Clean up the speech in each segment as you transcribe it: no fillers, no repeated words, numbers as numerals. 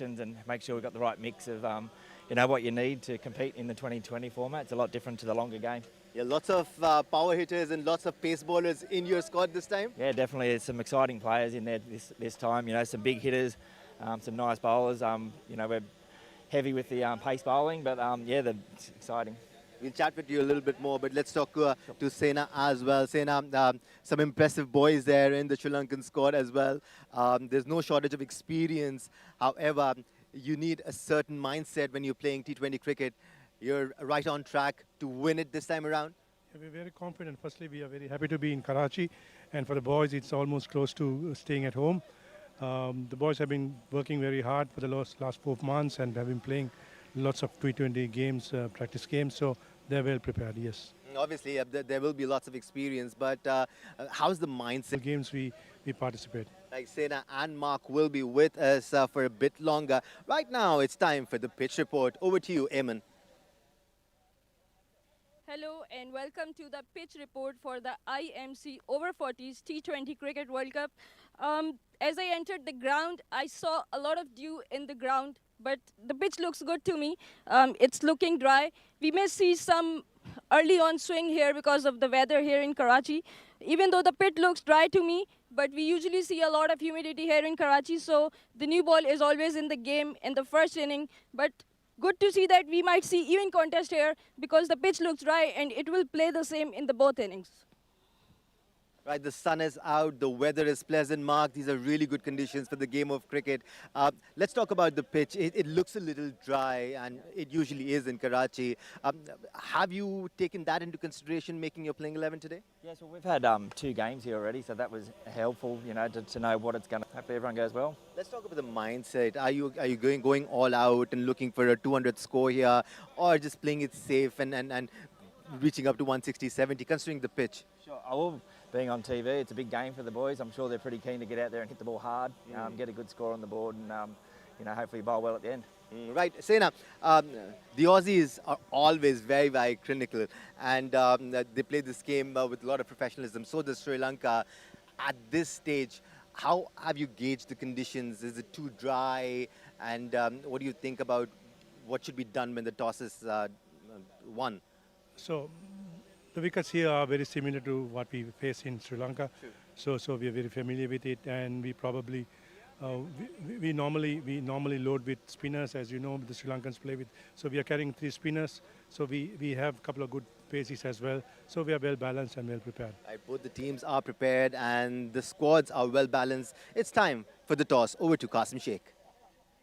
and make sure we've got the right mix of what you need to compete in the 2020 format. It's a lot different to the longer game. Yeah, lots of power hitters and lots of pace bowlers in your squad this time. Yeah, definitely. There's some exciting players in there this time. Some big hitters, some nice bowlers. We're heavy with the pace bowling, but it's exciting. We'll chat with you a little bit more, but let's talk to Sena as well. Sena, some impressive boys there in the Sri Lankan squad as well. There's no shortage of experience. However, you need a certain mindset when you're playing T20 cricket. You're right on track to win it this time around. Yeah, we're very confident. Firstly, we are very happy to be in Karachi. And for the boys, it's almost close to staying at home. The boys have been working very hard for the last 4 months and have been playing lots of T20 games, practice games. So they're well prepared, yes. Obviously, there will be lots of experience, but how's the mindset? The games we participate. Like Sena and Mark will be with us for a bit longer. Right now, it's time for the pitch report. Over to you, Eamon. Hello and welcome to the pitch report for the IMC Over-40s T20 Cricket World Cup. As I entered the ground, I saw a lot of dew in the ground, but the pitch looks good to me. It's looking dry. We may see some early on swing here because of the weather here in Karachi. Even though the pitch looks dry to me, but we usually see a lot of humidity here in Karachi, so the new ball is always in the game in the first inning. But good to see that we might see even contest here because the pitch looks dry and it will play the same in the both innings. Right, the sun is out, the weather is pleasant, Mark. These are really good conditions for the game of cricket. Let's talk about the pitch. It looks a little dry, and it usually is in Karachi. Have you taken that into consideration making your playing 11 today? Yes, well, we've had 2 games here already, so that was helpful, to know what it's going to. Hopefully everyone goes well. Let's talk about the mindset. Are you going all out and looking for a 200 score here, or just playing it safe and reaching up to 160, 70, considering the pitch? Sure. Being on TV, it's a big game for the boys. I'm sure they're pretty keen to get out there and hit the ball hard, get a good score on the board, and hopefully bowl well at the end. Right, Sena, the Aussies are always very, very clinical, and they play this game with a lot of professionalism. So does Sri Lanka. At this stage, how have you gauged the conditions? Is it too dry? And what do you think about what should be done when the toss is won? So the wickets here are very similar to what we face in Sri Lanka. Sure. So we are very familiar with it, and we probably we normally load with spinners, as you know, the Sri Lankans play with. So we are carrying 3 spinners. So we have a couple of good paces as well. So we are well balanced and well prepared. Right, both the teams are prepared and the squads are well balanced. It's time for the toss. Over to Qasim Sheikh.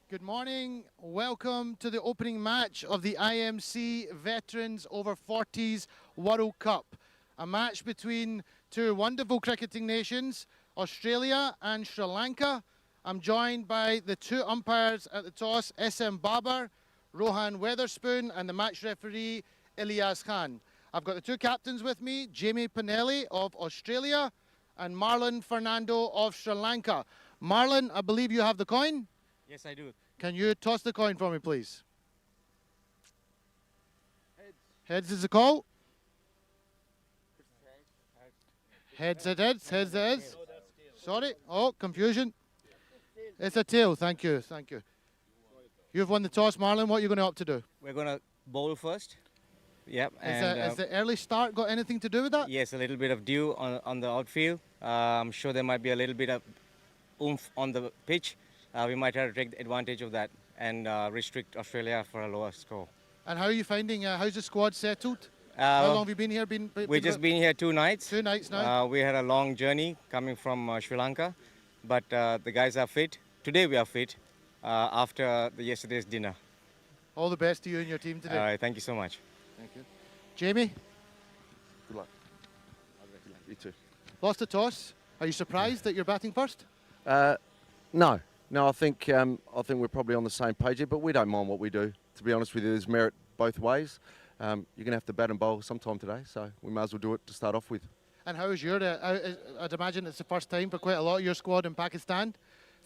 Good morning. Welcome to the opening match of the IMC Veterans Over-40s World Cup. A match between 2 wonderful cricketing nations, Australia and Sri Lanka. I'm joined by the 2 umpires at the toss, SM Babar, Rohan Weatherspoon, and the match referee, Ilyas Khan. I've got the 2 captains with me, Jamie Pinelli of Australia and Marlon Fernando of Sri Lanka. Marlon, I believe you have the coin? Yes, I do. Can you toss the coin for me, please? Heads. Heads is the call. Heads it is. Heads it is. Sorry. Oh, confusion. It's a tail. Thank you. Thank you. You've won the toss, Marlon. What are you going to opt to do? We're going to bowl first. Yep. Has the early start got anything to do with that? Yes, a little bit of dew on the outfield. I'm sure there might be a little bit of oomph on the pitch. We might have to take advantage of that and restrict Australia for a lower score. And how are you finding, how's the squad settled? How long have you been here? We've just been here 2 nights. 2 nights now? We had a long journey coming from Sri Lanka, but the guys are fit. Today we are fit after yesterday's dinner. All the best to you and your team today. All right, thank you so much. Thank you. Jamie? Good luck. You too. Lost the toss. Are you surprised that you're batting first? No, I think we're probably on the same page here, but we don't mind what we do. To be honest with you, there's merit both ways. You're going to have to bat and bowl sometime today, so we may as well do it to start off with. And how is your, I'd imagine it's the first time for quite a lot of your squad in Pakistan.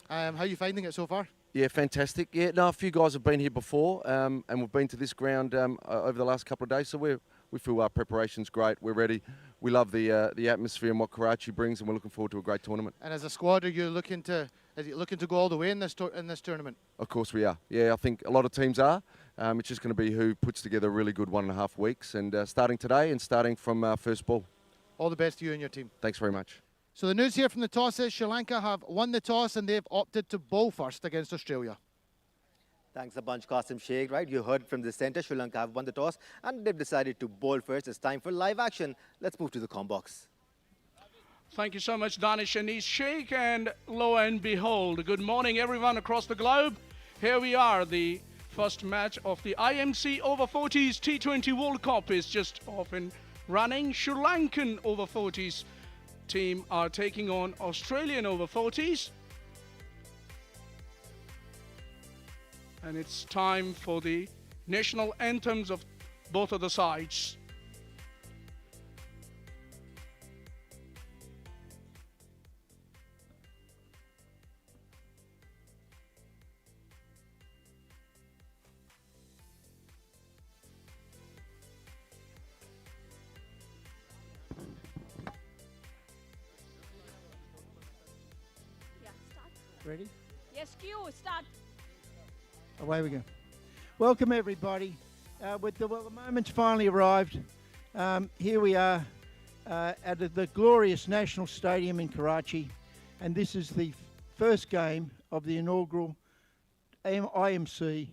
How are you finding it so far? Yeah, fantastic. Yeah, no, a few guys have been here before, and we've been to this ground over the last couple of days, so we feel our preparation's great. We're ready. We love the atmosphere and what Karachi brings, and we're looking forward to a great tournament. And as a squad, are you looking to Is he looking to go all the way in this tournament? Of course we are. Yeah, I think a lot of teams are. It's just going to be who puts together a really good 1.5 weeks, and starting today and starting from first ball. All the best to you and your team. Thanks very much. So the news here from the toss is Sri Lanka have won the toss and they've opted to bowl first against Australia. Thanks a bunch, Qasim Sheikh. Right, you heard from the centre. Sri Lanka have won the toss and they've decided to bowl first. It's time for live action. Let's move to the comm box. Thank you so much, Danish and Sheikh. And lo and behold, good morning, everyone across the globe. Here we are. The first match of the IMC Over-40s T20 World Cup is just off and running. Sri Lankan Over-40s team are taking on Australian Over-40s. And it's time for the national anthems of both of the sides. Ready? Yes, Q, start. Away we go. Welcome everybody. The moment's finally arrived. Here we are at the glorious National Stadium in Karachi, and this is the first game of the inaugural IMC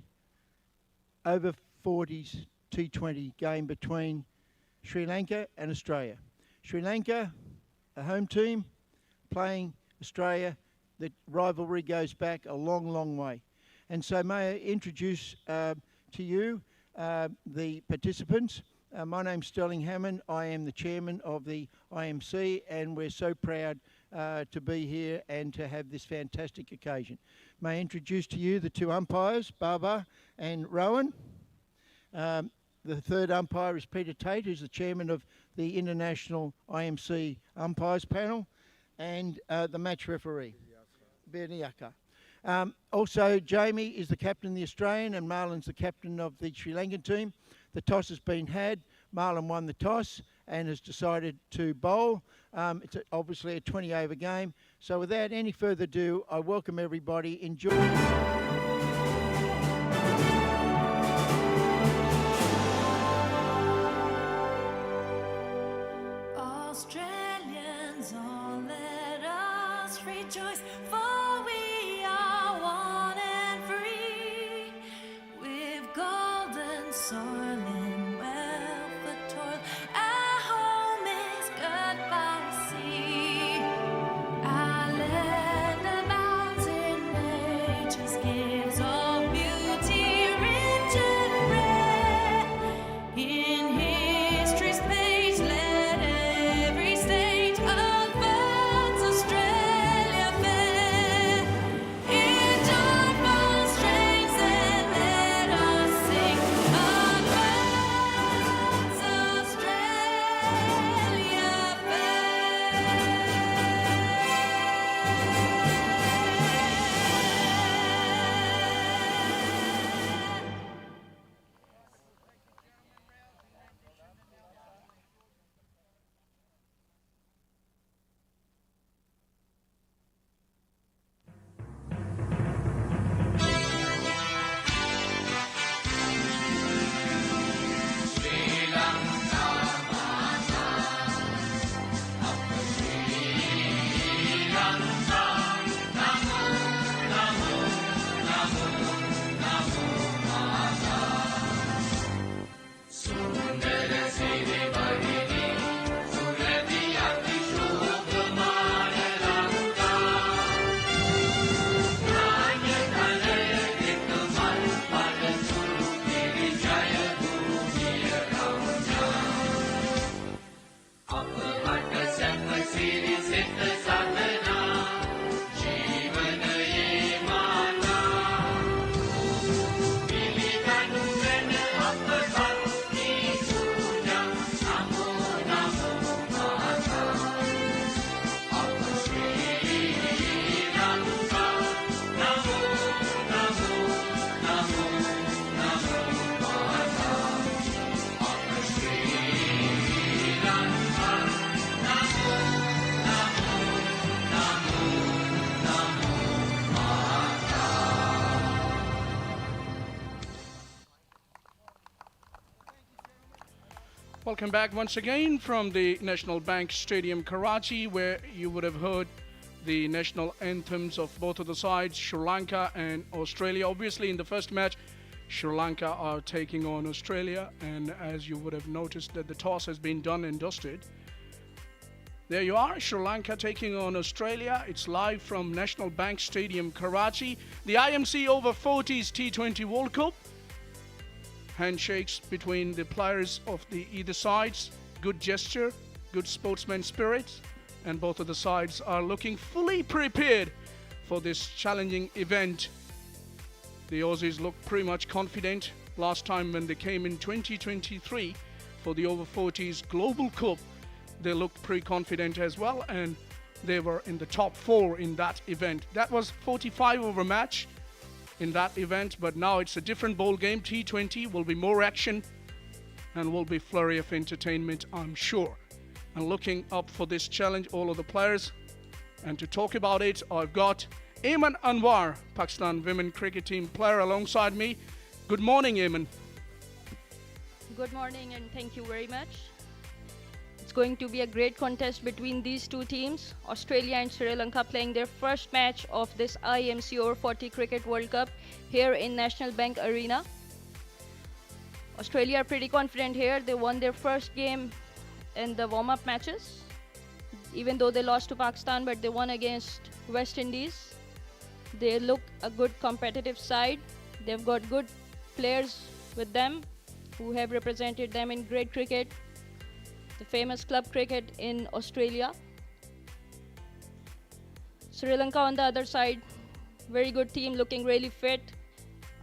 Over-40s T20 game between Sri Lanka and Australia. Sri Lanka, a home team, playing Australia. The rivalry goes back a long, long way. And so may I introduce to you the participants. My name's Sterling Hammond. I am the chairman of the IMC, and we're so proud to be here and to have this fantastic occasion. May I introduce to you the two umpires, Baba and Rowan. The third umpire is Peter Tate, who's the chairman of the International IMC Umpires Panel, and the match referee, Berniaka. Also, Jamie is the captain of the Australian and Marlon's the captain of the Sri Lankan team. The toss has been had. Marlon won the toss and has decided to bowl. It's obviously a 20-over game. So without any further ado, I welcome everybody. Enjoy. Australians, all let us rejoice, for we are one and free, with golden soil and wealth of toil. Our home is good by sea. Our land abounds in nature's gift. Welcome back once again from the National Bank Stadium, Karachi, where you would have heard the national anthems of both of the sides, Sri Lanka and Australia. Obviously, in the first match, Sri Lanka are taking on Australia, and as you would have noticed that the toss has been done and dusted. There you are, Sri Lanka taking on Australia. It's live from National Bank Stadium, Karachi. The IMC Over-40s T20 World Cup. Handshakes between the players of the either sides. Good gesture, good sportsman spirit. And both of the sides are looking fully prepared for this challenging event. The Aussies look pretty much confident. Last time when they came in 2023 for the Over-40s Global Cup, they looked pretty confident as well, and they were in the top 4 in that event. That was 45 over match in that event, but now it's a different ball game. T20 will be more action and will be flurry of entertainment, I'm sure. And looking up for this challenge, all of the players. And to talk about it, I've got Ayman Anwar, Pakistan women cricket team player, alongside me. Good morning, Ayman. Good morning and thank you very much. It's going to be a great contest between these two teams. Australia and Sri Lanka playing their first match of this IMC Over-40 Cricket World Cup here in National Bank Arena. Australia are pretty confident here. They won their first game in the warm-up matches, even though they lost to Pakistan, but they won against West Indies. They look a good competitive side. They've got good players with them who have represented them in great cricket, the famous club cricket in Australia. Sri Lanka on the other side, very good team, looking really fit.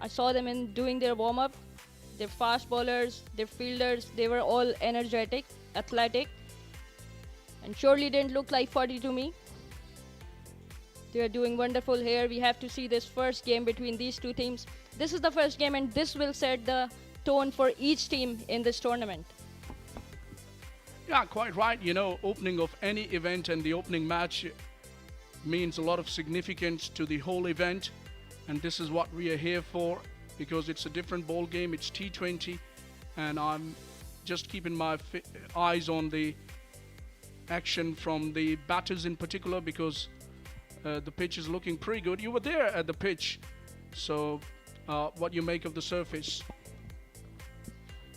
I saw them in doing their warm-up. Their fast bowlers, their fielders, they were all energetic, athletic, and surely didn't look like 40 to me. They are doing wonderful here. We have to see this first game between these two teams. This is the first game, and this will set the tone for each team in this tournament. Yeah, quite right. You know, opening of any event and the opening match means a lot of significance to the whole event, and this is what we are here for, because it's a different ball game. It's T20, and I'm just keeping my eyes on the action from the batters in particular, because the pitch is looking pretty good. You were there at the pitch, so what you make of the surface?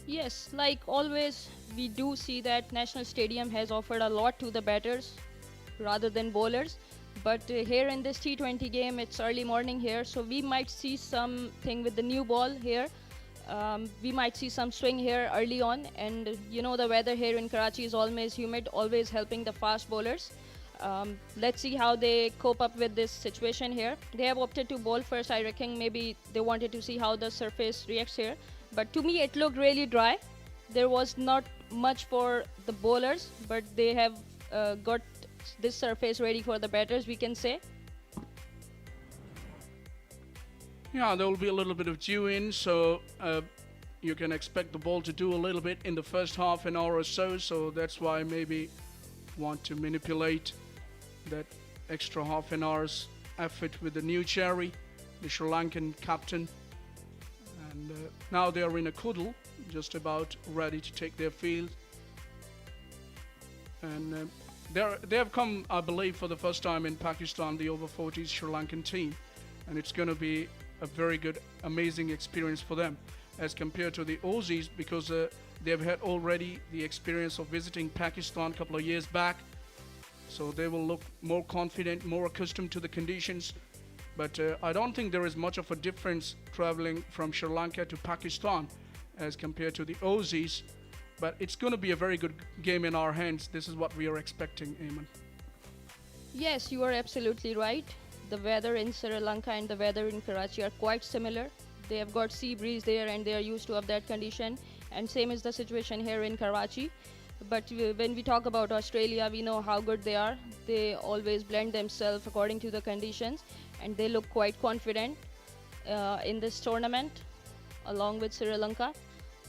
Yes, like always, we do see that National Stadium has offered a lot to the batters rather than bowlers. But here in this T20 game, it's early morning here, so we might see something with the new ball here. We might see some swing here early on, and you know the weather here in Karachi is always humid, always helping the fast bowlers. Let's see how they cope up with this situation here. They have opted to bowl first. I reckon maybe they wanted to see how the surface reacts here. But to me, it looked really dry. There was not much for the bowlers, but they have got this surface ready for the batters, we can say. Yeah, there will be a little bit of dew in, so you can expect the ball to do a little bit in the first half an hour or so. So that's why maybe want to manipulate that extra half an hour's effort with the new cherry, the Sri Lankan captain. And now they are in a kuddle, just about ready to take their field. And they have come, I believe, for the first time in Pakistan, the Over-40s Sri Lankan team. And it's going to be a very good, amazing experience for them as compared to the Aussies, because they've had already the experience of visiting Pakistan a couple of years back. So they will look more confident, more accustomed to the conditions. But I don't think there is much of a difference traveling from Sri Lanka to Pakistan as compared to the Aussies. But it's going to be a very good game in our hands. This is what we are expecting, Ayman. Yes, you are absolutely right. The weather in Sri Lanka and the weather in Karachi are quite similar. They have got sea breeze there and they are used to of that condition. And same is the situation here in Karachi. But when we talk about Australia, we know how good they are. They always blend themselves according to the conditions, and they look quite confident in this tournament along with Sri Lanka.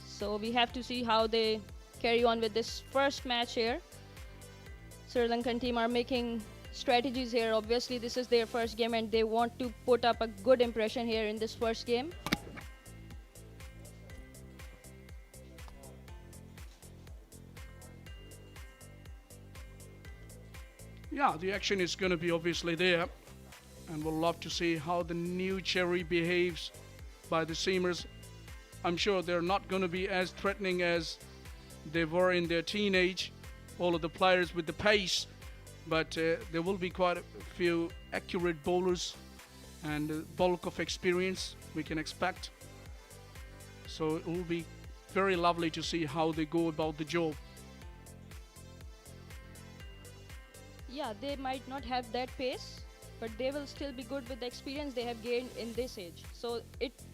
So we have to see how they carry on with this first match here. Sri Lankan team are making strategies here. Obviously, this is their first game and they want to put up a good impression here in this first game. Yeah, the action is going to be obviously there, and we'll love to see how the new cherry behaves by the seamers. I'm sure they're not going to be as threatening as they were in their teenage, all of the players with the pace, but there will be quite a few accurate bowlers and a bulk of experience we can expect. So it will be very lovely to see how they go about the job. Yeah, they might not have that pace, but they will still be good with the experience they have gained in this age. So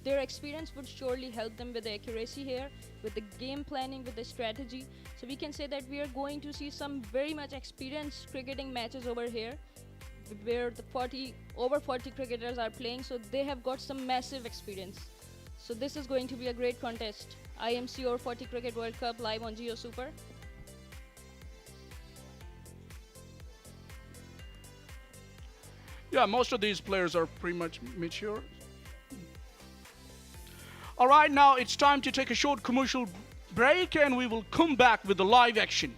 their experience would surely help them with the accuracy here, with the game planning, with the strategy. So we can say that we are going to see some very much experienced cricketing matches over here, where the over 40 cricketers are playing, so they have got some massive experience. So this is going to be a great contest. IMC Over 40 Cricket World Cup live on Geo Super. Yeah, most of these players are pretty much mature. All right, now it's time to take a short commercial break, and we will come back with the live action.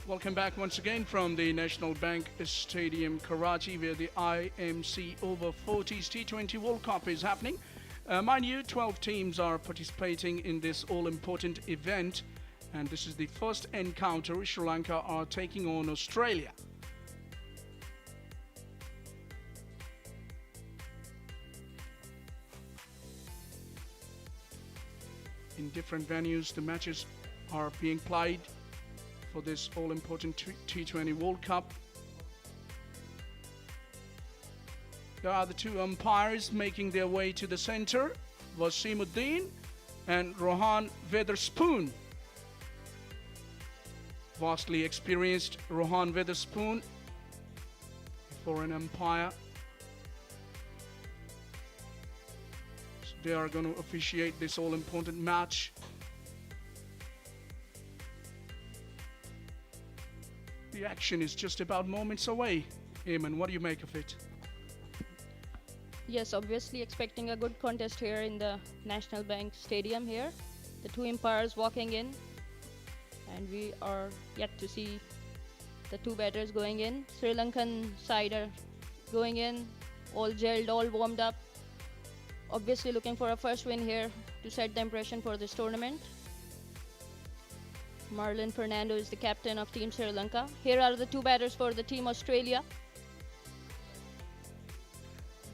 Welcome back once again from the National Bank Stadium, Karachi, where the IMC Over-40s T20 World Cup is happening. Mind you, 12 teams are participating in this all-important event, and this is the first encounter. Sri Lanka are taking on Australia. In different venues, the matches are being played for this all-important T20 World Cup. There are the two umpires making their way to the center, Wasimuddin and Rohan Weatherspoon. Vastly experienced Rohan Weatherspoon, for an umpire. So they are going to officiate this all-important match. The action is just about moments away. Eamon, what do you make of it? Yes, obviously expecting a good contest here in the National Bank Stadium here. The two umpires walking in, and we are yet to see the two batters going in. Sri Lankan side are going in, all gelled, all warmed up. Obviously looking for a first win here to set the impression for this tournament. Marlon Fernando is the captain of Team Sri Lanka. Here are the two batters for the Team Australia.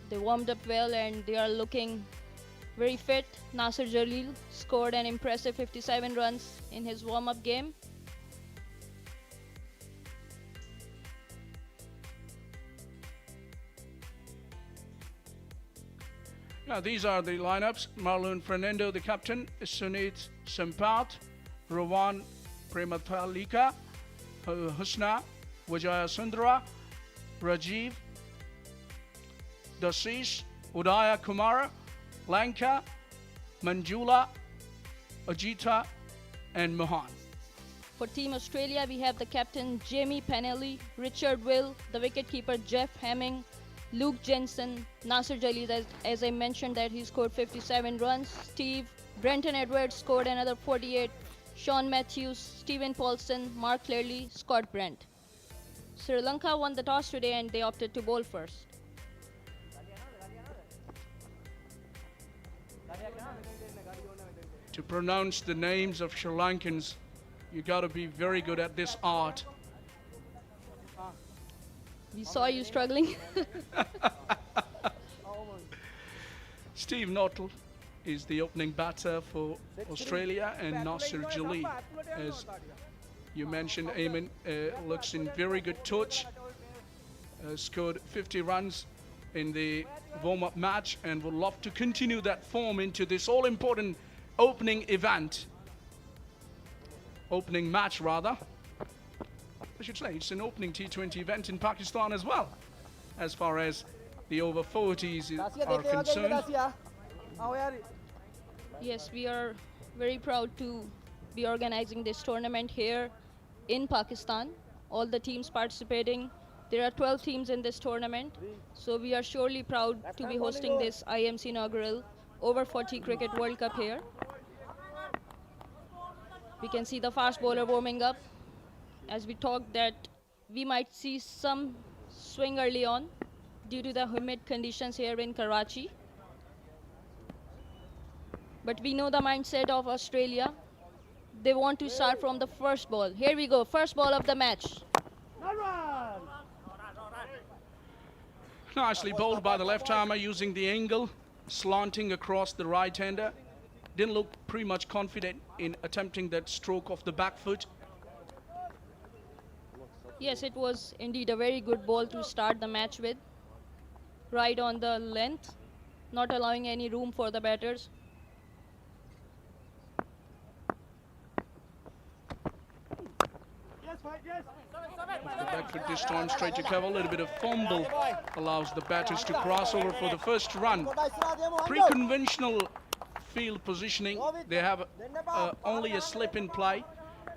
They warmed up well and they are looking very fit. Nasser Jalil scored an impressive 57 runs in his warm-up game. Now these are the lineups. Marlon Fernando, the captain, Sunit Sampat, Rowan Premathalika, Husna, Vijaya Sundara, Rajiv, Dasish, Udaya Kumara, Lanka, Manjula, Ajita, and Mohan. For Team Australia, we have the captain Jamie Pennelly, Richard Will, the wicketkeeper Jeff Hemming, Luke Jensen, Nasser Jalil, as I mentioned that he scored 57 runs, Brenton Edwards scored another 48, Sean Matthews, Stephen Paulson, Mark Clearly, Scott Brent. Sri Lanka won the toss today and they opted to bowl first. To pronounce the names of Sri Lankans, you got to be very good at this art. We saw you struggling. Steve Nortle is the opening batter for Australia, and Nasser Jalil, as you mentioned, Eamon, looks in very good touch. Scored 50 runs in the warm-up match and would love to continue that form into this all-important opening event. Opening match, rather. I should say it's an opening T20 event in Pakistan as well, as far as the over-40s are concerned. Yes, we are very proud to be organizing this tournament here in Pakistan. All the teams participating. There are 12 teams in this tournament, so we are surely proud to be hosting this IMC inaugural Over-40 Cricket World Cup here. We can see the fast bowler warming up. As we talked that we might see some swing early on due to the humid conditions here in Karachi. But we know the mindset of Australia. They want to start from the first ball. Here we go, first ball of the match. Nicely bowled by the left-armer using the angle, slanting across the right-hander. Didn't look pretty much confident in attempting that stroke off the back foot. Yes, it was indeed a very good ball to start the match with. Right on the length, not allowing any room for the batters. The back foot this time straight to cover. A little bit of fumble allows the batters to cross over for the first run. Pre-conventional field positioning. They have only a slip in play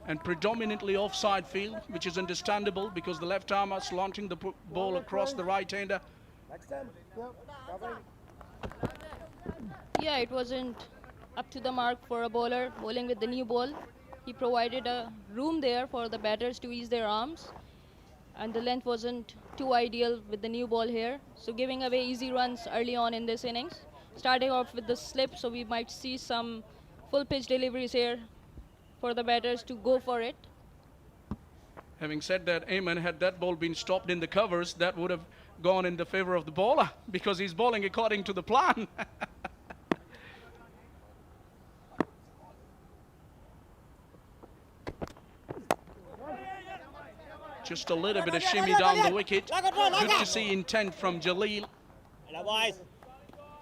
and predominantly offside field, which is understandable because the left armer slanting the ball across the right-hander. Yeah, it wasn't up to the mark for a bowler bowling with the new ball. He provided a room there for the batters to ease their arms, and the length wasn't too ideal with the new ball here, so giving away easy runs early on in this innings. Starting off with the slip, so we might see some full pitch deliveries here for the batters to go for it. Having said that, Eamon, had that ball been stopped in the covers, that would have gone in the favor of the bowler because he's bowling according to the plan. Just a little bit of shimmy down the wicket. Good to see intent from Jalil.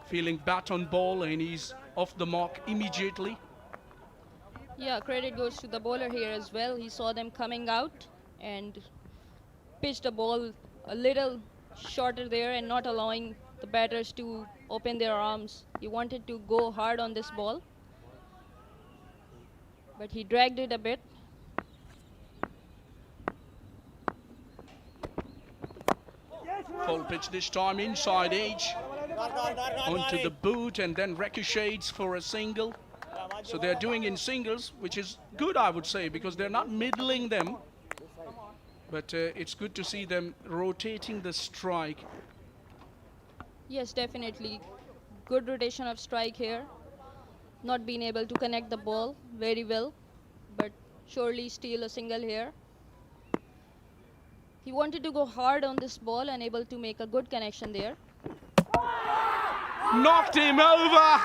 Feeling bat on ball, and he's off the mark immediately. Yeah, credit goes to the bowler here as well. He saw them coming out and pitched the ball a little shorter there and not allowing the batters to open their arms. He wanted to go hard on this ball, but he dragged it a bit. Full pitch this time, inside edge, onto the boot, and then ricochets for a single. So they're doing in singles, which is good, I would say, because they're not middling them. But it's good to see them rotating the strike. Yes, definitely. Good rotation of strike here. Not being able to connect the ball very well, but surely steal a single here. He wanted to go hard on this ball and able to make a good connection there. Knocked him over,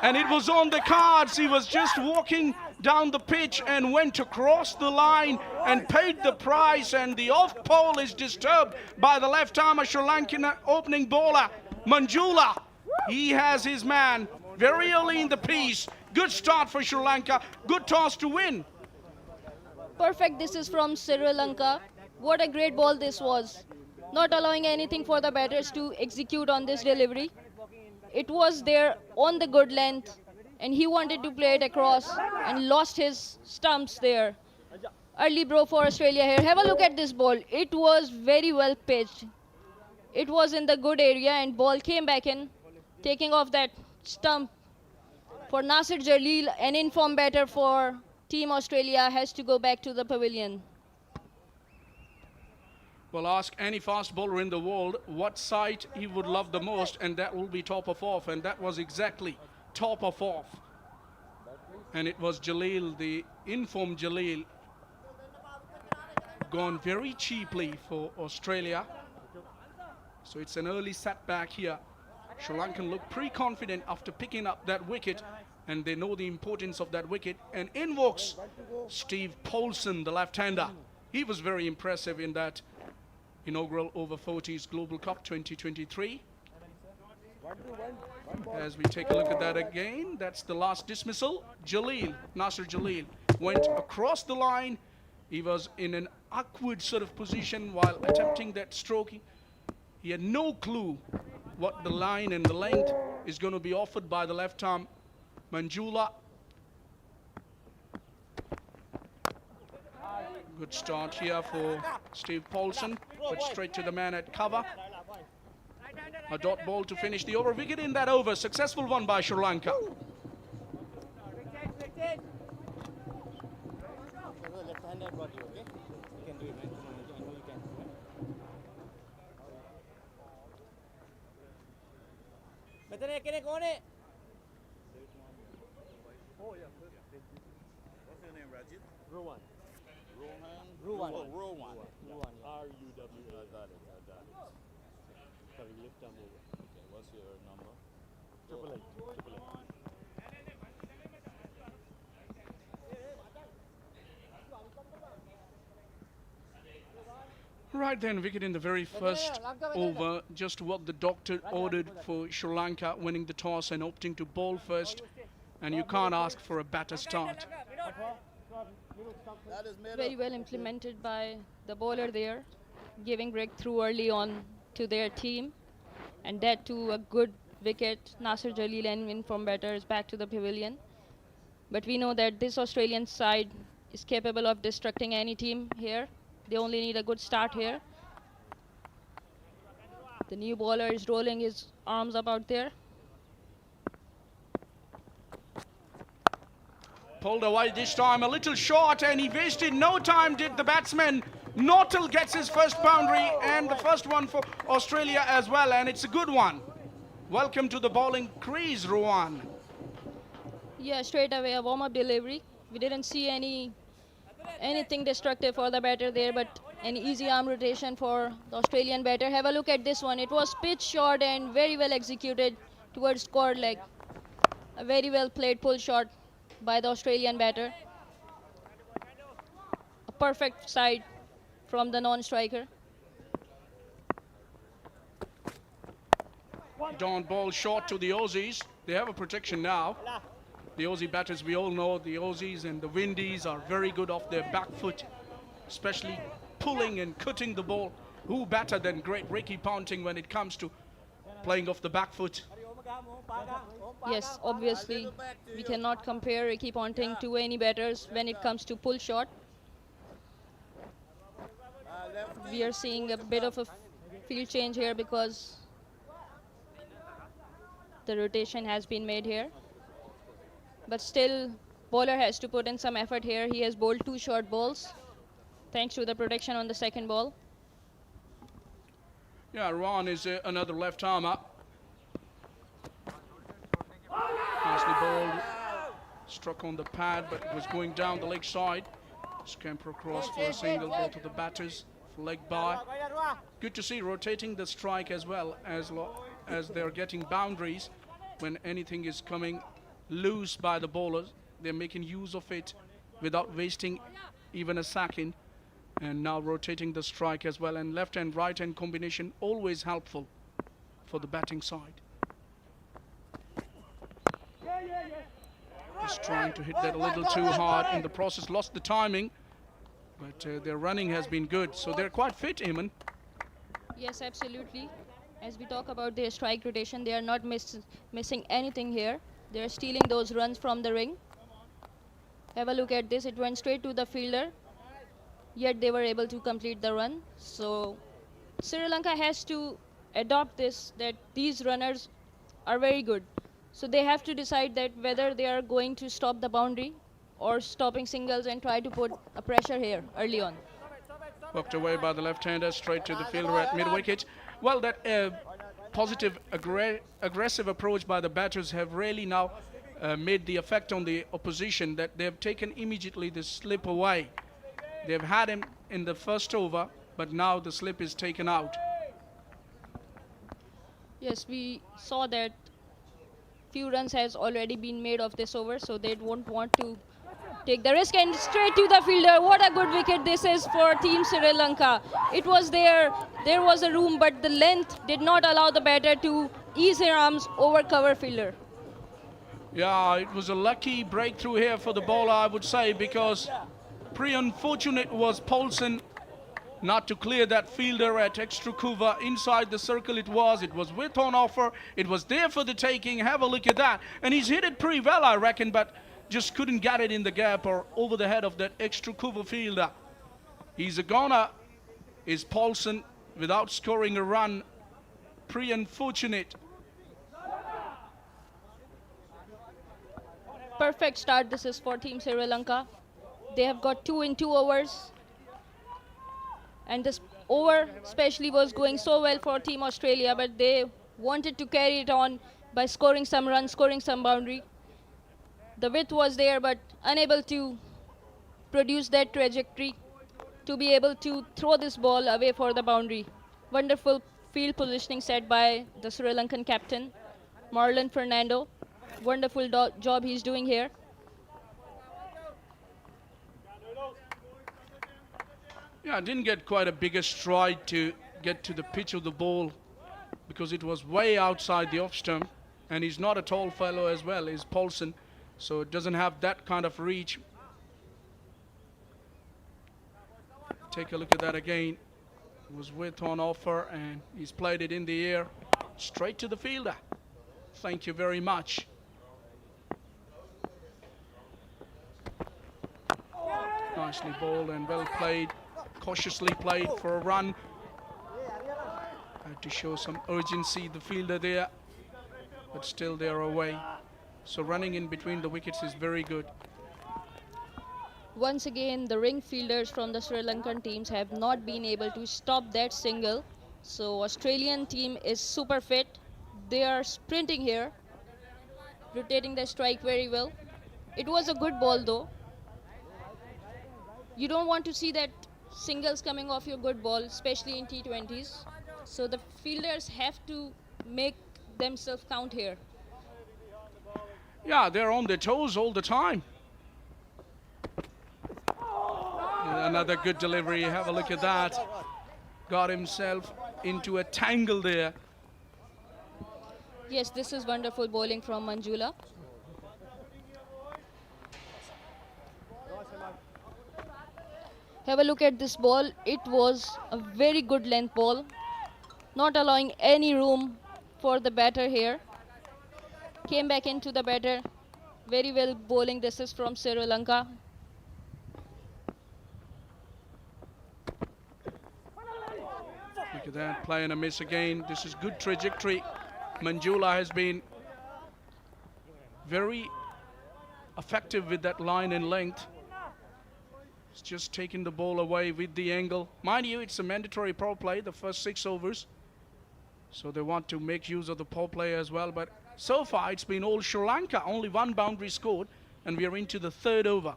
and it was on the cards. He was just walking down the pitch and went across the line and paid the price, and the off pole is disturbed by the left-armer Sri Lankan opening bowler, Manjula. He has his man very early in the piece. Good start for Sri Lanka. Good toss to win. Perfect. This is from Sri Lanka. What a great ball this was. Not allowing anything for the batters to execute on this delivery. It was there on the good length, and he wanted to play it across and lost his stumps there. Early blow for Australia here. Have a look at this ball. It was very well pitched. It was in the good area, and ball came back in, taking off that stump. For Nasir Jalil, an informed batter for Team Australia, has to go back to the pavilion. Well, ask any fast bowler in the world what side he would love the most, and that will be top of off, and that was exactly top of off. And it was Jalil, the informed Jalil, gone very cheaply for Australia. So it's an early setback here. Sri Lankan look pretty confident after picking up that wicket, and they know the importance of that wicket. And in walks Steve Paulson, the left-hander. He was very impressive in that inaugural Over-40s Global Cup 2023. As we take a look at that again, that's the last dismissal. Jalil, Nasir Jalil, went across the line. He was in an awkward sort of position while attempting that stroke. He had no clue what the line and the length is going to be offered by the left arm Manjula. Good start here for Steve Paulson, but straight to the man at cover. A dot ball to finish the over. Wicket in that over. Successful one by Sri Lanka. Ruwan. R-U-W. Got it. Sorry, lift them over. Okay, what's your number? 888. Right then, wicket in the very first over. Just what the doctor ordered for Sri Lanka, winning the toss and opting to bowl first. And you can't ask for a better start. Very well implemented by the bowler there, giving breakthrough early on to their team, and that too a good wicket. Nasir Jalil and informed batter is back to the pavilion. But we know that this Australian side is capable of destructing any team here. They only need a good start here. The new bowler is rolling his arms up out there. Pulled away this time, a little short, and he wasted no time, did the batsman. Naughtle gets his first boundary, and the first one for Australia as well, and it's a good one. Welcome to the bowling crease, Ruwan. Yeah, straight away a warm-up delivery. We didn't see anything destructive for the batter there, but an easy arm rotation for the Australian batter. Have a look at this one. It was pitch short and very well executed towards square leg. A very well played pull shot by the Australian batter. A perfect side from the non-striker. Down ball short to the Aussies. They have a protection now. The Aussie batters, we all know the Aussies and the Windies are very good off their back foot, especially pulling and cutting the ball. Who better than great Ricky Ponting when it comes to playing off the back foot? Yes, obviously, we cannot compare Ricky Ponting to any batters when it comes to pull shot. We are seeing a bit of a field change here because the rotation has been made here. But still, bowler has to put in some effort here. He has bowled 2 short balls thanks to the protection on the second ball. Yeah, Ron is another left armer. Nicely bowled. Struck on the pad, but it was going down the leg side. Scamper across for a single, both of the batters. Leg by. Good to see rotating the strike as well as they're getting boundaries. When anything is coming loose by the bowlers, they're making use of it without wasting even a second. And now rotating the strike as well, and left and right hand combination always helpful for the batting side. Just trying to hit that a little too hard in the process, lost the timing, but their running has been good, so they're quite fit, Eamon. Yes, absolutely. As we talk about their strike rotation, they are not missing anything here. They're stealing those runs from the ring. Have a look at this. It went straight to the fielder, yet they were able to complete the run. So Sri Lanka has to adopt this, that these runners are very good. So they have to decide that whether they are going to stop the boundary or stopping singles and try to put a pressure here early on. Walked away by the left-hander, straight to the fielder at mid-wicket. Well, that positive, aggressive approach by the batters have really now made the effect on the opposition, that they have taken immediately the slip away. They've had him in the first over, but now the slip is taken out. Yes, we saw that few runs has already been made of this over, so they won't want to take the risk, and straight to the fielder. What a good wicket this is for Team Sri Lanka. It was there was a room, but the length did not allow the batter to ease their arms over cover fielder. Yeah, it was a lucky breakthrough here for the bowler, I would say, because pretty unfortunate was Paulson not to clear that fielder at extra cover. Inside the circle it was with on offer, it was there for the taking. Have a look at that, and he's hit it pretty well, I reckon, but just couldn't get it in the gap or over the head of that extra cover fielder. He's a goner, is Paulson, without scoring a run. Pretty unfortunate. Perfect start this is for Team Sri Lanka. They have got 2 in 2 overs. And this over especially was going so well for Team Australia, but they wanted to carry it on by scoring some runs, scoring some boundary. The width was there, but unable to produce that trajectory to be able to throw this ball away for the boundary. Wonderful field positioning set by the Sri Lankan captain, Marlon Fernando. Wonderful job he's doing here. Yeah, didn't get quite a bigger stride to get to the pitch of the ball because it was way outside the off stump, and he's not a tall fellow as well, is Paulson, so it doesn't have that kind of reach. Take a look at that again. It was with on offer, and he's played it in the air straight to the fielder. Thank you very much. Nicely bowled and well played. Cautiously played for a run. Had to show some urgency, the fielder there, but still they're away. So running in between the wickets is very good. Once again, the ring fielders from the Sri Lankan teams have not been able to stop that single. So Australian team is super fit. They are sprinting here, rotating the strike very well. It was a good ball though. You don't want to see that singles coming off your good ball, especially in T20s. So the fielders have to make themselves count here. Yeah, they're on their toes all the time. Another good delivery. Have a look at that. Got himself into a tangle there. Yes, this is wonderful bowling from Manjula. Have a look at this ball. It was a very good length ball, not allowing any room for the batter here. Came back into the batter. Very well bowling. This is from Sri Lanka. Look at that, play and a miss again. This is good trajectory. Manjula has been very effective with that line and length. It's just taking the ball away with the angle. Mind you, it's a mandatory power play, the first 6 overs. So they want to make use of the power play as well. But so far, it's been all Sri Lanka. Only 1 boundary scored, and we are into the 3rd over.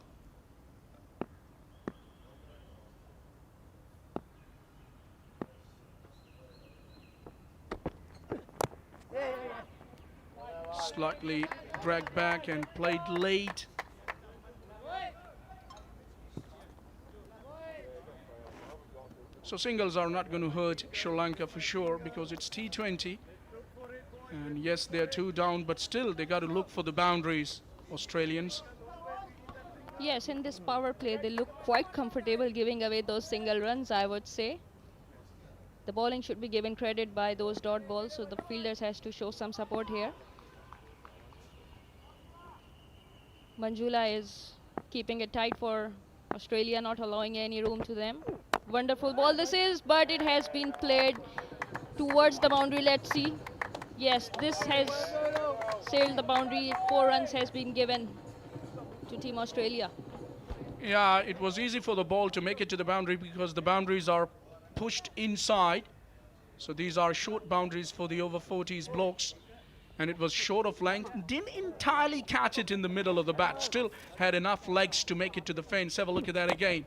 Slightly dragged back and played late. So singles are not going to hurt Sri Lanka for sure because it's T20. And yes, they're 2 down, but still they got to look for the boundaries, Australians. Yes, in this power play, they look quite comfortable giving away those single runs, I would say. The bowling should be given credit by those dot balls, so the fielders has to show some support here. Manjula is keeping it tight for Australia, not allowing any room to them. Wonderful ball this is, but it has been played towards the boundary. Let's see. Yes, this has sailed the boundary. 4 runs has been given to Team Australia. Yeah, it was easy for the ball to make it to the boundary because the boundaries are pushed inside. So these are short boundaries for the over-40s blocks. And it was short of length. Didn't entirely catch it in the middle of the bat. Still had enough legs to make it to the fence. Have a look at that again.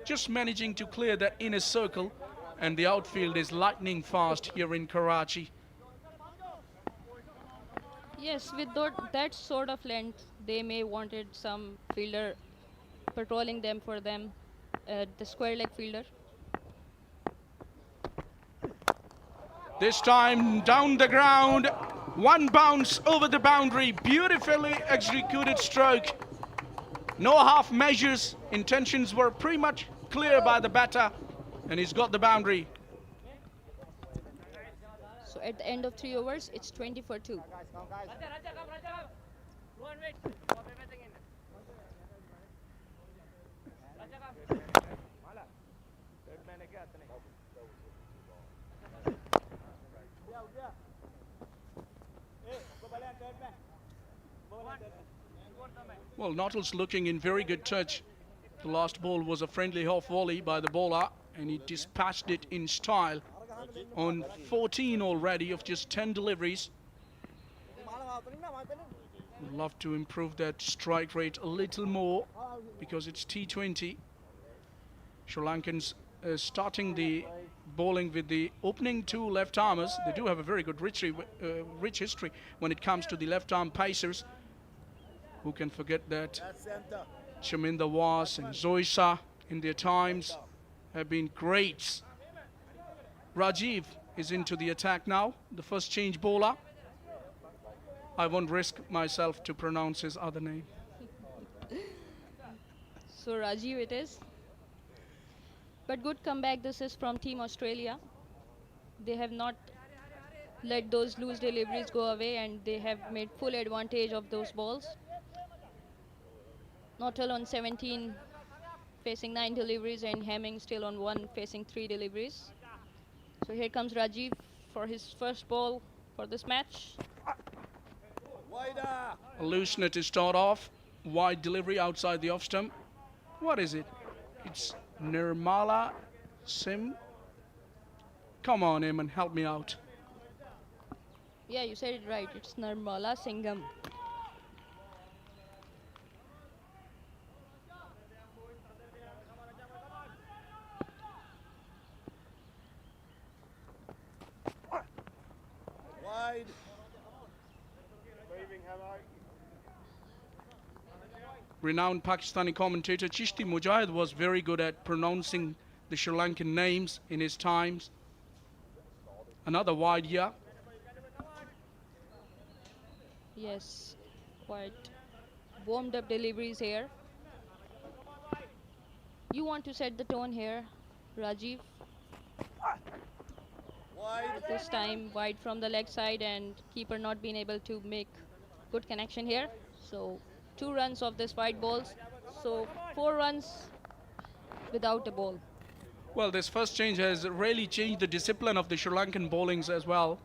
Just managing to clear that inner circle. And the outfield is lightning fast here in Karachi. Yes, with that sort of length, they may wanted some fielder patrolling them for them, the square leg fielder. This time down the ground, 1 bounce over the boundary, beautifully executed stroke. No half measures, intentions were pretty much clear by the batter, and he's got the boundary. So at the end of 3 overs, it's 20 for 2. Well, Nottle's looking in very good touch. The last ball was a friendly half volley by the bowler, and he dispatched it in style on 14 already of just 10 deliveries. Would love to improve that strike rate a little more because it's T20. Sri Lankans starting the bowling with the opening 2 left-armers. They do have a very good rich history when it comes to the left-arm pacers. Who can forget that Chaminda Was and Zoisa in their times have been greats. Rajiv is into the attack now, the first change bowler. I won't risk myself to pronounce his other name. So Rajiv it is. But good comeback this is from Team Australia. They have not let those loose deliveries go away, and they have made full advantage of those balls. Nottle on 17 facing 9 deliveries, and Hemming still on 1 facing 3 deliveries. So here comes Rajiv for his first ball for this match. A loosener to start off. Wide delivery outside the off stump. What is it? It's Nirmala Sim. Come on, Eamon, help me out. Yeah, you said it right. It's Nirmala Singham. Wide. Renowned Pakistani commentator Chishti Mujahid was very good at pronouncing the Sri Lankan names in his times. Another wide here. Yes, quite warmed up deliveries here. You want to set the tone here, Rajiv. This time wide from the leg side and keeper not being able to make good connection here. So 2 runs of this white balls. So 4 runs without a ball. Well, this first change has really changed the discipline of the Sri Lankan bowlings as well.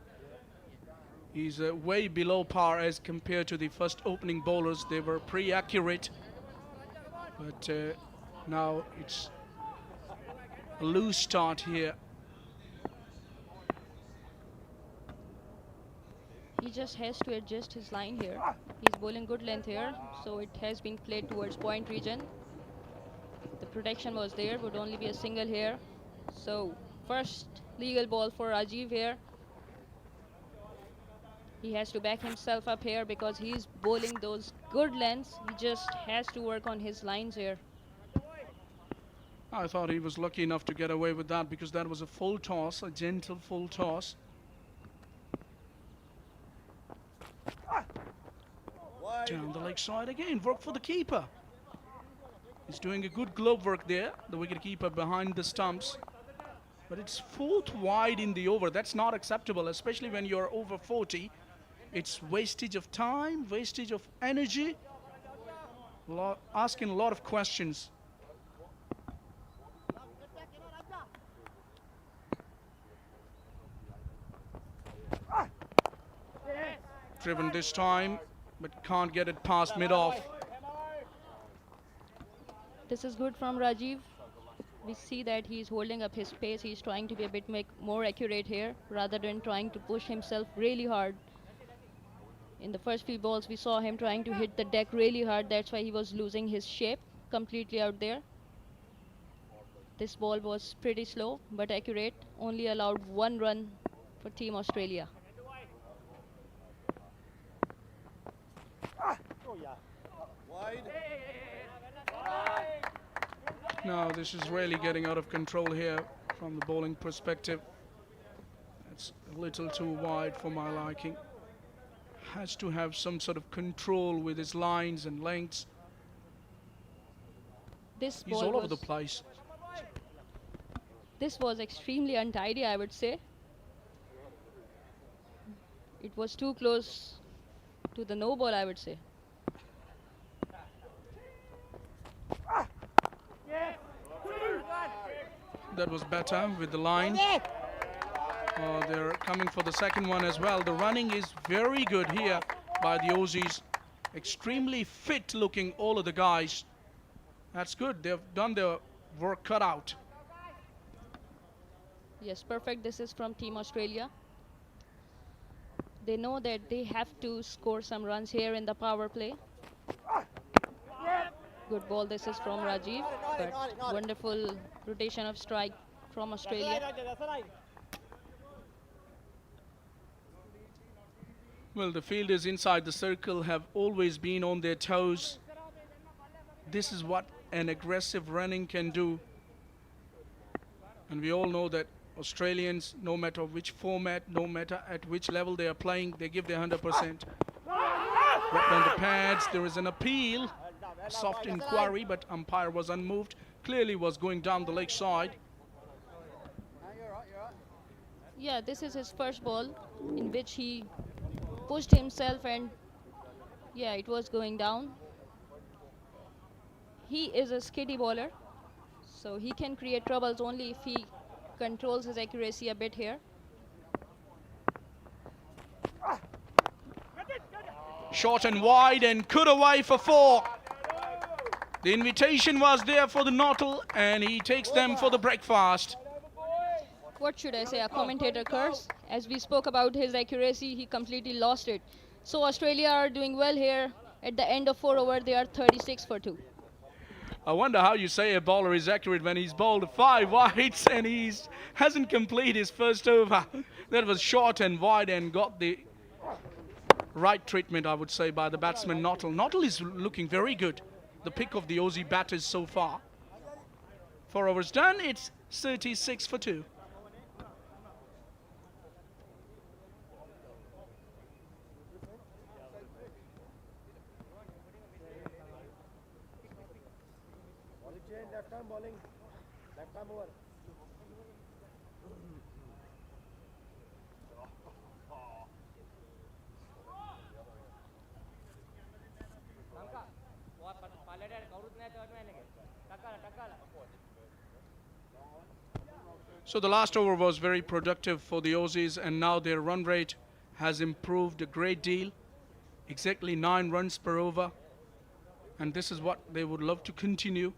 He's way below par as compared to the first opening bowlers. They were pretty accurate. But now it's a loose start here. He just has to adjust his line here. He's bowling good length here, so it has been played towards point region. The protection was there, would only be a single here. So first legal ball for Rajiv here. He has to back himself up here because he's bowling those good lengths. He just has to work on his lines here. I thought he was lucky enough to get away with that because that was a full toss, a gentle full toss. Down the leg side again, work for the keeper. He's doing a good glove work there, the wicket keeper behind the stumps. But it's 4th wide in the over. That's not acceptable, especially when you're over 40. It's wastage of time, wastage of energy, asking a lot of questions. Driven this time, but can't get it past mid-off. This is good from Rajiv. We see that he's holding up his pace. He's trying to be a bit more accurate here rather than trying to push himself really hard. In the first few balls, we saw him trying to hit the deck really hard. That's why he was losing his shape completely out there. This ball was pretty slow but accurate. Only allowed 1 run for Team Australia. Now this is really getting out of control here from the bowling perspective. It's a little too wide for my liking. Has to have some sort of control with his lines and lengths. He's all over the place. This was extremely untidy, I would say. It was too close to the no ball, I would say. That was better with the line. They're coming for the second one as well. The running is very good here by the Aussies. Extremely fit looking, all of the guys. That's good. They've done their work cut out. Yes, perfect. This is from Team Australia. They know that they have to score some runs here in the power play. Good ball. This is from Rajiv. But wonderful rotation of strike from Australia. Well, the fielders inside the circle have always been on their toes. This is what an aggressive running can do. And we all know that Australians, no matter which format, no matter at which level they are playing, they give their 100%. Right on the pads, there is an appeal. A soft inquiry, but umpire was unmoved. Clearly was going down the leg side. Yeah, this is his first ball in which he pushed himself and yeah, it was going down. He is a skiddy bowler, so he can create troubles only if he controls his accuracy a bit here. Short and wide and cut away for 4. The invitation was there for the Nautil and he takes them for the breakfast. What should I say, a commentator curse? As we spoke about his accuracy, he completely lost it. So Australia are doing well here. At the end of 4 overs, they are 36 for 2. I wonder how you say a bowler is accurate when he's bowled 5 wides and he hasn't completed his first over. That was short and wide and got the right treatment, I would say, by the batsman Nautil. Nautil is looking very good. The pick of the Aussie batters so far. 4 overs done, it's 36 for 2. So the last over was very productive for the Aussies, and now their run rate has improved a great deal. Exactly 9 runs per over. And this is what they would love to continue.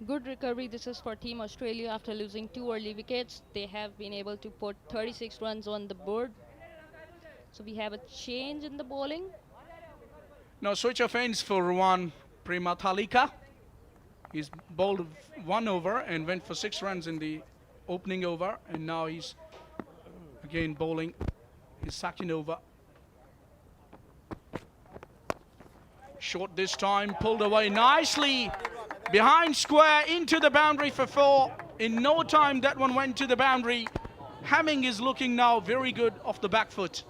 Good recovery this is for Team Australia after losing 2 early wickets. They have been able to put 36 runs on the board. So we have a change in the bowling. Now switch of ends for Ruwan Primathalika. He's bowled 1 over and went for 6 runs in the opening over, and now he's again bowling his second over. Short this time, pulled away nicely behind square into the boundary for 4. In no time that one went to the boundary. Hamming is looking now very good off the back foot.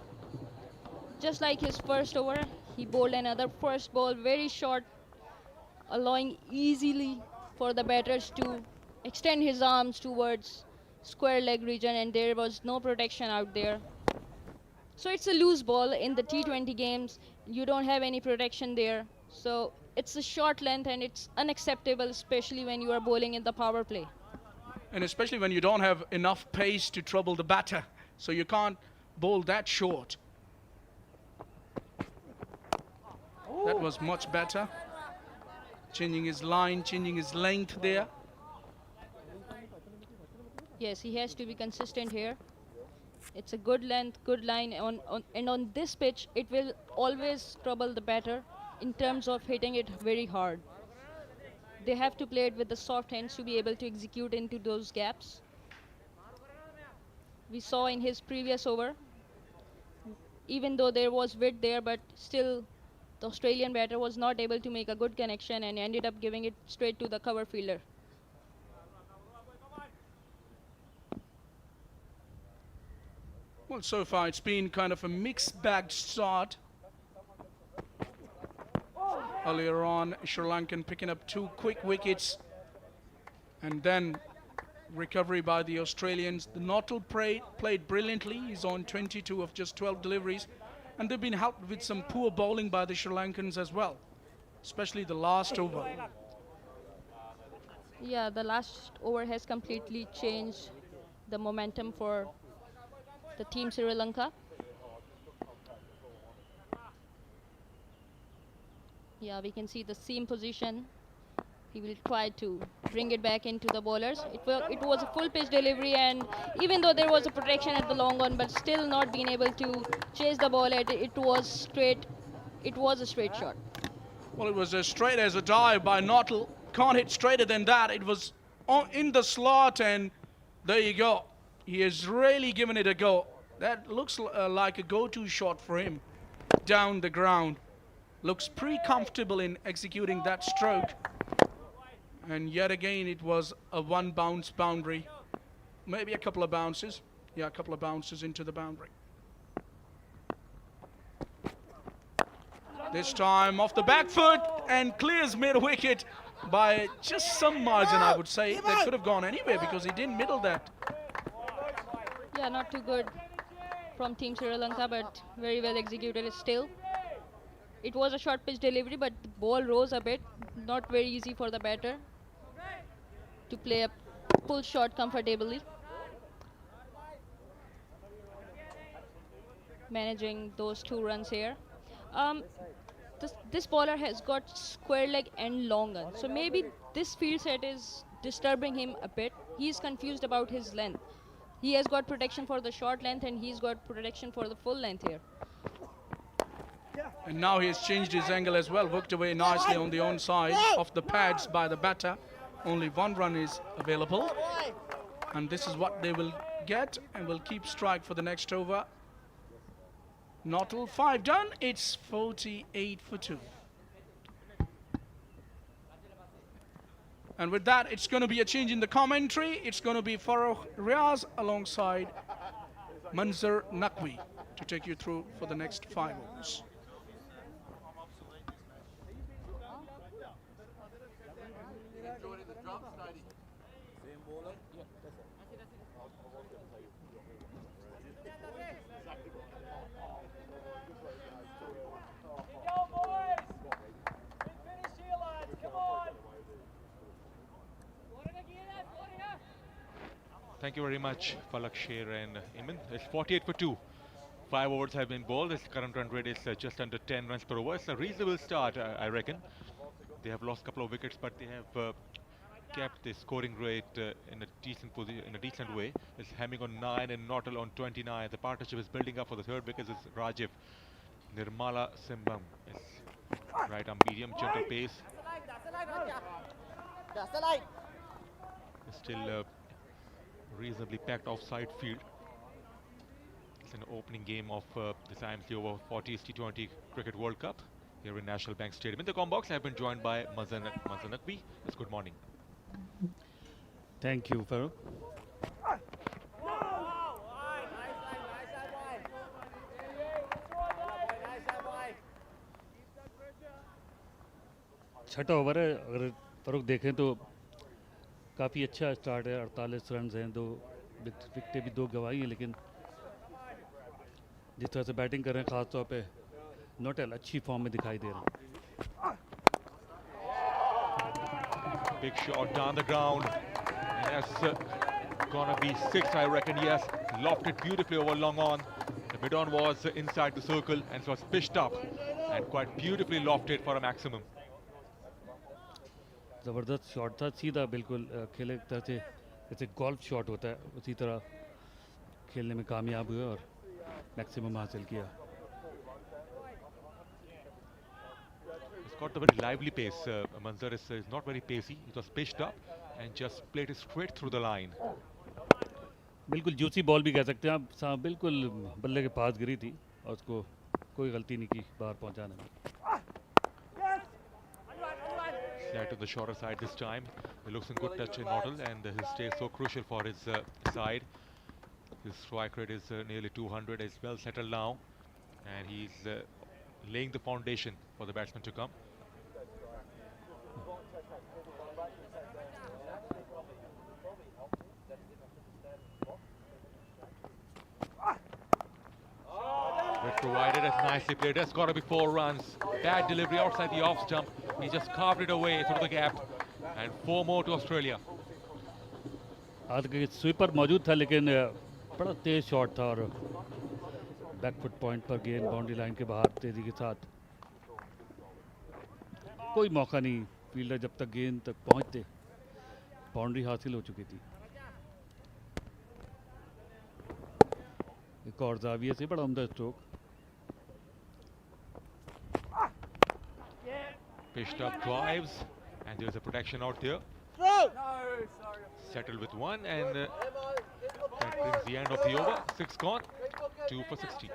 Just like his first over, he bowled another first ball very short, allowing easily for the batters to extend his arms towards square leg region, and there was no protection out there. So it's a loose ball in the T20 games. You don't have any protection there. So it's a short length and it's unacceptable, especially when you are bowling in the power play. And especially when you don't have enough pace to trouble the batter. So you can't bowl that short. That was much better. Changing his line, changing his length there. Yes, he has to be consistent here. It's a good length, good line, and on this pitch, it will always trouble the batter in terms of hitting it very hard. They have to play it with the soft hands to be able to execute into those gaps. We saw in his previous over, even though there was width there, but still the Australian batter was not able to make a good connection and ended up giving it straight to the cover fielder. Well, so far it's been kind of a mixed bag start. Earlier on, Sri Lankan picking up 2 quick wickets, and then recovery by the Australians. The Naughtle played brilliantly. He's on 22 of just 12 deliveries, and they've been helped with some poor bowling by the Sri Lankans as well, especially the last over. Yeah, the last over has completely changed the momentum for the team Sri Lanka. Yeah, we can see the seam position. He will try to bring it back into the bowlers. It was a full pitch delivery, and even though there was a protection at the long on, but still not being able to chase the ball at it was straight. It was a straight shot. Well, it was as straight as a dive by Naughtle. Can't hit straighter than that. It was in the slot, and there you go. He has really given it a go. That looks like a go-to shot for him down the ground. Looks pretty comfortable in executing that stroke. And yet again, it was a 1 bounce boundary. Maybe a couple of bounces. Yeah, a couple of bounces into the boundary. This time off the back foot and clears mid-wicket by just some margin, I would say. That could have gone anywhere because he didn't middle that. Yeah, not too good from Team Sri Lanka, but very well executed still. It was a short pitch delivery, but the ball rose a bit. Not very easy for the batter to play a pull shot comfortably. Managing those 2 runs here. This bowler has got square leg and long on. So maybe this field set is disturbing him a bit. He's confused about his length. He has got protection for the short length and he's got protection for the full length here. And now he has changed his angle as well. Worked away nicely on the onside of the pads by the batter. Only 1 run is available. And this is what they will get and will keep strike for the next over. Naughtle 5 done. It's 48 for 2. And with that, it's going to be a change in the commentary. It's going to be Farooq Riaz alongside Manzar Naqvi to take you through for the next 5 overs. Thank you very much, Falak Sher and Iman. It's 48 for 2. 5 overs have been bowled. Its current run rate is just under 10 runs per over. It's a reasonable start, I reckon. They have lost a couple of wickets, but they have kept the scoring rate in a decent way. It's Hemming on 9 and Naughtle on 29. The partnership is building up for the third wicket. It's Rajiv. Nirmala Simbam is right arm medium, gentle pace. Still reasonably packed offside field. It's an opening game of this IMC Over-40s T20 Cricket World Cup here in National Bank Stadium. In the combox, I have been joined by Mazan Naqvi. Yes, good morning. Thank you, Farouk. छठा over है, अगर फरुख देखें तो काफ़ी अच्छा start है। 48 run हैं, 2 विकेटें भी 2 गंवाई हैं, लेकिन जिस तरह से बैटिंग कर रहे हैं ख़ास तौर पे नोटेल अच्छी फॉर्म में दिखाई दे रहे हैं। Big shot down the ground, and that's gonna be 6, I reckon. Yes, lofted beautifully over long on. The mid-on was inside the circle and so was pitched up and quite beautifully lofted for a maximum. ज़बरदस्त shot था, सीधा बिल्कुल खेले तरह से जैसे golf shot होता है उसी तरह खेलने में कामयाब हुए और मैक्सिमम हासिल किया। It's got a very lively pace. Manzar is not very pacey. It was pitched up and just played it straight through the line. बिल्कुल जूसी बॉल भी कह सकते हैं आप, बिल्कुल बल्ले के पास गिरी थी और उसको कोई गलती नहीं की बाहर पहुंचाने में। Flat to the shorter side this time. It looks in good touch in Naughtle, and his stay is so crucial for his side. His strike rate is nearly 200. He's well settled now, and he's laying the foundation for the batsman to come. Bit provided, that's nicely played. That's got to be 4 runs. Bad delivery outside the off stump. He just carved it away through the gap, and 4 more to Australia. आज के sweeper मौजूद था, लेकिन बड़ा तेज shot था और back foot point पर गेंद बाउंड्री लाइन के बाहर तेजी के साथ। कोई मौका नहीं, फील्डर जब तक गेंद तक पहुंचते बाउंड्री हासिल हो चुकी थी। एक और जाविये से बड़ा उम्दा stroke. Pitched up drives, and there's a protection out there. Settled with 1, and that brings the end of the over. 6 gone, 2 for 60.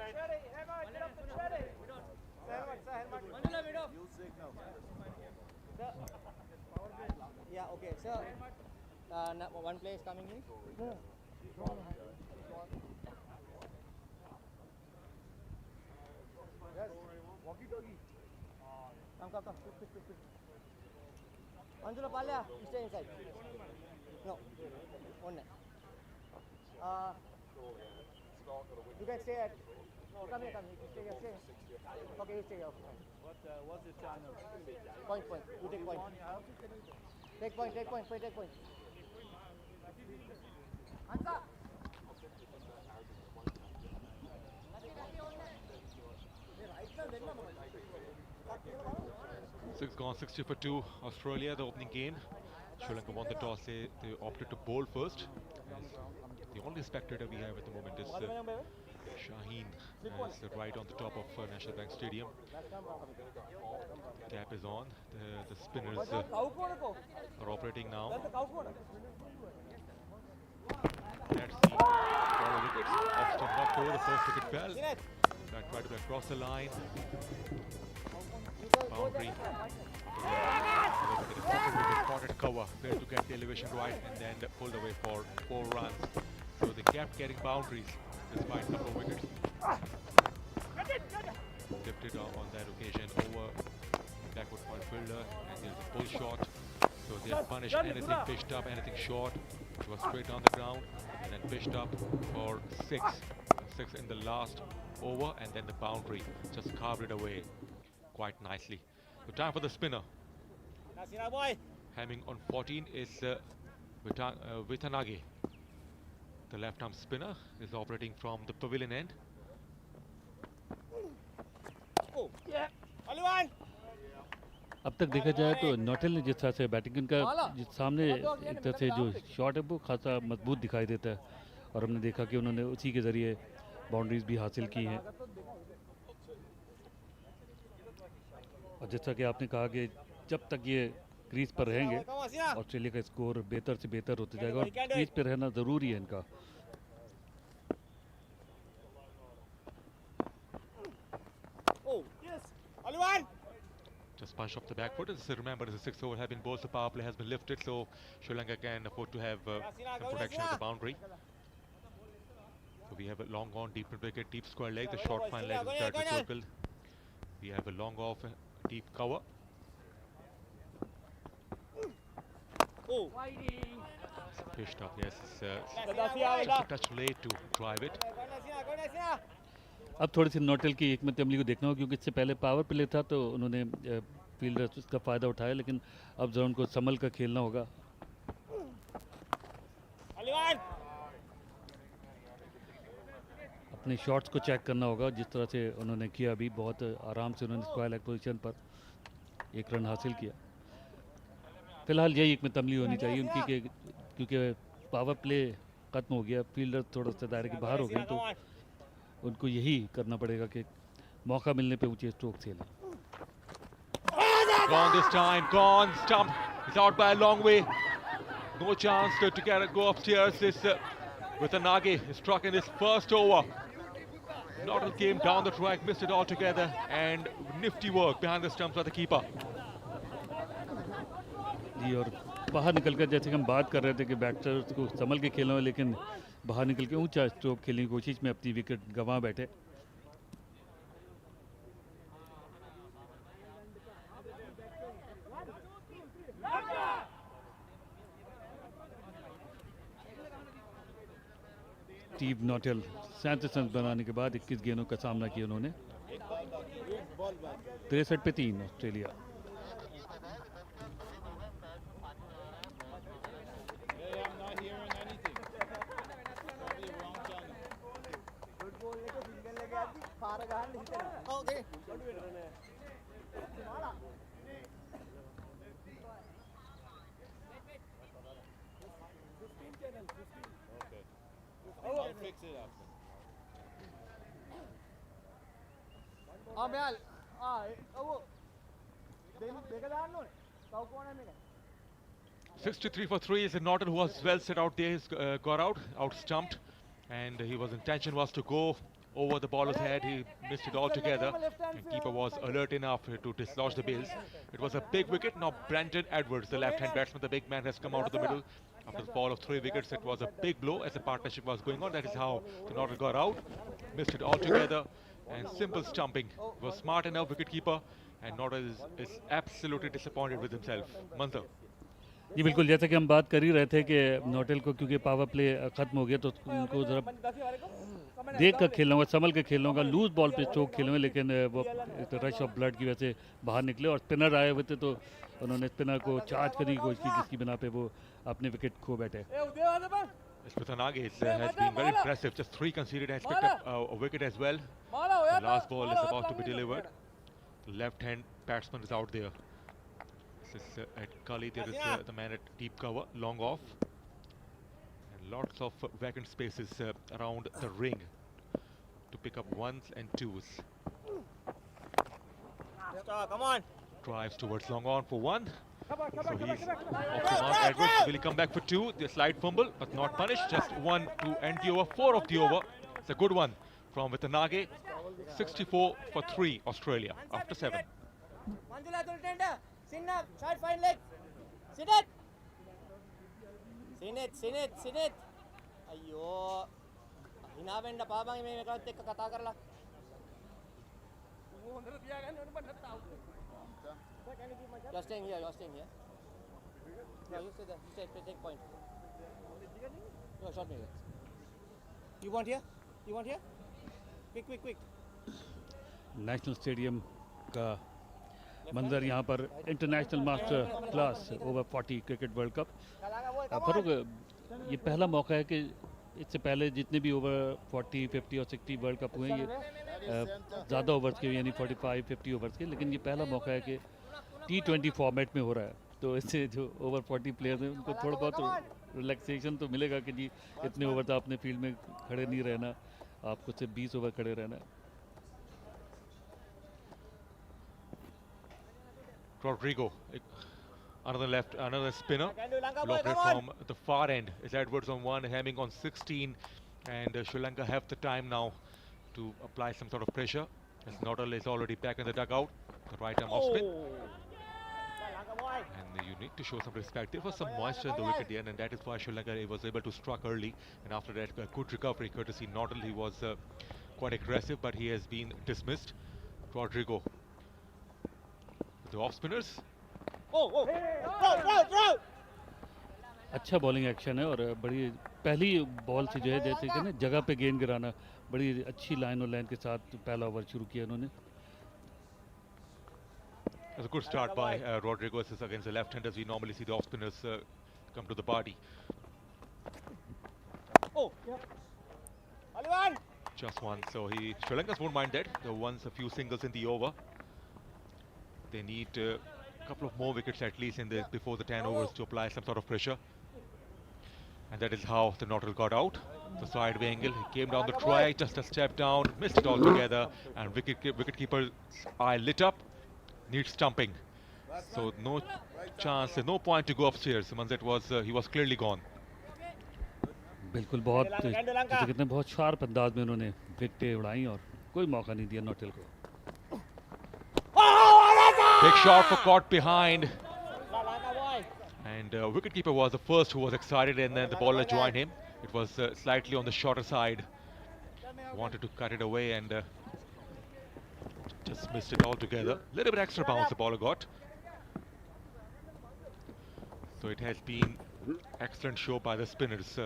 Yeah, okay, sir. One player is coming in. Yes, walkie-talkie. Come. Quick. Anjula Palya, stay inside. No, one net. You can stay at. Come here. You stay here. Okay, you stay here. What's the channel? Point. You take point. Take point. Answer. 6 gone, 60 for 2. Australia, the opening game. Sri Lanka won the toss. They opted to bowl first. The only spectator we have at the moment is Shaheen. It's right on the top of National Bank Stadium. Cap is on. The spinners are operating now. Let's see. 4 wickets. Austin knocked over. The first wicket fell. That tried to cross the line. Boundary. Spotted cover. Failed to get the elevation right and then pulled away for 4 runs. So they kept getting boundaries despite a couple of wickets. Tipped it on that occasion over backward point fielder, and there's a pull shot. So they'll punish anything pitched up, anything short. It was straight on the ground and then pitched up for 6. 6 in the last over, and then the boundary just carved it away quite nicely. So time for the spinner. Hemming on 14 is Vitanage. The left-arm spinner is operating from the pavilion end. अब तक देखा जाए तो नोटेल ने जिस तरह से batting का जिस सामने एक तरह से जो शॉट है वो खासा मजबूत दिखाई देता है, और हमने देखा कि उन्होंने उसी के ज़रिए बाउंड्रीज भी हासिल की हैं। और जैसा कि आपने कहा कि जब तक ये क्रीज पर रहेंगे ऑस्ट्रेलिया का स्कोर बेहतर से बेहतर होता जाएगा, और क्रीज पर रहना ज़रूरी है इनका। Just punch off the back foot. Remember, the 6th over has been bowled, the power play has been lifted, so Sri Lanka can afford to have some protection of the boundary. So we have a long on, deep wicket, deep square leg, the short fine leg is there to circle. We have a long off, deep cover. Pitched up, yes, just a touch late to drive it. अब थोड़ी सी नोटेल की हिकमत अमली को देखना होगा, क्योंकि इससे पहले पावर प्ले था तो उन्होंने फील्डर उसका फ़ायदा उठाया, लेकिन अब जरा उनको संभल कर खेलना होगा। अपने शॉट्स को चेक करना होगा, जिस तरह से उन्होंने किया अभी बहुत आराम से उन्होंने स्क्वायर लेग पोजीशन पर 1 रन हासिल किया। फिलहाल यही हिकमत अमली होनी चाहिए उनकी, क्योंकि पावर प्ले ख़त्म हो गया, फील्डर थोड़ा सा दायरे के बाहर हो गए, तो उनको यही करना पड़ेगा कि मौका मिलने पे ऊंचे स्ट्रोक खेलें। Gone this time, gone, stumped. It's out by a long way. No chance to go upstairs. This Vitanage struck in his first over. Nottle came down the track, missed it altogether, and nifty work behind the stumps by the keeper. जी, और बाहर निकलकर जैसे कि हम बात कर रहे थे कि बैटर्स को संभल के खेलना है, लेकिन बाहर निकल के ऊंचा स्ट्रोक खेलने की कोशिश में अपनी विकेट गंवा बैठे। स्टीव नोटेल 37 रन बनाने के बाद 21 गेंदों का सामना किया उन्होंने। 63 पे 3 ऑस्ट्रेलिया। हाँ 63 for 3 is a Norton who was well set out there. He's got out stumped, and his intention was to go over the baller's head. He missed it altogether, and keeper was alert enough to dislodge the bails. It was a big wicket. Now Brandon Edwards, the left-hand batsman, the big man, has come out of the middle after the fall of 3 wickets. It was a big blow as the partnership was going on. That is how the Norton got out. Missed it altogether, and simple stumping. Was smart enough wicketkeeper, and Norton is absolutely disappointed with himself. Mantha. जी बिल्कुल, जैसा कि हम बात कर ही रहे थे कि नोटेल को क्योंकि पावर प्ले ख़त्म हो गया तो उनको ज़रा देख कर खेलना होगा, संभल के खेलना होगा। लूज बॉल पे स्ट्रोक खेले हुए, लेकिन वो रश ऑफ ब्लड की वजह से बाहर निकले, और स्पिनर आए हुए थे तो उन्होंने स्पिनर को चार्ज करने की कोशिश की, जिसकी बिना पे वो अपने विकेट खो बैठे। Vitanage has been very impressive. Just 3 conceded and picked up a wicket as well. The last ball is about to be delivered. The left-hand batsman is out there. This is at Kali. There is the man at deep cover, long off, and lots of vacant spaces around the ring to pick up 1s and 2s. Come on. Drives towards long on for 1. So he's off the mark. Edwards, will he come back for 2? The slight fumble, but not punished. Just 1 to end the over. 4 of the over. It's a good one from Vitanage. 64 for 3 Australia after 7. Sit up, side fine leg. Sit it. Sit it. Ayyo. Hinavenda paabang may mekat tek kata karla. You're staying here. No, you stay there. You take point. No, short me. You want here? You want here? Quick, quick, quick. National stadium का मंजर यहाँ पर international master class over 40 cricket world cup. Farooq, ये पहला मौका है कि इससे पहले जितने भी ओवर 40, 50 और 60 वर्ल्ड कप हुए ये ज़्यादा ओवर्स के यानी 45, 50 ओवर्स के, लेकिन ये पहला मौका है कि T20 फॉर्मेट में हो रहा है। तो इससे जो ओवर 40 प्लेयर्स हैं उनको थोड़ा बहुत रिलैक्सेशन तो मिलेगा कि जी इतने ओवर तो आपने फील्ड में खड़े नहीं रहना, आपको सिर्फ 20 ओवर खड़े रहना है। Rodrigo, another spinner, blocked it from the far end. It's Edwards on 1, Hemming on 16, and Sri Lanka have the time now to apply some sort of pressure. As Nodal is already back in the dugout, the right arm off spin. And you need to show some respect. There was some moisture in the wicket there, and that is why Sri Lanka was able to strike early. And after that, a good recovery courtesy Nodal. He was quite aggressive, but he has been dismissed. Rodrigo. The off spinners. अच्छा bowling action है और बड़ी पहली ball से जो है जैसे कि ना जगह पे गेंद गिराना, बड़ी अच्छी लाइन और लाइन के साथ पहला ओवर शुरू किया उन्होंने। It's a good start by Rodrigo against the left-handers. We normally see the off spinners come to the party. Just one, so Sri Lankas won't mind that. There once a few singles in the over. They need a couple of more wickets at least in before the 10 overs to apply some sort of pressure. And that is how the Nodal got out. The sideway angle, he came down the try, just a step down, missed it altogether, and wicketkeeper's eye lit up, needs stumping. So no chance, no point to go upstairs. Once it was, he was clearly gone. बिल्कुल बहुत जैसे कितने बहुत sharp अंदाज में उन्होंने विकेटें उड़ाई और कोई मौका नहीं दिया नोटेल को। Big shot for caught behind. And wicketkeeper was the first who was excited, and then the bowler joined him. It was slightly on the shorter side. Wanted to cut it away and just missed it altogether. Little bit extra bounce the bowler got. So it has been excellent show by the spinners.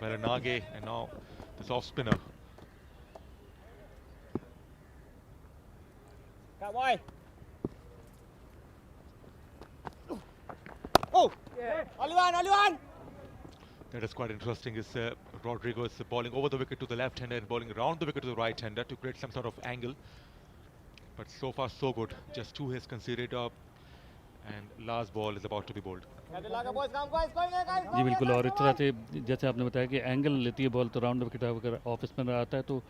Velanage and now this off spinner. That is quite interesting. Is Rodrigo is bowling over the wicket to the left-hander and bowling around the wicket to the right-hander to create some sort of angle. But so far so good. Just 2 hits conceded up, and last ball is about to be bowled. जी बिल्कुल, और इस तरह से जैसे आपने बताया कि angle लेती है बॉल तो राउंड विकेट अगर ऑफ स्पिनर आता है तो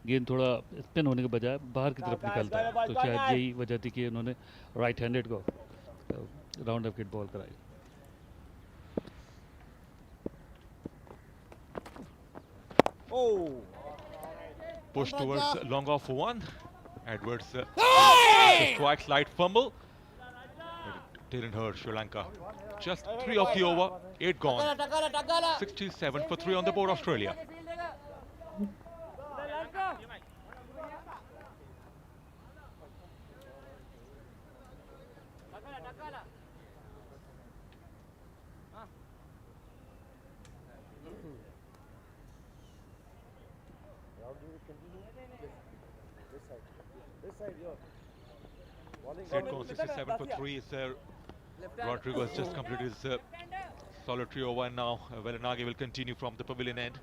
गेंद थोड़ा स्पिन होने के बजाय बाहर की तरफ निकलता है, तो शायद यही वजह थी कि उन्होंने राइट हैंडेड को राउंड विकेट बॉल कराई। Push towards long off for 1. Edwards just quite slight fumble. It didn't hurt Sri Lanka. Just 3 off the over, 8 gone. 67 for 3 on the board, Australia. Set goal 67 for 3 is Rodrigo has just completed his solitary over, and now Velanage will continue from the pavilion end.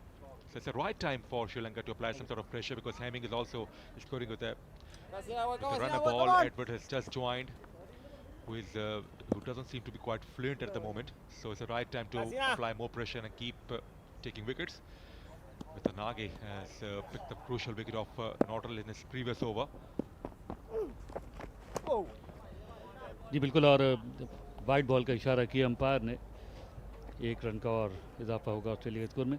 So it's the right time for Sri Lanka to apply some sort of pressure because Hemming is also scoring with a runner ball. Edward has just joined, who doesn't seem to be quite fluent at the moment. So it's the right time to apply more pressure and keep taking wickets. Velanage has picked the crucial wicket of Nodal in his previous over. जी बिल्कुल, और wide ball का इशारा किया umpire ने, 1 run का और इजाफा होगा ऑस्ट्रेलिया के स्कोर में।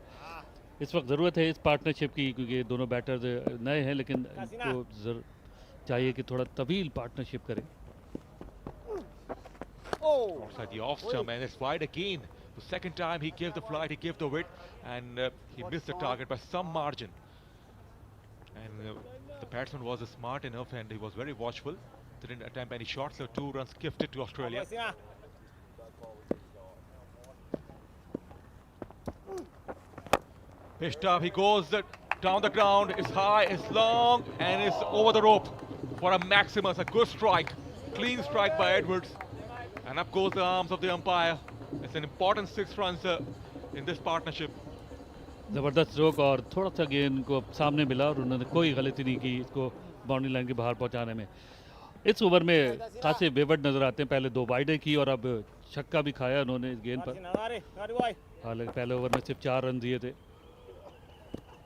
इस वक्त ज़रूरत है इस पार्टनरशिप की क्योंकि दोनों बैटर्स नए हैं, लेकिन इनको चाहिए कि थोड़ा तवील पार्टनरशिप करें। Outside the off stump, and it's wide again. The second time he gave the flight, he gave the width, and he missed the target by some margin. And the batsman was smart enough, and he was very watchful. Didn't attempt any shots, so 2 runs gifted to Australia. Pitched up, he goes down the ground, it's high, it's long, and it's over the rope for a Maximus, a good strike. Clean strike by Edwards. And up goes the arms of the umpire. It's an important 6 runs in this partnership. ज़बरदस्त stroke और थोड़ा सा गेंद को सामने मिला और उन्होंने कोई गलती नहीं की इसको बाउंड्री लाइन के बाहर पहुंचाने में। इस ओवर में खासे बेवड नजर आते हैं, पहले 2 वाइडें की और अब छक्का भी खाया उन्होंने इस गेंद पर। हालांकि पहले ओवर में सिर्फ 4 रन दिए थे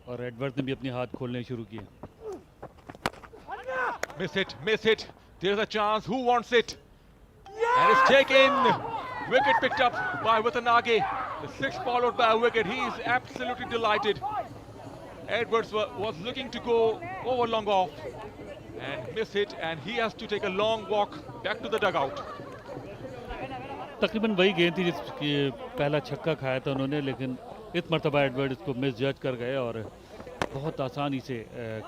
और एडवर्ड्स ने भी अपने हाथ खोलने शुरू किए। Miss it. There's a chance. Who wants it? And it's taken. Wicket picked up by Watanabe. The 6 followed by a wicket. He is absolutely delighted. Edwards was looking to go over long off and miss it, and he has to take a long walk back to the dugout. तकरीबन वही गेंद थी जिसकी पहला छक्का खाया था उन्होंने, लेकिन इस मरतबा एडवर्ड्स को मिस जज कर गए और बहुत आसानी से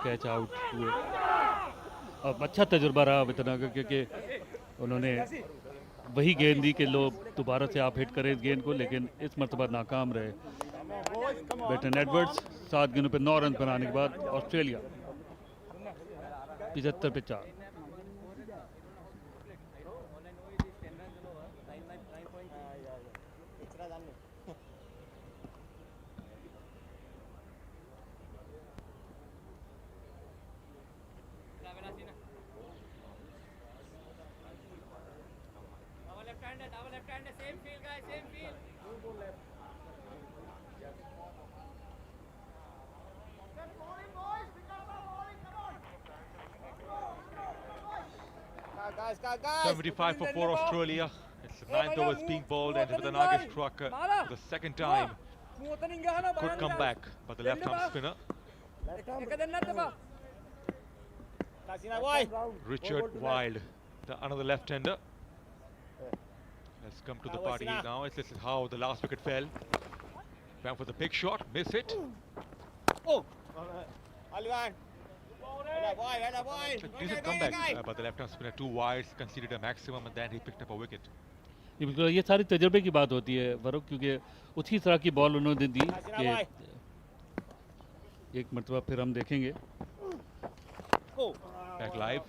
कैच आउट हुए। अब अच्छा तजुर्बा रहा वितनागा क्योंकि उन्होंने वही गेंद दी कि लोग दोबारा से आप हिट करें इस गेंद को, लेकिन इस मरतबा नाकाम रहे। बैटन एडवर्ड्स 7 गेंदों पे 9 रन बनाने के बाद ऑस्ट्रेलिया 75 पे 4। Guys, 75 for 4 Australia. It's the 9th over being bowled, and Watanabe struck for the 2nd time. Could come back, but the left-arm spinner. Richard Wild, another left-hander, has come to the party now. This is how the last wicket fell. Went for the big shot, miss it. Decent comeback, but the left-arm spinner 2 wides, conceded a maximum, and then he picked up a wicket. बिल्कुल ये सारी तजर्बे की बात होती है वरुण, क्योंकि उसी तरह की बॉल उन्होंने दी कि एक मरतबा फिर हम देखेंगे। Back live.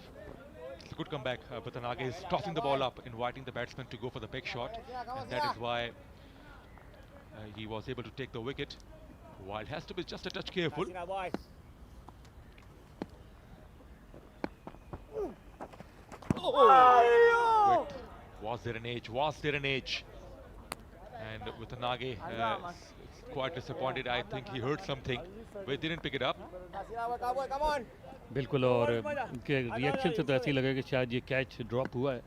It's a good comeback. Watanabe is tossing the ball up, inviting the batsman to go for the big shot, and that is why he was able to take the wicket. Wild has to be just a touch careful. But was there an edge? Was there an edge? And Watanabe is quite disappointed. I think he heard something, but he didn't pick it up. बिल्कुल, और उनके reaction से तो ऐसे ही लगा कि शायद ये कैच ड्रॉप हुआ है।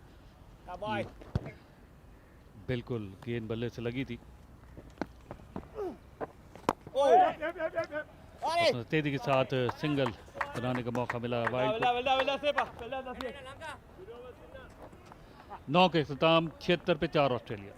बिल्कुल गेंद बल्ले से लगी थी। तेजी के साथ सिंगल बनाने का मौका मिला वाइल्ड को। 9 के इख्तिताम 76 पे 4 Australia.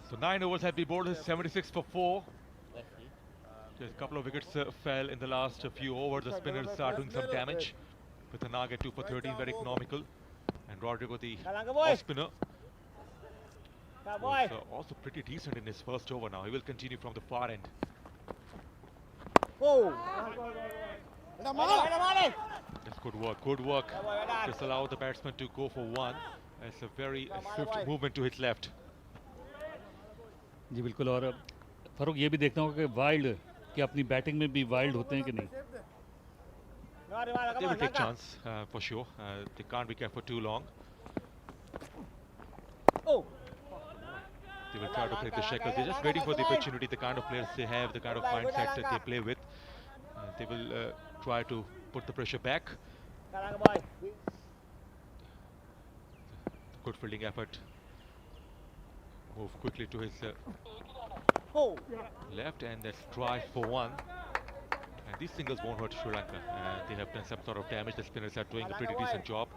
So 9 overs had been bowled, 76 for 4. Just a couple of wickets fell in the last few overs. The spinners are doing some damage. Watanabe 2 for 13, very economical. And Rodrigo, the off spinner, was also pretty decent in his first over now. He will continue from the far end. That's good work. Just allow the batsman to go for 1. It's a very swift movement to his left. जी बिल्कुल, और फरूक ये भी देखना होगा कि wild कि अपनी batting में भी वाइल्ड होते हैं कि नहीं। They will take chance for sure. They can't be kept for too long. They will try to play the shackles. They're just waiting for the opportunity. The kind of players they have, the kind of mindset that they play with, they will try to put the pressure back. Good fielding effort. Move quickly to his left, and that's try for 1. these singles won't hurt Sri Lanka. They have done some sort of damage. The spinners are doing a pretty decent job.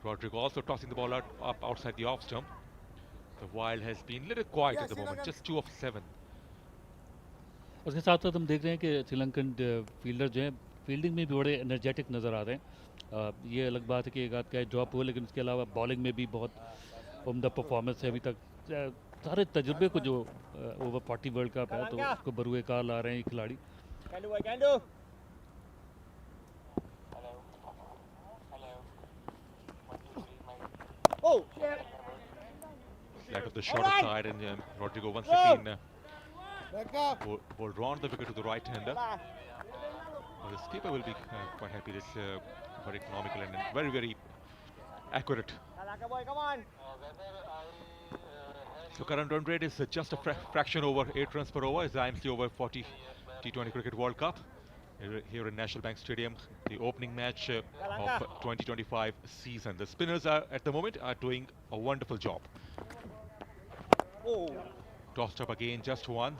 Rodrigo also tossing the ball up outside the off stump. The Wild has been a little quiet at the moment, just 2 of 7. उसके साथ साथ हम देख रहे हैं कि Sri Lankan fielder जो हैं फील्डिंग में भी बड़े एनर्जेटिक नज़र आ रहे हैं। ये अलग बात है कि एक आध का ड्रॉप हो, लेकिन उसके अलावा बॉलिंग में भी बहुत उम्दा परफॉर्मेंस है अभी तक। सारे तजुर्बे को जो ओवर 40 वर्ल्ड कप है तो उसको बरूए कार ला रहे हैं ये खिलाड़ी। Flat of the shorter side, and Rodrigo once again will round the wicket to the right-hander. Well, the skipper will be quite happy. This very economical and very, very accurate. So current run rate is just a fraction over 8 runs per over. It's the IMC over 40 T20 Cricket World Cup here in National Bank Stadium, the opening match of 2025 season. The spinners are at the moment doing a wonderful job. Tossed up again, just one.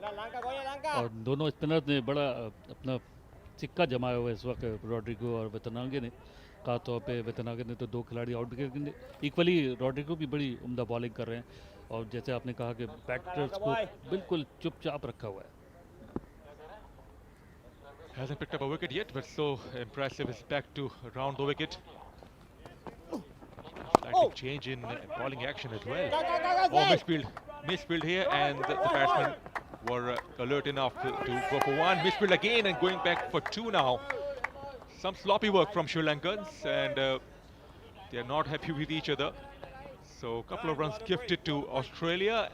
और दोनों spinners ने बड़ा अपना सिक्का जमाया हुआ है इस वक्त, रॉड्रिगो और वेतनांगे ने। खासतौर पे वेतनांगे ने तो 2 खिलाड़ी आउट किए, लेकिन इक्वली रॉड्रिगो भी बड़ी उम्दा बॉलिंग कर रहे हैं। और जैसे आपने कहा कि बैटर्स को बिल्कुल चुपचाप रखा हुआ है। Hasn't picked up a wicket yet, but so impressive is back to round the wicket. Slightly change in bowling action as well. Misfield here, and the batsmen were alert enough to go for one. Misfield again, and going back for 2 now. Some sloppy work from Sri Lankans, and they are not happy with each other. So a couple of runs gifted to Australia.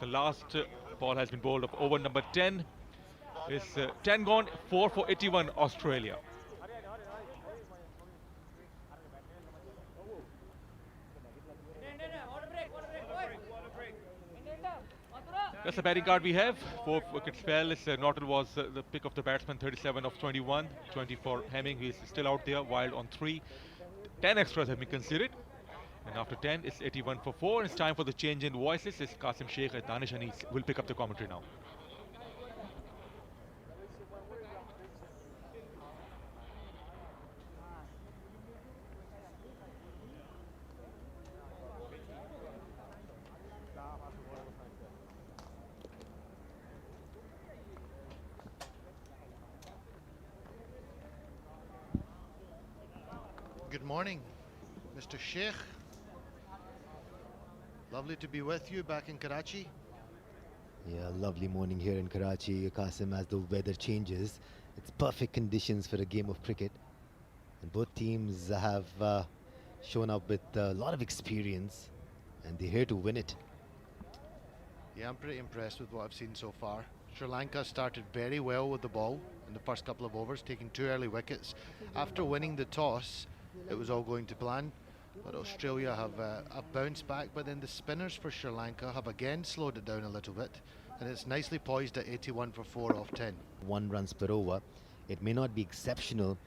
The last ball has been bowled of over number 10. It's 10 gone, 4 for 81 Australia. That's the batting card we have. 4 wickets fell. Norton was the pick of the batsman, 37 of 21. 20 for Hemming, who is still out there, Wild on 3. 10 extras have been considered. And after 10, it's 81 for 4. It's time for the change in voices. It's Qasim Sheikh and Danish Anis will pick up the commentary now. Good morning, Mr. Sheikh. Lovely to be with you back in Karachi. Yeah, lovely morning here in Karachi, Qasim, as the weather changes. It's perfect conditions for a game of cricket. And both teams have shown up with a lot of experience, and they're here to win it. Yeah, I'm pretty impressed with what I've seen so far. Sri Lanka started very well with the ball in the first couple of overs, taking 2 early wickets. After winning the toss, it was all going to plan, but Australia have bounced back, but then the spinners for Sri Lanka have again slowed it down a little bit, and it's nicely poised at 81 for 4 off 10. 1 runs per over. It may not be exceptional,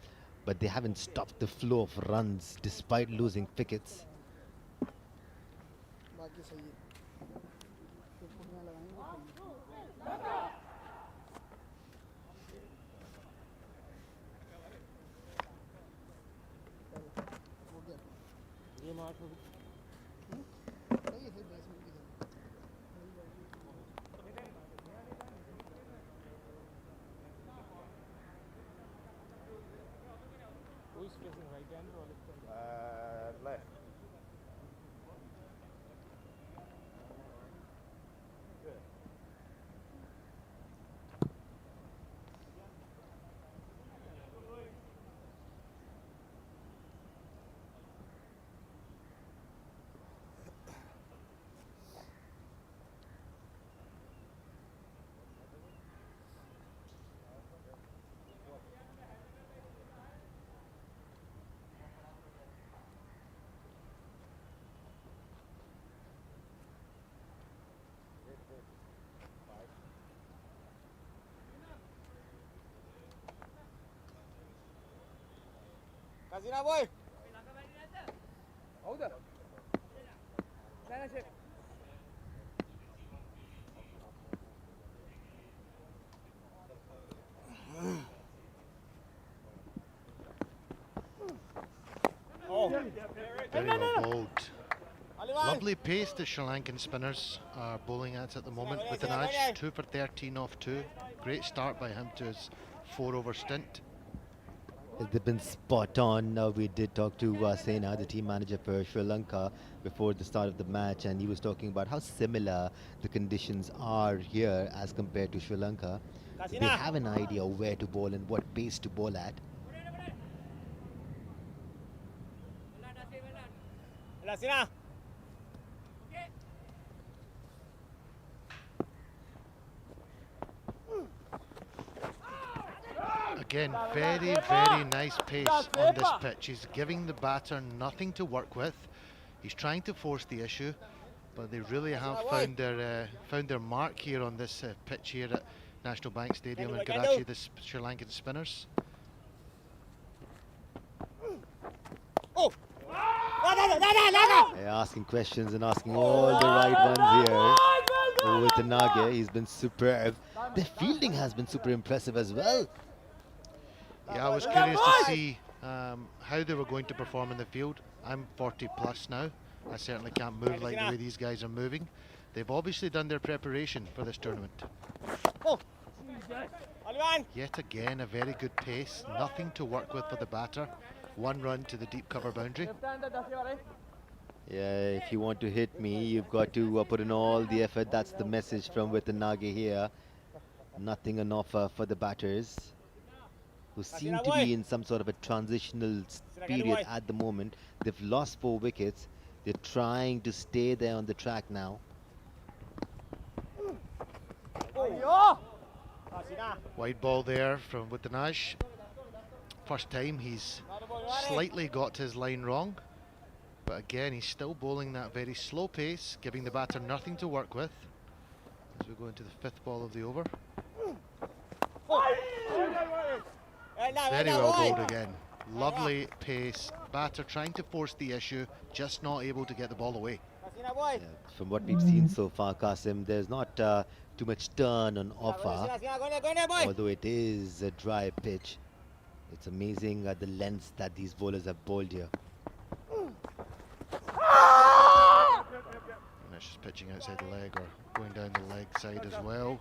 but they haven't stopped the flow of runs despite losing wickets. Who's facing right-hander or left-hander? Left. Kazina boy. Hold up. Very well bowled. Lovely pace the Sri Lankan spinners are bowling at the moment with an edge. 2 for 13 off 2. Great start by him to his 4-over stint. They've been spot on. We did talk to Sena, the team manager for Sri Lanka, before the start of the match, and he was talking about how similar the conditions are here as compared to Sri Lanka. They have an idea of where to bowl and what pace to bowl at. Again, very, very nice pace on this pitch. He's giving the batter nothing to work with. He's trying to force the issue, but they really have found their mark here on this pitch here at National Bank Stadium in Karachi, the Sri Lankan spinners. They're asking questions and asking all the right ones here. With the Nage, he's been superb. The fielding has been super impressive as well. Yeah, I was curious to see how they were going to perform in the field. I'm 40 plus now. I certainly can't move like the way these guys are moving. They've obviously done their preparation for this tournament. Yet again, a very good pace. Nothing to work with for the batter. 1 run to the deep cover boundary. Yeah, if you want to hit me, you've got to put in all the effort. That's the message from Vitanage here. Nothing on offer for the batters, who seem to be in some sort of a transitional period at the moment. They've lost 4 wickets. They're trying to stay there on the track now. Wide ball there from Witanaj. First time he's slightly got his line wrong, but again he's still bowling that very slow pace, giving the batter nothing to work with as we go into the 5th ball of the over. Very well bowled again. Lovely pace. Batter trying to force the issue, just not able to get the ball away. Yeah, from what we've seen so far, Qasim, there's not too much turn on offer, although it is a dry pitch. It's amazing the lengths that these bowlers have bowled here. And that's just pitching outside the leg or going down the leg side as well.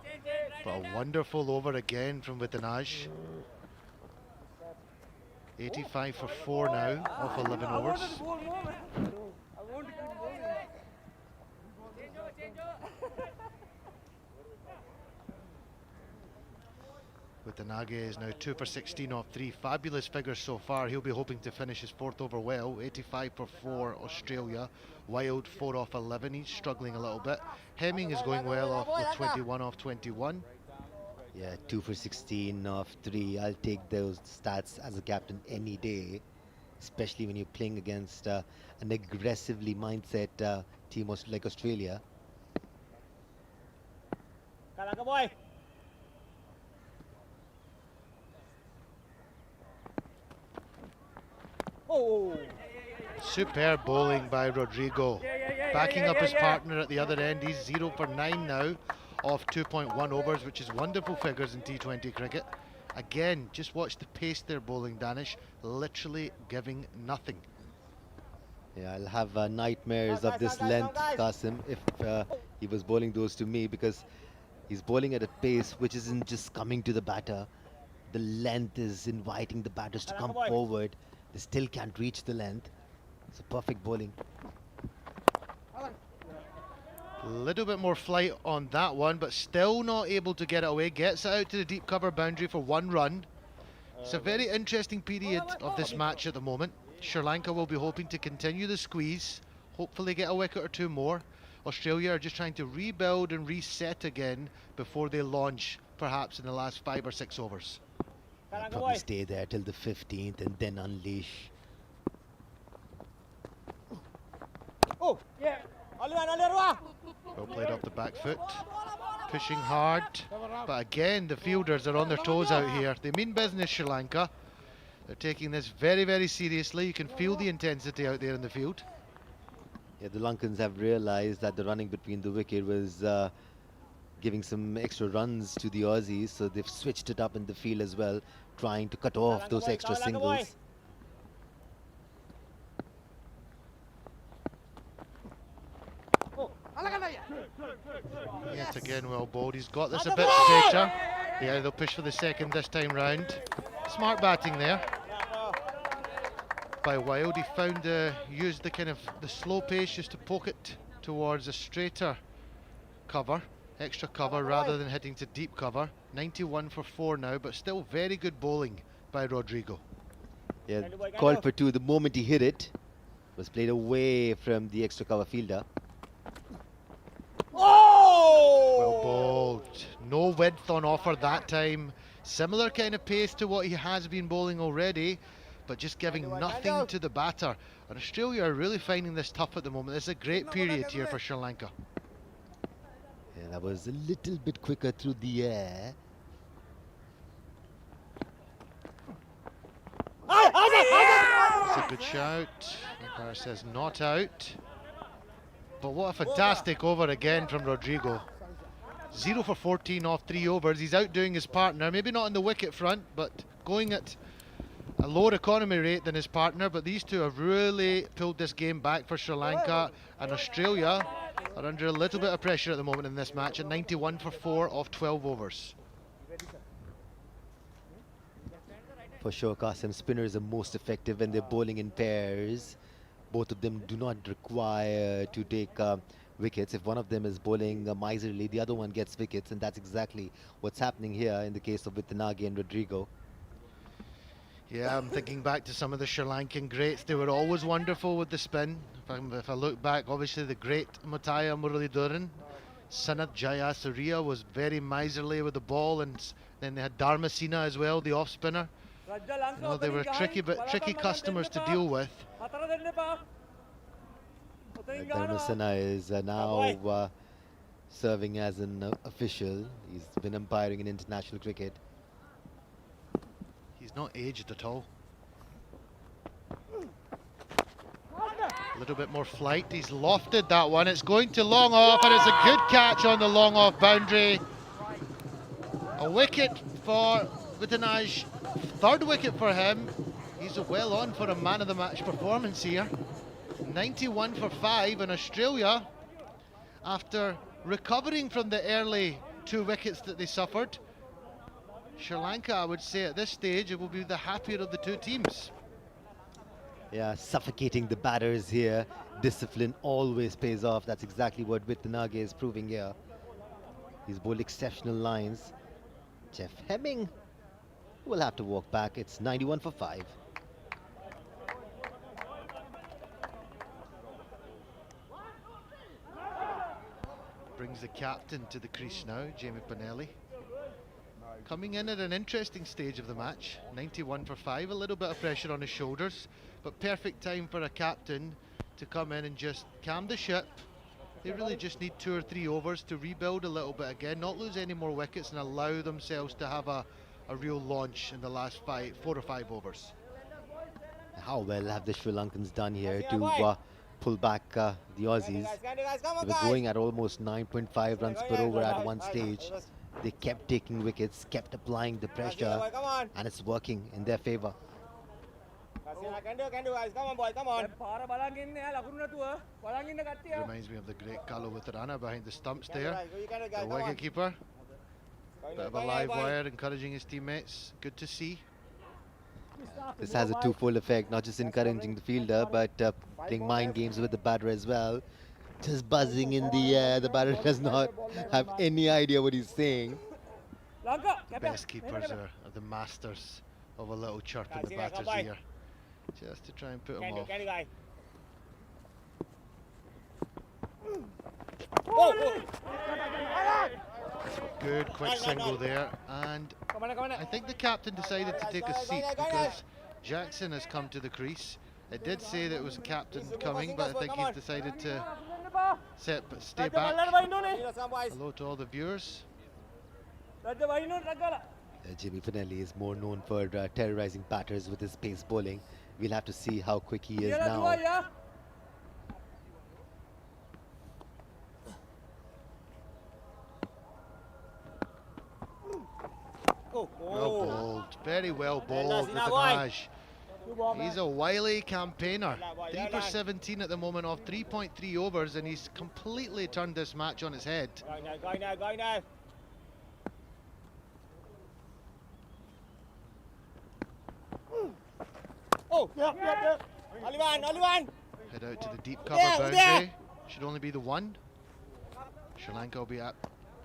But a wonderful over again from Witanaj. 85 for 4 now off 11 overs. Witanage is now 2 for 16 off 3. Fabulous figures so far. He'll be hoping to finish his 4th over well. 85 for 4 Australia. Wild 4 off 11. He's struggling a little bit. Hemming is going well off with 21 off 21. Yeah, 2 for 16 off 3. I'll take those stats as a captain any day, especially when you're playing against an aggressively mindset team like Australia. Superb bowling by Rodrigo. Backing up his partner at the other end. He's 0 for 9 now off 2.1 overs, which is wonderful figures in T20 cricket. Again, just watch the pace they're bowling, Danish. Literally giving nothing. Yeah, I'll have nightmares of this length, Qasim, if he was bowling those to me, because he's bowling at a pace which isn't just coming to the batter. The length is inviting the batters to come forward. They still can't reach the length. It's a perfect bowling. A little bit more flight on that one, but still not able to get it away. Gets it out to the deep cover boundary for 1 run. It's a very interesting period of this match at the moment. Sri Lanka will be hoping to continue the squeeze, hopefully get a wicket or 2 more. Australia are just trying to rebuild and reset again before they launch, perhaps in the last 5 or 6 overs. They'll probably stay there till the 15th and then unleash. Well played off the back foot. Pushing hard. But again, the fielders are on their toes out here. They mean business, Sri Lanka. They're taking this very, very seriously. You can feel the intensity out there in the field. Yeah, the Lankans have realized that the running between the wicket was giving some extra runs to the Aussies, so they've switched it up in the field as well, trying to cut off those extra singles. Yet again well bowled. He's got this a bit straighter. Yeah, they'll push for the second this time round. Smart batting there by Wild. He found used the kind of the slow pace just to poke it towards a straighter cover, extra cover rather than hitting to deep cover. 91 for 4 now, but still very good bowling by Rodrigo. Yeah, called for 2 the moment he hit it. Was played away from the extra cover fielder. Well bowled. No width on offer that time. Similar kind of pace to what he has been bowling already, but just giving nothing to the batter. And Australia are really finding this tough at the moment. This is a great period here for Sri Lanka. Yeah, that was a little bit quicker through the air. It's a good shout. Umpire says not out. But what a fantastic over again from Rodrigo. 0 for 14 off 3 overs. He's outdoing his partner. Maybe not on the wicket front, but going at a lower economy rate than his partner. But these two have really pulled this game back for Sri Lanka. And Australia are under a little bit of pressure at the moment in this match at 91 for 4 off 12 overs. For sure, Qasim, spinners are most effective when they're bowling in pairs. Both of them do not require to take wickets. If one of them is bowling miserly, the other one gets wickets, and that's exactly what's happening here in the case of Vitanagi and Rodrigo. Yeah, I'm thinking back to some of the Sri Lankan greats. They were always wonderful with the spin. If I look back, obviously the great Muttiah Muralidharan, Sanath Jayasuriya was very miserly with the ball, and then they had Dharmasena as well, the off spinner. You know, they were tricky customers to deal with. Dharmasena is now serving as an official. He's been umpiring in international cricket. He's not aged at all. A little bit more flight. He's lofted that one. It's going to long off, and it's a good catch on the long off boundary. A wicket for Vitanaj. 3rd wicket for him. He's well on for a man of the match performance here. 91 for 5, and Australia, after recovering from the early 2 wickets that they suffered, Sri Lanka, I would say at this stage, it will be the happier of the 2 teams. Yeah, suffocating the batters here. Discipline always pays off. That's exactly what Vitanagi is proving here. He's bowled exceptional lines. Jeff Hemming will have to walk back. It's 91 for 5. Brings the captain to the crease now, Jamie Pinelli. Coming in at an interesting stage of the match. 91 for 5, a little bit of pressure on his shoulders, but perfect time for a captain to come in and just calm the ship. They really just need 2 or 3 overs to rebuild a little bit again, not lose any more wickets, and allow themselves to have a real launch in the last 4 or 5 overs. How well have the Sri Lankans done here to pull back the Aussies? They were going at almost 9.5 runs per over at one stage. They kept taking wickets, kept applying the pressure, and it's working in their favour. Reminds me of the great Kalo Witharana behind the stumps there. The wicket keeper. Bit of a live wire, encouraging his teammates. Good to see. This has a twofold effect, not just encouraging the fielder, but playing mind games with the batter as well. Just buzzing in the air. The batter does not have any idea what he's saying. Best keepers are the masters of a little chirp in the batter's ear, just to try and put him off. Good quick single there, and I think the captain decided to take a seat because Jackson has come to the crease. It did say that it was captain coming, but I think he's decided to stay back. Hello to all the viewers. Jimmy Pinelli is more known for terrorizing batters with his pace bowling. We'll have to see how quick he is now. Well bowled, very well bowled with Vitanaj. He's a wily campaigner. 3 for 17 at the moment off 3.3 overs, and he's completely turned this match on its head. Go now. Oh, yeah. Only one. Head out to the deep cover boundary. Should only be the one. Sri Lanka will be up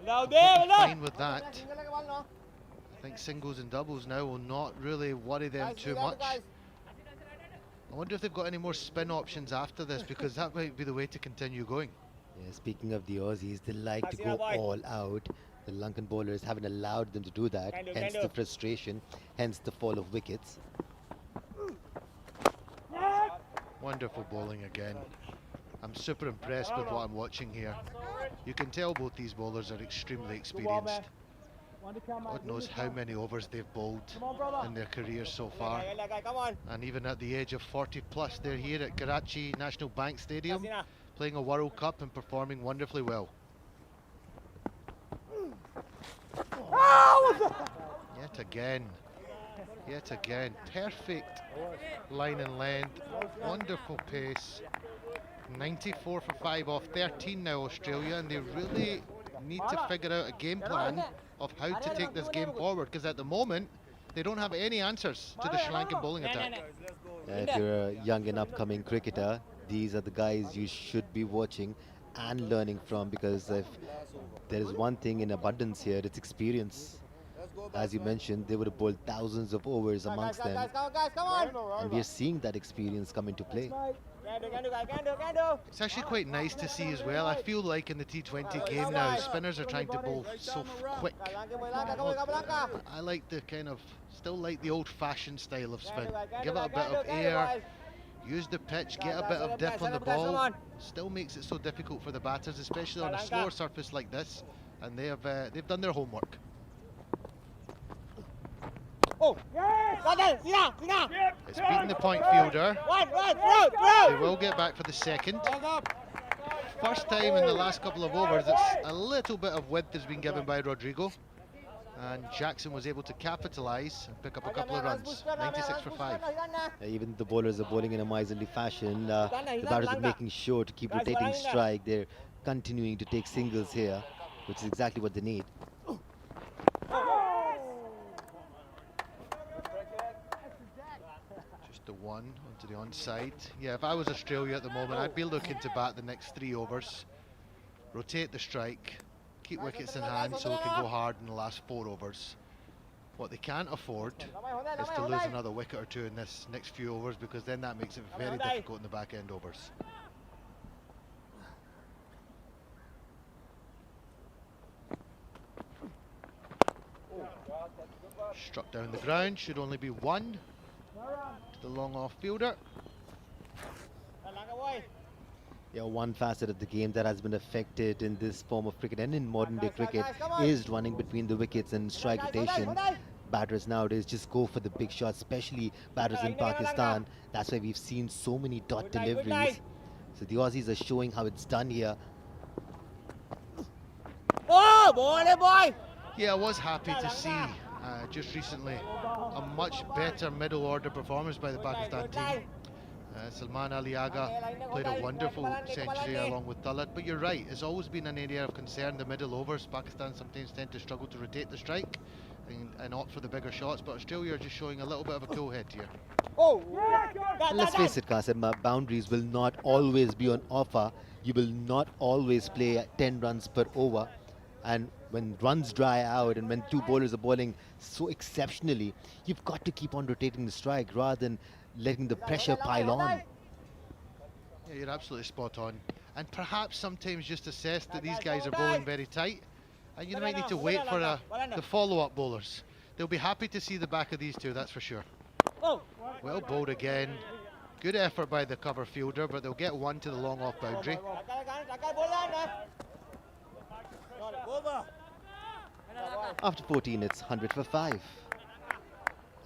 fine with that. I think singles and doubles now will not really worry them too much. I wonder if they've got any more spin options after this, because that might be the way to continue going. Yeah, speaking of the Aussies, they like to go all out. The Lankan bowlers haven't allowed them to do that, hence the frustration, hence the fall of wickets. Wonderful bowling again. I'm super impressed with what I'm watching here. You can tell both these bowlers are extremely experienced. God knows how many overs they've bowled in their careers so far. And even at the age of 40 plus, they're here at Karachi National Bank Stadium playing a World Cup and performing wonderfully well. Yet again, perfect line and length, wonderful pace. 94 for 5 off 13 now, Australia, and they really need to figure out a game plan of how to take this game forward, because at the moment they don't have any answers to the Sri Lankan bowling attack. If you're a young and upcoming cricketer, these are the guys you should be watching and learning from, because if there is one thing in abundance here, it's experience. As you mentioned, they would have bowled thousands of overs amongst them, and we are seeing that experience come into play. It's actually quite nice to see as well. I feel like in the T20 game now, spinners are trying to bowl so quick. I like the still like the old-fashioned style of spin. Give it a bit of air, use the pitch, get a bit of dip on the ball. Still makes it so difficult for the batters, especially on a slower surface like this. And they've done their homework. It's beaten the point fielder. They will get back for the second. First time in the last couple of overs that a little bit of width has been given by Rodrigo, and Jackson was able to capitalise and pick up a couple of runs. 96 for 5. Even the bowlers are bowling in a miserly fashion. The batters are making sure to keep rotating strike. They're continuing to take singles here, which is exactly what they need. The one onto the onside. Yeah, if I was Australia at the moment, I'd be looking to bat the next 3 overs, rotate the strike, keep wickets in hand so we can go hard in the last 4 overs. What they can't afford is to lose another wicket or 2 in this next few overs, because then that makes it very difficult in the back end overs. Struck down the ground, should only be 1. The long off fielder. Yeah, one facet of the game that has been affected in this form of cricket and in modern day cricket is running between the wickets and strike rotation. Batters nowadays just go for the big shots, especially batters in Pakistan. That's why we've seen so many dot deliveries. So the Aussies are showing how it's done here. Yeah, I was happy to see just recently a much better middle order performance by the Pakistan team. Salman Ali Agha played a wonderful century along with Talat, but you're right, it's always been an area of concern, the middle overs. Pakistan sometimes tend to struggle to rotate the strike and opt for the bigger shots, but Australia are just showing a little bit of a cool head here. Let's face it, Qasim, boundaries will not always be on offer. You will not always play 10 runs per over. And when runs dry out and when 2 bowlers are bowling so exceptionally, you've got to keep on rotating the strike rather than letting the pressure pile on. Yeah, you're absolutely spot on. And perhaps sometimes just assess that these guys are bowling very tight, and you might need to wait for the follow-up bowlers. They'll be happy to see the back of these 2, that's for sure. Well bowled again. Good effort by the cover fielder, but they'll get 1 to the long off boundary. After 14, it's 100 for 5.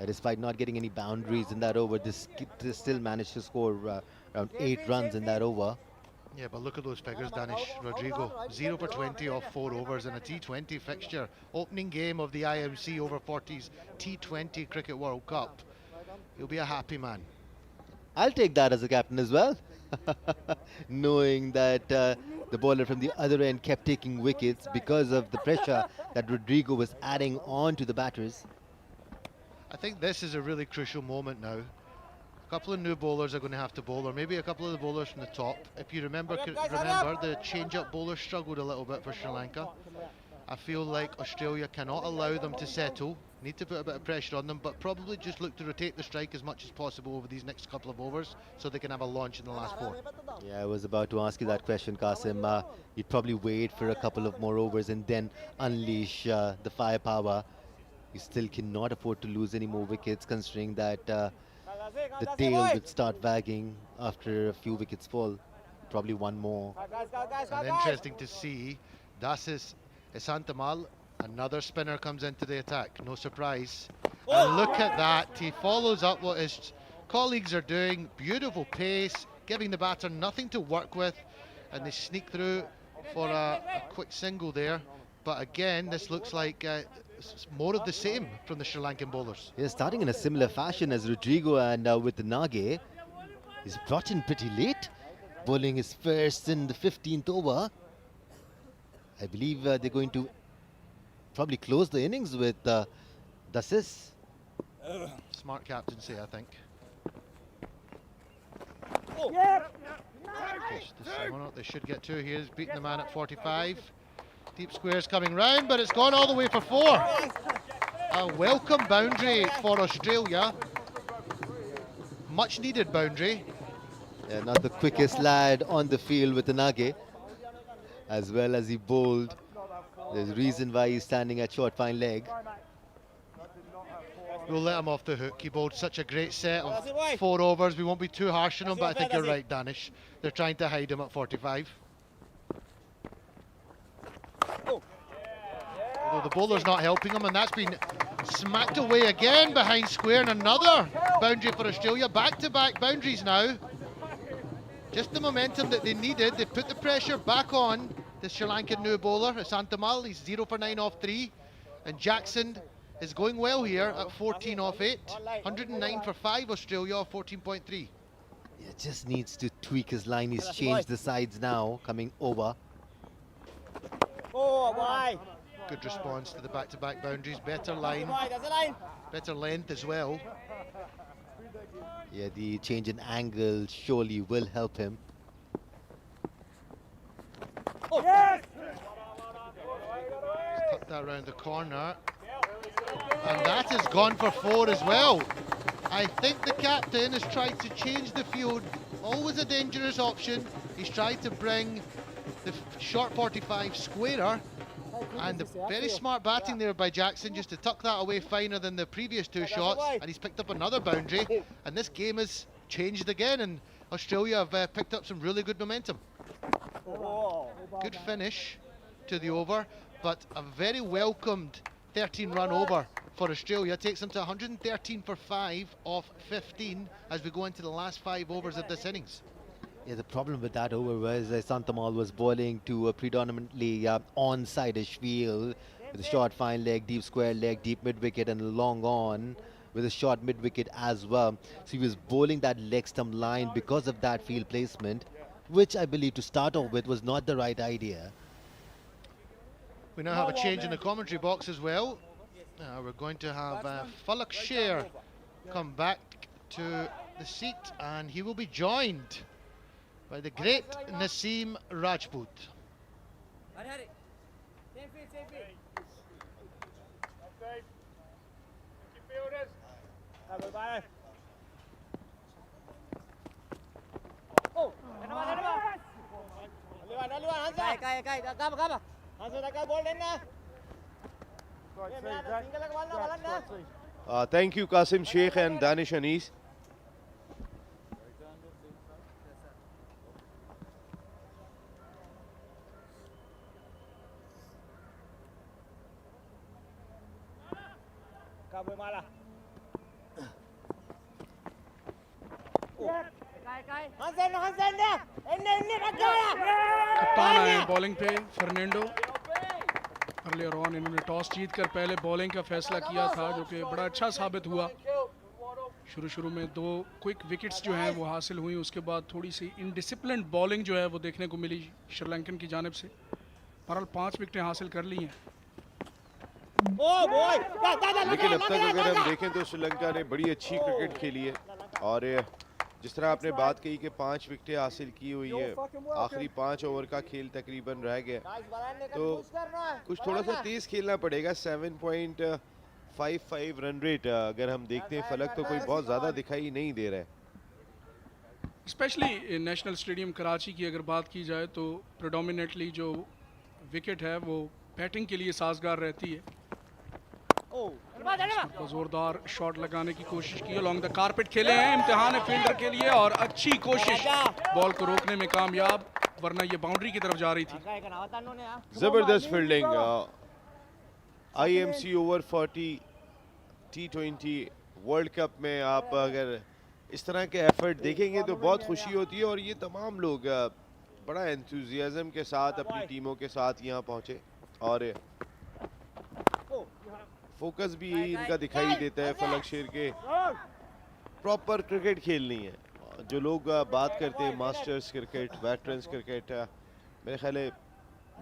Despite not getting any boundaries in that over, this still managed to score around 8 runs in that over. Yeah, but look at those figures, Danish. Rodrigo, 0 for 20 off 4 overs in a T20 fixture. Opening game of the IMC Over-40s T20 Cricket World Cup. he'll be a happy man. I'll take that as a captain as well. Knowing that the bowler from the other end kept taking wickets because of the pressure that Rodrigo was adding on to the batters. I think this is a really crucial moment now. A couple of new bowlers are going to have to bowl, or maybe a couple of the bowlers from the top. If you remember, the change-up bowlers struggled a little bit for Sri Lanka. I feel like Australia cannot allow them to settle, need to put a bit of pressure on them, but probably just look to rotate the strike as much as possible over these next couple of overs so they can have a launch in the last 4. Yeah, I was about to ask you that question, Qasim. You'd probably wait for a couple of more overs and then unleash the firepower. You still cannot afford to lose any more wickets, considering that the tail would start wagging after a few wickets fall. Probably one more. And interesting to see, Dasis Isantamal, another spinner comes into the attack. No surprise. And look at that. He follows up what his colleagues are doing. Beautiful pace, giving the batter nothing to work with. And they sneak through for a quick single there. But again, this looks like more of the same from the Sri Lankan bowlers. He's starting in a similar fashion as Rodrigo, and with the Nage. He's brought in pretty late, bowling his first in the 15th over. I believe they're going to probably close the innings with Dasis. Smart captaincy, I think. They should get 2 here. He's beaten the man at 45. Deep squares coming round, but it's gone all the way for 4. A welcome boundary for Australia. Much needed boundary. Yeah, not the quickest lad on the field with the Nage. As well as he bowled. There's a reason why he's standing at short fine leg. We'll let him off the hook. He bowled such a great set of 4 overs. We won't be too harsh on him, but I think you're right, Danish. They're trying to hide him at 45. Although the bowler's not helping him, and that's been smacked away again behind square, and another boundary for Australia. Back-to-back boundaries now. Just the momentum that they needed. They put the pressure back on the Sri Lankan new bowler, Isantamal. He's 0 for 9 off 3. And Jackson is going well here at 14 off 8. 109 for 5, Australia off 14.3. Yeah, just needs to tweak his line. He's changed the sides now, coming over. Good response to the back-to-back boundaries. Better line, better length as well. Yeah, the change in angle surely will help him. Tuck that around the corner. And that has gone for 4 as well. I think the captain has tried to change the field. Always a dangerous option. He's tried to bring the short 45 squarer. And the very smart batting there by Jackson, just to tuck that away finer than the previous 2 shots. And he's picked up another boundary. And this game has changed again. And Australia have picked up some really good momentum. Good finish to the over, but a very welcomed 13-run over for Australia. Takes them to 113 for 5 off 15 as we go into the last 5 overs of this innings. Yeah, the problem with that over was Isantamal was bowling to a predominantly on-side-ish field with a short fine leg, deep square leg, deep mid-wicket and a long on with a short mid-wicket as well. So he was bowling that leg stump line because of that field placement, which I believe to start off with was not the right idea. We now have a change in the commentary box as well. We're going to have Falak Sher come back to the seat, and he will be joined by the great Naseem Rajput. Thank you, Qasim Sheikh and Danish Anis. कप्तान आए bowling पे Fernando earlier on इन्होंने toss जीतकर पहले bowling का फैसला किया था जो कि बड़ा अच्छा साबित हुआ शुरू में 2 क्विक विकेट्स जो हैं वो हासिल हुई, उसके बाद थोड़ी सी इनडिसिप्लिन्ड बॉलिंग जो है वो देखने को मिली श्रीलंकन की जानिब से। बहरहाल 5 विकेटें हासिल कर ली हैं। लेकिन अब तक अगर हम देखें तो श्रीलंका ने बड़ी अच्छी क्रिकेट खेली है और जिस तरह आपने बात कही कि 5 विकेटें हासिल की हुई है, आखिरी 5 ओवर का खेल तकरीबन रह गया, तो कुछ थोड़ा सा तेज खेलना पड़ेगा। 7.55 रन रेट अगर हम देखते हैं, फलक तो कोई बहुत ज़्यादा दिखाई नहीं दे रहा है। स्पेशली नेशनल स्टेडियम कराची की अगर बात की जाए तो प्रेडोमिनेटली जो विकेट है वो बैटिंग के लिए साजगार रहती है। जोरदार शॉट लगाने की कोशिश की, लॉन्ग द कारपेट खेले हैं, इम्तिहान है फील्डर के लिए और अच्छी कोशिश, बॉल को रोकने में कामयाब, वरना ये बाउंड्री की तरफ जा रही थी। जबरदस्त fielding. IMC Over-40 T20 world cup में आप अगर इस तरह के एफर्ट देखेंगे तो बहुत खुशी होती है और ये तमाम लोग बड़ा एंथुजियाज्म के साथ अपनी टीमों के साथ यहाँ पहुँचे और फोकस भी इनका दिखाई देता है फलक शेर के प्रॉपर क्रिकेट खेलनी है। जो लोग बात करते हैं मास्टर्स क्रिकेट, वेटरन्स क्रिकेट, मेरे ख्याल है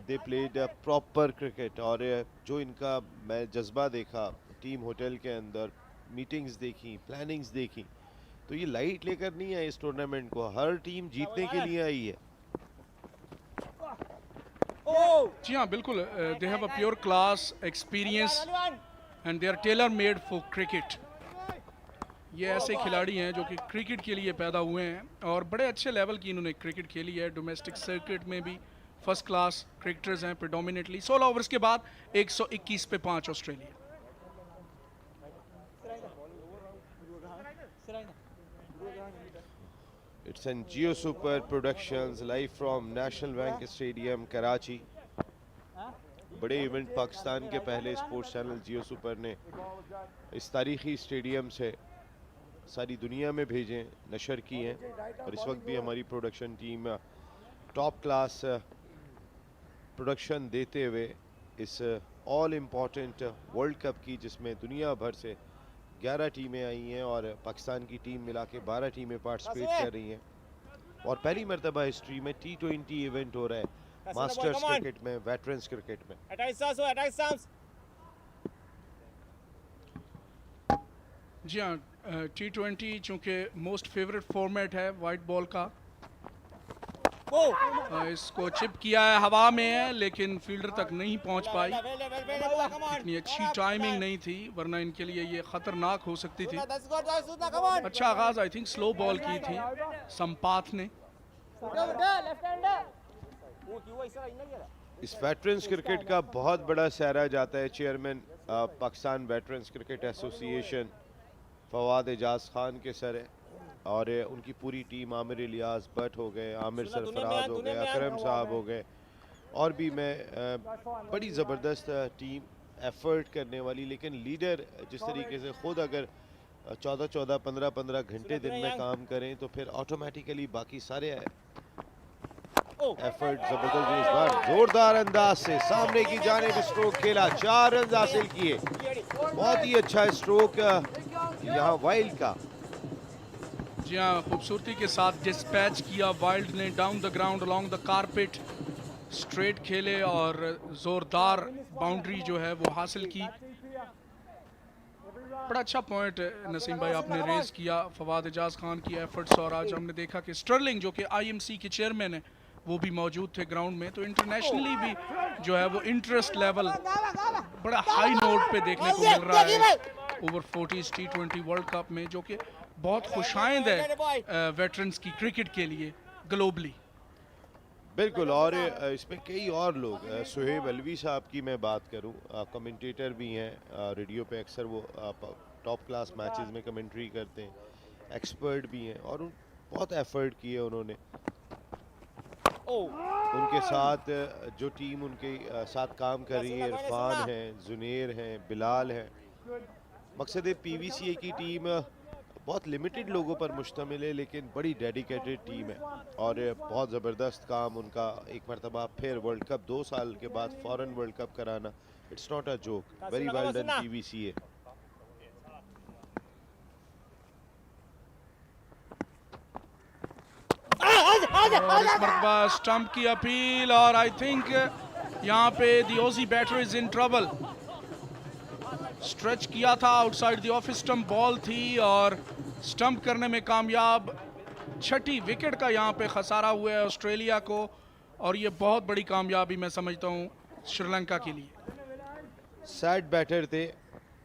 दे प्लेड प्रॉपर क्रिकेट और जो इनका मैं जज्बा देखा टीम होटल के अंदर, मीटिंग्स देखी, प्लानिंग्स देखी, तो ये लाइट लेकर नहीं है इस टूर्नामेंट को, हर टीम जीतने के लिए आई है। जी हाँ बिल्कुल, they have a pure class experience and they are tailor made for cricket. ये ऐसे खिलाड़ी हैं जो कि क्रिकेट के लिए पैदा हुए हैं और बड़े अच्छे लेवल की इन्होंने क्रिकेट खेली है। डोमेस्टिक सर्किट में भी फर्स्ट क्लास क्रिकेटर्स हैं प्रेडोमिनेटली। 16 ओवर्स के बाद 121 पे 5 Australia. It's an Geo Super Productions live from National Bank Stadium, Karachi. बड़े इवेंट पाकिस्तान के पहले स्पोर्ट्स चैनल जियो सुपर ने इस तारीखी स्टेडियम से सारी दुनिया में भेजे, नशर की हैं और इस वक्त भी हमारी production team top class production देते हुए इस ऑल इम्पॉर्टेंट वर्ल्ड कप की, जिसमें दुनिया भर से 11 टीमें आई हैं और पाकिस्तान की टीम मिला के 12 टीमें पार्टिसिपेट कर रही हैं और पहली मरतबा हिस्ट्री में T20 इवेंट हो रहा है मास्टर्स क्रिकेट में, वेटरन्स क्रिकेट में। जी हाँ, T20 चूँकि मोस्ट फेवरेट फॉर्मेट है वाइट बॉल का, इसको चिप किया है, हवा में है लेकिन फील्डर तक नहीं पहुंच पाई। इतनी अच्छी टाइमिंग नहीं थी वरना इनके लिए ये खतरनाक हो सकती थी। अच्छा आगाज आई थिंक स्लो बॉल की थी संपात ने। इस वेटरन्स क्रिकेट का बहुत बड़ा सहरा जाता है chairman Pakistan veterans cricket association Fawad Ejaz Khan के सर है और उनकी पूरी टीम, आमिर इलियास भट्ट हो गए, आमिर सरफराज हो गए, अकरम साहब हो गए और भी मैं बड़ी ज़बरदस्त टीम एफर्ट करने वाली, लेकिन लीडर जिस तरीके से ख़ुद अगर 14-14, 15-15 घंटे दिन में काम करें तो फिर ऑटोमेटिकली बाकी सारे एफर्ट जबरदस्त। इस बार जोरदार अंदाज से सामने की जानिब स्ट्रोक खेला, 4 रन हासिल किए, बहुत ही अच्छा स्ट्रोक यहाँ वाइल्ड का। जी हाँ, खूबसूरती के साथ डिस्पैच किया वाइल्ड ने, down the ground along the carpet straight खेले और जोरदार बाउंड्री जो है वो हासिल की। बड़ा अच्छा पॉइंट नसीम भाई आपने रेज किया फवाद एजाज खान की एफर्ट्स, और आज हमने देखा कि स्टर्लिंग जो कि IMC के चेयरमैन है वो भी मौजूद थे ग्राउंड में, तो इंटरनेशनली भी जो है वो इंटरेस्ट लेवल बड़ा हाई नोट पे देखने को मिल रहा है Over-40s T20 वर्ल्ड कप में, जो कि बहुत खुशाइंद है वेटरन्स की क्रिकेट के लिए ग्लोबली। बिल्कुल, और इसमें कई और लोग, सुहेब अलवी साहब की मैं बात करूं, कमेंटेटर भी हैं रेडियो पे, अक्सर वो टॉप क्लास मैचेस में कमेंट्री करते हैं, एक्सपर्ट भी हैं और बहुत एफर्ट किए उन्होंने। उनके साथ जो टीम उनके साथ काम कर रही है, इरफान हैं, जुनेर हैं, बिलाल हैं। मकसद है PVCA की टीम बहुत लिमिटेड लोगों पर मुश्तमिल है लेकिन बड़ी डेडिकेटेड टीम है और बहुत ज़बरदस्त काम उनका। एक मरतबा फिर वर्ल्ड कप 2 साल के बाद फॉरेन वर्ल्ड कप कराना, it's not a joke. Very well done PVCA। और इस मरतबा स्टंप की अपील और आई थिंक यहाँ पे the Aussie batter is in trouble. Stretch किया था outside the off stump, ball थी और स्टंप करने में कामयाब। छठी विकेट का यहाँ पे खसारा हुआ है ऑस्ट्रेलिया को और ये बहुत बड़ी कामयाबी मैं समझता हूँ श्रीलंका के लिए। सैड बैटर थे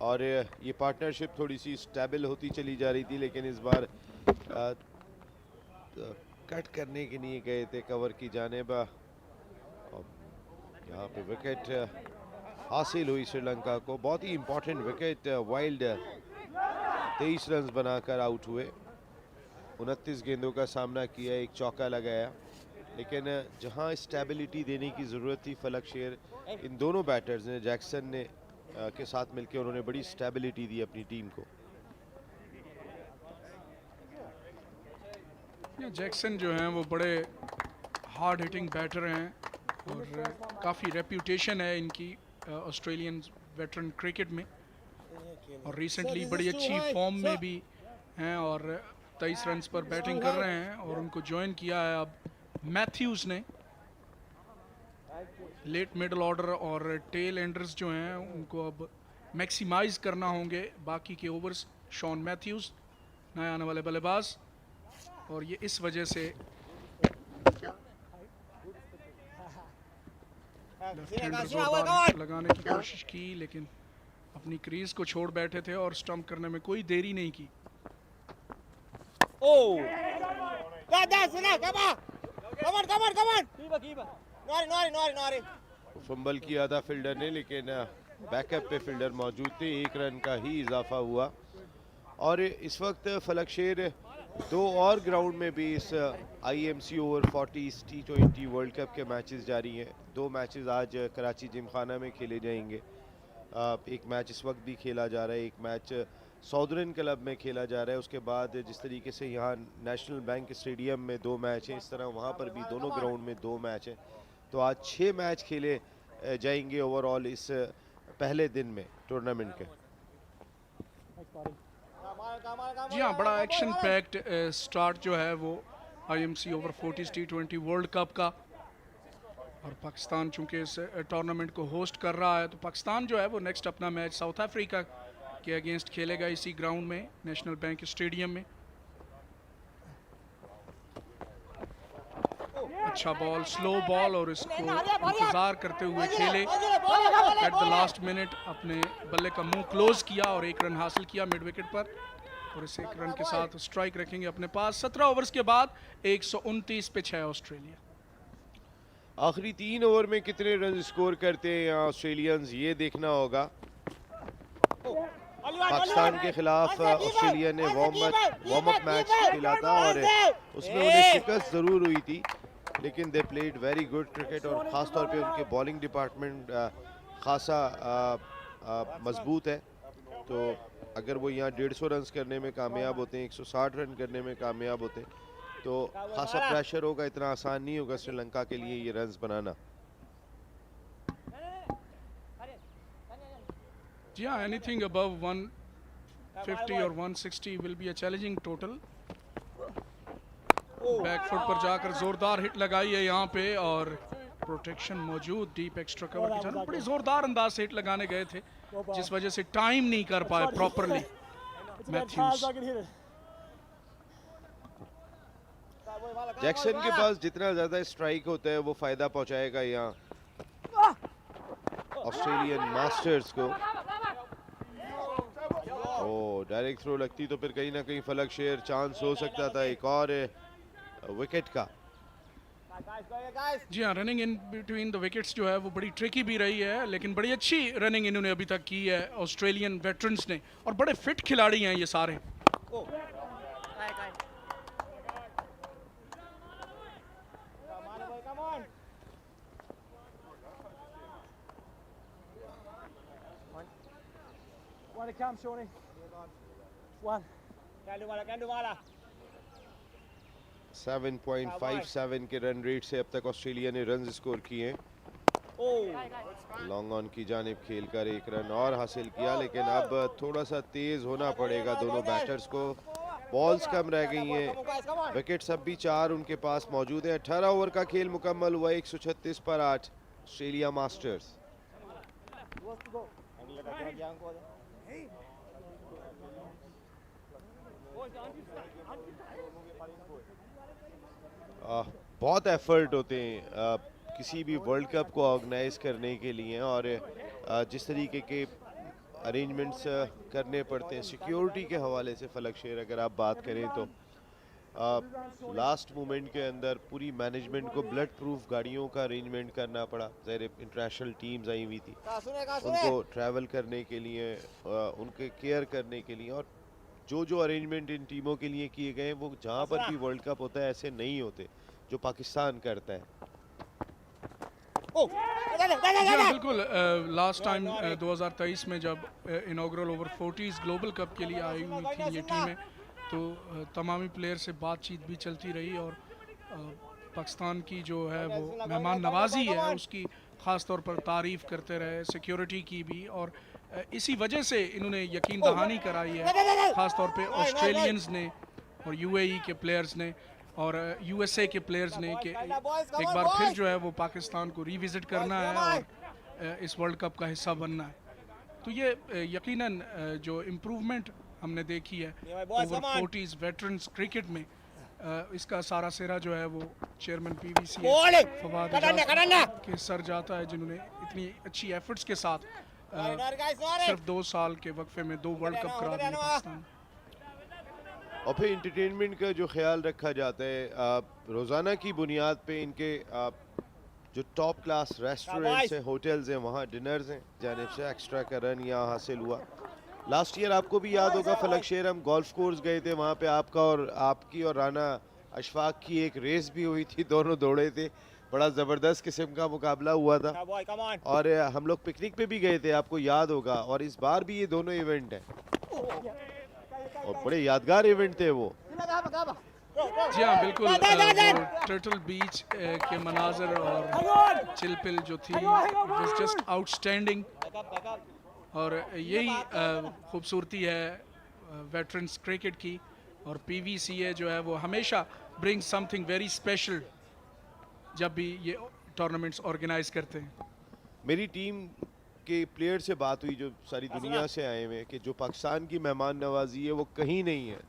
और ये पार्टनरशिप थोड़ी सी स्टेबल होती चली जा रही थी, लेकिन इस बार कट करने के लिए गए थे कवर की जानिब। यहाँ पे विकेट हासिल हुई श्रीलंका को, बहुत ही इंपॉर्टेंट विकेट। वाइल्ड 23 रन बनाकर आउट हुए, 29 गेंदों का सामना किया, एक चौका लगाया, लेकिन जहां स्टेबिलिटी देने की ज़रूरत थी फलक शेर, इन दोनों बैटर्स ने, जैक्सन ने के साथ मिलकर उन्होंने बड़ी स्टेबिलिटी दी अपनी टीम को। जैक्सन जो हैं वो बड़े हार्ड हिटिंग बैटर हैं और काफ़ी रेप्यूटेशन है इनकी ऑस्ट्रेलियन वेटरन क्रिकेट में और रिसेंटली बड़ी अच्छी फॉर्म में भी हैं और 23 रन पर बैटिंग कर रहे हैं और उनको ज्वाइन किया है अब मैथ्यूज़ ने। लेट मिडल ऑर्डर और टेल एंडर्स जो हैं उनको अब मैक्सिमाइज करना होंगे बाकी के ओवर्स। शॉन मैथ्यूज़ नए आने वाले बल्लेबाज, और ये इस वजह से जोरदार लगाने की कोशिश की लेकिन अपनी क्रीज को छोड़ बैठे थे और स्टंप करने में कोई देरी नहीं की। फंबल किया था फील्डर ने, लेकिन बैकअप पे फील्डर मौजूद थे, 1 रन का ही इजाफा हुआ। और इस वक्त फलक शेर 2 और ग्राउंड में भी इस IMC Over-40s T20 world cup के मैचेस जारी हैं। 2 मैचेस आज कराची जिमखाना में खेले जाएंगे। एक मैच इस वक्त भी खेला जा रहा है, एक मैच साउदर्न क्लब में खेला जा रहा है। उसके बाद जिस तरीके से यहाँ नेशनल बैंक स्टेडियम में 2 मैच हैं, इस तरह वहाँ पर भी दोनों ग्राउंड में 2 मैच हैं। तो आज 6 मैच खेले जाएंगे ओवरऑल इस पहले दिन में टूर्नामेंट के। जी हाँ, बड़ा एक्शन पैक्ड स्टार्ट जो है वो IMC Over-40s T20 world cup का, और पाकिस्तान चूंकि इस टूर्नामेंट को होस्ट कर रहा है तो पाकिस्तान जो है वो नेक्स्ट अपना मैच साउथ अफ्रीका के अगेंस्ट खेलेगा इसी ग्राउंड में नेशनल बैंक स्टेडियम में। अच्छा बॉल, स्लो बॉल, और इसको इंतजार करते हुए खेले। एट द लास्ट मिनट अपने बल्ले का मुंह क्लोज किया और 1 रन हासिल किया मिड विकेट पर, और इस 1 रन के साथ स्ट्राइक रखेंगे अपने पास। 17 ओवर्स के बाद 129 पे 6 ऑस्ट्रेलिया। आखिरी 3 ओवर में कितने रन स्कोर करते हैं यहाँ ऑस्ट्रेलियंस, ये देखना होगा। पाकिस्तान के खिलाफ ऑस्ट्रेलिया ने वार्म अप मैच खेला था और उसमें उन्हें शिकस्त ज़रूर हुई थी, लेकिन they played very good cricket और ख़ास तौर पे उनके बॉलिंग डिपार्टमेंट खासा मजबूत है। तो अगर वो यहाँ 150 रन करने में कामयाब होते हैं, 160 रन करने में कामयाब होते हैं, तो खासा प्रेशर होगा, इतना आसान नहीं होगा श्रीलंका के लिए ये रन्स बनाना। जी हाँ, एनीथिंग अबव 150 और 160 will be a challenging total. Back foot पर जाकर जोरदार हिट लगाई है यहाँ पे और प्रोटेक्शन मौजूद डीप एक्स्ट्रा कवर की जान। बड़ी जोरदार अंदाज से हिट लगाने गए थे जिस वजह से टाइम नहीं कर पाए प्रॉपरली मैथ्यूज। जैक्सन के पास जितना ज्यादा स्ट्राइक होता है वो फायदा पहुंचाएगा यहाँ ऑस्ट्रेलियन मास्टर्स को। ओ डायरेक्ट थ्रो लगती तो फिर कहीं ना कहीं फलक शेर चांस हो सकता था एक और विकेट का। जी हाँ, running in between the wickets जो है वो बड़ी ट्रिकी भी रही है, लेकिन बड़ी अच्छी रनिंग इन्होंने अभी तक की है ऑस्ट्रेलियन वेटरन्स ने, और बड़े फिट खिलाड़ी हैं ये सारे। Come, Shawnee. 1. Can do wala. 7.57 के रन रेट से अब तक ऑस्ट्रेलिया ने रन स्कोर किए। लॉन्ग ऑन की जानिब खेलकर 1 रन और हासिल किया, लेकिन अब थोड़ा सा तेज होना पड़ेगा दोनों बैटर्स को। बॉल्स कम रह गई हैं, विकेट्स अब भी 4 उनके पास मौजूद हैं। 18 ओवर का खेल मुकम्मल हुआ 136 पर 8 ऑस्ट्रेलिया मास्टर्स। बहुत एफर्ट होते हैं किसी भी वर्ल्ड कप को ऑर्गेनाइज करने के लिए, और जिस तरीके के अरेंजमेंट्स करने पड़ते हैं सिक्योरिटी के हवाले से। फलक शेर, अगर आप बात करें तो लास्ट मोमेंट के अंदर पूरी मैनेजमेंट को ब्लड प्रूफ गाड़ियों का अरेंजमेंट करना पड़ा। ज़ाहिर इंटरनेशनल टीम्स आई हुई थी, उनको ट्रैवल करने के लिए, उनके केयर करने के लिए, और जो अरेंजमेंट इन टीमों के लिए किए गए वो जहाँ पर भी वर्ल्ड कप होता है ऐसे नहीं होते जो पाकिस्तान करता है। जी बिल्कुल, लास्ट टाइम 2023 में जब inaugural over 40s global cup के लिए आई हुई थी ये टीमें, तो तमामी प्लेयर से बातचीत भी चलती रही, और पाकिस्तान की जो है वो मेहमान नवाजी है उसकी ख़ास तौर पर तारीफ़ करते रहे, सिक्योरिटी की भी, और इसी वजह से इन्होंने यकीन दहानी कराई है ख़ास तौर पे ऑस्ट्रेलियंस ने और यूएई के प्लेयर्स ने और यूएसए के प्लेयर्स ने कि एक बार फिर जो है वो पाकिस्तान को रिविज़िट करना है और इस वर्ल्ड कप का हिस्सा बनना है। तो ये यकीनन जो इम्प्रूवमेंट हमने देखी है ओवर-40s वेटरन्स क्रिकेट में, इसका सारा सिरा जो है वो चेयरमैन PVCA फवाद के सर जाता है, जिन्होंने इतनी अच्छी एफर्ट्स के साथ सिर्फ 2 साल के वक्फे में 2 वर्ल्ड कप करा दिए पाकिस्तान। और फिर इंटरटेनमेंट का जो ख्याल रखा जाता है रोज़ाना की बुनियाद पे, इनके जो टॉप क्लास रेस्टोरेंट्स हैं, होटल्स हैं, वहाँ डिनर्स हैं, जानिब से एक्स्ट्रा का रन यहाँ हासिल हुआ। लास्ट ईयर आपको भी याद होगा फलक शेर, हम गोल्फ कोर्स गए थे, वहाँ पे आपकी और राना अशफाक की एक रेस भी हुई थी, दोनों दौड़े थे, बड़ा ज़बरदस्त किस्म का मुकाबला हुआ था। और हम लोग पिकनिक पे भी गए थे, आपको याद होगा, और इस बार भी ये दोनों इवेंट हैं और बड़े यादगार इवेंट थे वो। जी हाँ बिल्कुल, टर्टल बीच के मनाजर और चिलपिल जो थी वाज जस्ट आउटस्टैंडिंग, और यही खूबसूरती है वेटरन्स क्रिकेट की। और PVCA जो है वो हमेशा ब्रिंग समथिंग वेरी स्पेशल जब भी ये टूर्नामेंट्स ऑर्गेनाइज करते हैं। मेरी टीम के प्लेयर से बात हुई जो सारी दुनिया से आए हुए, कि जो पाकिस्तान की मेहमान नवाजी है वो कहीं नहीं है।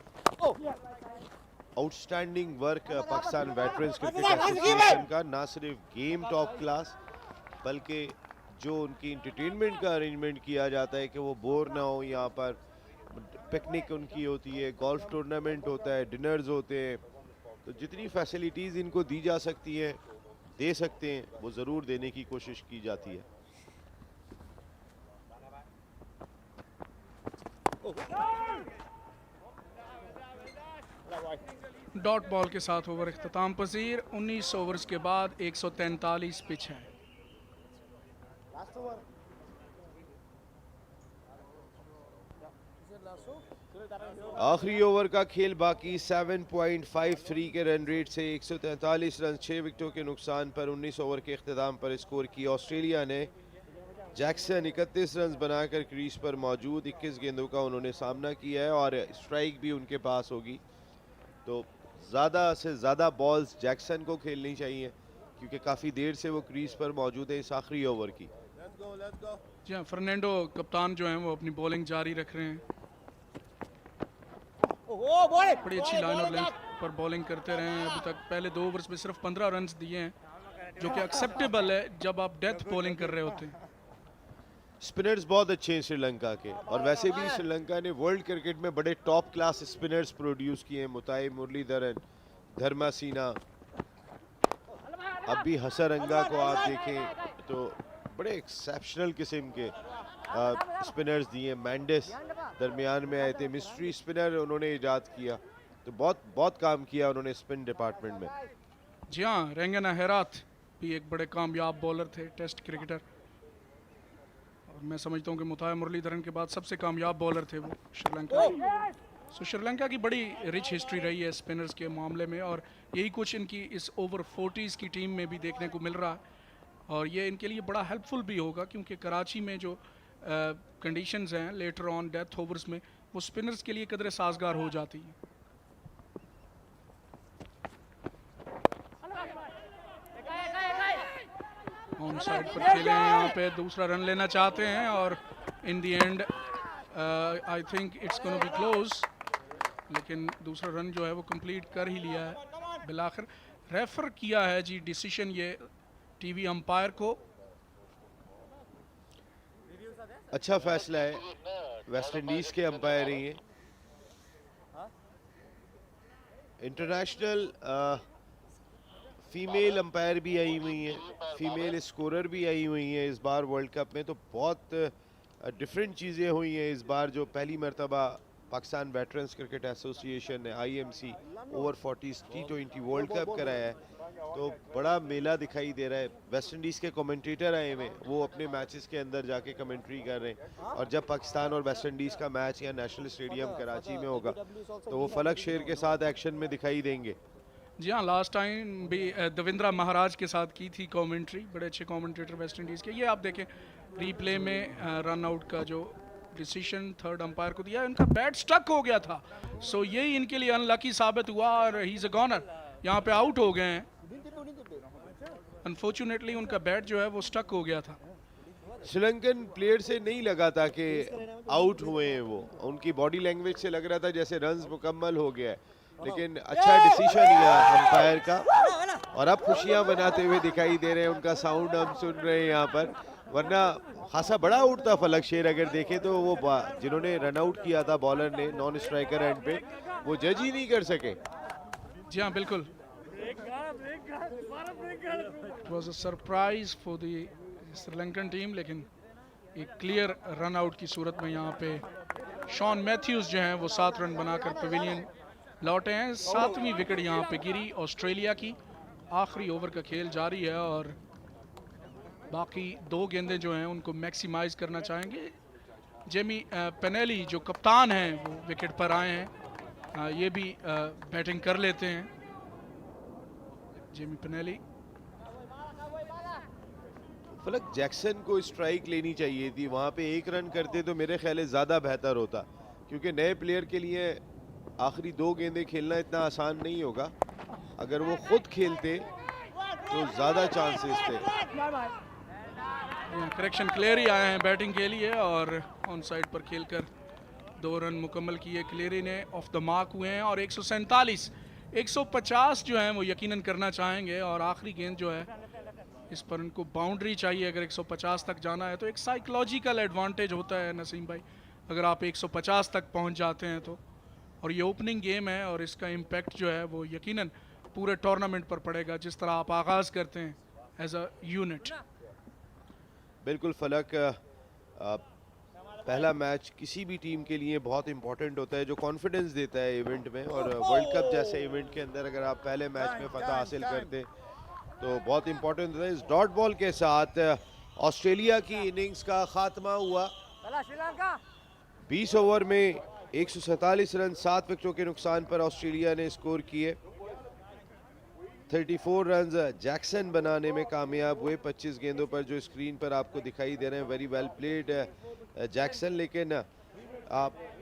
Outstanding work Pakistan veterans cricket association का, ना सिर्फ गेम टॉप क्लास बल्कि जो उनकी इंटरटेनमेंट का अरेंजमेंट किया जाता है कि वो बोर ना हो। यहाँ पर पिकनिक उनकी होती है, गोल्फ टूर्नामेंट होता है, डिनर्स होते हैं, तो जितनी फैसिलिटीज़ इनको दी जा सकती हैं, दे सकते हैं, वो ज़रूर देने की कोशिश की जाती है। डॉट बॉल के साथ ओवर इख्तिताम पजीर। 19 ओवर्स के बाद 143 पिच है। आखिरी ओवर का खेल बाकी 7.53 के रन रेट से 143 रन 6 विकेटों के नुकसान पर 19 ओवर के इख्तिताम पर स्कोर किया ऑस्ट्रेलिया ने। जैक्सन 31 रन बनाकर क्रीज पर मौजूद, 21 गेंदों का उन्होंने सामना किया है और स्ट्राइक भी उनके पास होगी, तो ज़्यादा से ज़्यादा बॉल्स जैक्सन को खेलनी चाहिए क्योंकि काफ़ी देर से वो क्रीज पर मौजूद है इस आखिरी ओवर की। जी हाँ, फर्नांडो कप्तान जो हैं वो अपनी बॉलिंग जारी रख रहे हैं, बड़ी अच्छी लाइन और लेंथ पर बॉलिंग करते रहे हैं। अभी तक पहले 2 ओवर्स में सिर्फ 15 रन दिए हैं, जो कि एक्सेप्टेबल है जब आप डेथ बॉलिंग कर रहे होते हैं। स्पिनर्स बहुत अच्छे हैं श्रीलंका के, और वैसे भी श्रीलंका ने वर्ल्ड क्रिकेट में बड़े टॉप क्लास स्पिनर्स प्रोड्यूस किए हैं। मुताई मुरलीधरन, धर्मासीना, अब भी हसरंगा को आप देखें तो बड़े एक्सेप्शनल किस्म के स्पिनर्स दिए। मैंडिस दरमियान में आए थे, मिस्ट्री स्पिनर उन्होंने इजाद किया, तो बहुत काम किया उन्होंने स्पिन डिपार्टमेंट में। जी हाँ, रेंगना हेरात भी एक बड़े कामयाब बॉलर थे, टेस्ट क्रिकेटर, और मैं समझता हूँ कि मुताई मुरलीधरन के बाद सबसे कामयाब बॉलर थे वो श्रीलंका। सो श्रीलंका की बड़ी रिच हिस्ट्री रही है स्पिनर्स के मामले में, और यही कुछ इनकी इस ओवर-40s की टीम में भी देखने को मिल रहा है, और ये इनके लिए बड़ा हेल्पफुल भी होगा क्योंकि कराची में जो कंडीशंस हैं लेटर ऑन डेथ ओवर्स में, वो स्पिनर्स के लिए कदरे साजगार हो जाती हैं। ऑन साइड पर खेले हैं, यहाँ पे दूसरा रन लेना चाहते हैं और in the and I think it's gonna be close, लेकिन दूसरा रन जो है वो कंप्लीट कर ही लिया है बिलाखिर। रेफर किया है जी डिसीजन ये टीवी अंपायर को। अच्छा फैसला है, वेस्ट इंडीज के अंपायर ही हैं। इंटरनेशनल फीमेल अंपायर भी आई हुई हैं, फीमेल स्कोरर भी आई हुई हैं इस बार वर्ल्ड कप में। तो बहुत डिफरेंट चीज़ें हुई हैं इस बार। जो पहली मरतबा पाकिस्तान वेटरन्स क्रिकेट एसोसिएशन ने IMC Over-40s T20 world cup कराया है, तो बड़ा मेला दिखाई दे रहा है। वेस्ट इंडीज़ के कमेंटेटर आए हुए, वो अपने मैचेस के अंदर जाके कमेंट्री कर रहे हैं, और जब पाकिस्तान और वेस्ट इंडीज़ का मैच या नेशनल स्टेडियम कराची में होगा तो वो फलक शेर के साथ एक्शन में दिखाई देंगे। जी हाँ, लास्ट टाइम भी दविंद्रा महाराज के साथ की थी कमेंट्री, बड़े अच्छे कमेंटेटर वेस्ट इंडीज़ के। ये आप देखें रीप्ले में रन आउट का जो डिसीजन थर्ड अंपायर को दिया, उनका बैट स्टक हो गया था, सो यही इनके लिए अनलकी साबित हुआ और ही इज़ अ गॉनर, यहाँ पे आउट हो गए हैं। अनफॉर्चुनेटली उनका बैट जो है वो स्टक हो गया था। श्रीलंकन प्लेयर से नहीं लगा था कि आउट हुए हैं वो, उनकी बॉडी लैंग्वेज से लग रहा था जैसे रन्स मुकम्मल हो गया है, लेकिन अच्छा डिसीजन लिया अंपायर का और अब खुशियां मनाते हुए दिखाई दे रहे हैं। उनका साउंड हम सुन रहे हैं यहाँ पर, वरना खासा बड़ा आउट था फलक शेर। अगर देखें तो वो जिन्होंने रन आउट किया था बॉलर ने नॉन स्ट्राइकर एंड पे, वो जज ही नहीं कर सके। जी हाँ बिल्कुल, it was a surprise for the Sri Lankan team, लेकिन एक क्लियर रन आउट की सूरत में यहाँ पे शॉन मैथ्यूज जो हैं वो 7 रन बनाकर पवेलियन लौटे हैं। 7वीं विकेट यहाँ पे गिरी ऑस्ट्रेलिया की। आखिरी ओवर का खेल जारी है और बाकी 2 गेंदें जो हैं उनको मैक्सिमाइज करना चाहेंगे। जेमी पेनेली जो कप्तान हैं वो विकेट पर आए हैं, ये भी बैटिंग कर लेते हैं। जेमी पेनेली, फलक जैक्सन को स्ट्राइक लेनी चाहिए थी, वहाँ पे 1 रन करते तो मेरे ख्याल है ज़्यादा बेहतर होता, क्योंकि नए प्लेयर के लिए आखिरी 2 गेंदें खेलना इतना आसान नहीं होगा। अगर वो खुद खेलते तो ज़्यादा चांसेस थे। करेक्शन क्लेरी आए हैं बैटिंग के लिए और ऑन साइड पर खेलकर 2 रन मुकम्मल किए। क्लेरी ने ऑफ द मार्क हुए हैं और 147 150 जो है वो यकीनन करना चाहेंगे और आखिरी गेंद जो है इस पर उनको बाउंड्री चाहिए। अगर 150 तक जाना है तो एक साइकोलॉजिकल एडवांटेज होता है नसीम भाई, अगर आप 150 तक पहुंच जाते हैं तो। और ये ओपनिंग गेम है और इसका इम्पैक्ट जो है वो यकीनन पूरे टूर्नामेंट पर पड़ेगा, जिस तरह आप आगाज़ करते हैं एज अ यूनिट। बिल्कुल फलक, पहला मैच किसी भी टीम के लिए बहुत इंपॉर्टेंट होता है, जो कॉन्फिडेंस देता है इवेंट में, और वर्ल्ड कप जैसे इवेंट के अंदर अगर आप पहले मैच में फतह हासिल करते तो बहुत इंपॉर्टेंट होता है। इस डॉट बॉल के साथ ऑस्ट्रेलिया की इनिंग्स का खात्मा हुआ। 20 ओवर में 147 रन 7 विकेटों के नुकसान पर ऑस्ट्रेलिया ने स्कोर किए। 34 रन जैक्सन बनाने में कामयाब हुए 25 गेंदों पर, जो स्क्रीन पर आपको दिखाई दे रहे हैं। वेरी वेल प्लेड जैक्सन, लेकिन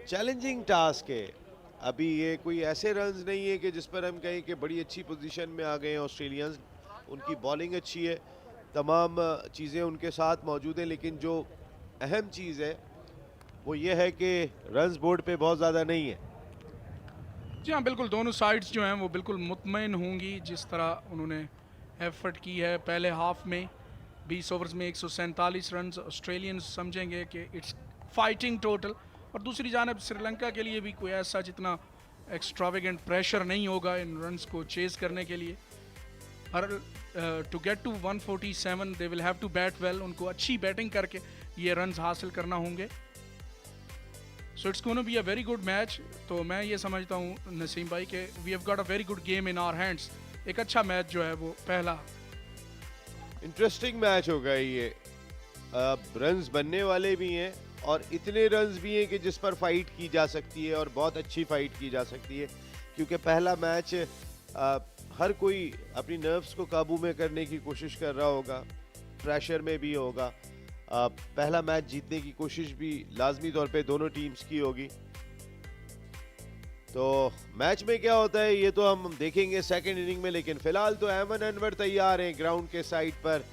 चैलेंजिंग टास्क है। अभी ये कोई ऐसे रन्स नहीं है कि जिस पर हम कहें कि बड़ी अच्छी पोजीशन में आ गए हैं ऑस्ट्रेलियंस। उनकी बॉलिंग अच्छी है, तमाम चीज़ें उनके साथ मौजूद हैं, लेकिन जो अहम चीज़ है वो ये है कि रन्स बोर्ड पे बहुत ज़्यादा नहीं है। जी हाँ बिल्कुल, दोनों साइड्स जो हैं वो बिल्कुल मुतमईन होंगी जिस तरह उन्होंने एफर्ट की है। पहले हाफ में 20 ओवर्स में 147 रन ऑस्ट्रेलियंस समझेंगे कि इट्स फाइटिंग टोटल, और दूसरी जानब श्रीलंका के लिए भी कोई ऐसा जितना एक्स्ट्रावेगेंट प्रेशर नहीं होगा इन रन्स को चेज़ करने के लिए। और to get to 147 they will have to bat well, उनको अच्छी बैटिंग करके ये रन्स हासिल करना होंगे। So it's gonna be a very good match. तो मैं ये समझता हूँ नसीम भाई कि we have got a very good game in our hands. एक अच्छा मैच जो है वो पहला इंटरेस्टिंग मैच होगा ये। रन्स बनने वाले भी हैं और इतने रन्स भी हैं कि जिस पर फाइट की जा सकती है और बहुत अच्छी फाइट की जा सकती है, क्योंकि पहला मैच हर कोई अपनी नर्व्स को काबू में करने की कोशिश कर रहा होगा, प्रेशर में भी होगा। पहला मैच जीतने की कोशिश भी लाजमी तौर पे दोनों टीम्स की होगी। तो मैच में क्या होता है ये तो हम देखेंगे सेकंड इनिंग में, लेकिन फिलहाल तो अहमद अनवर तैयार हैं ग्राउंड के साइड पर।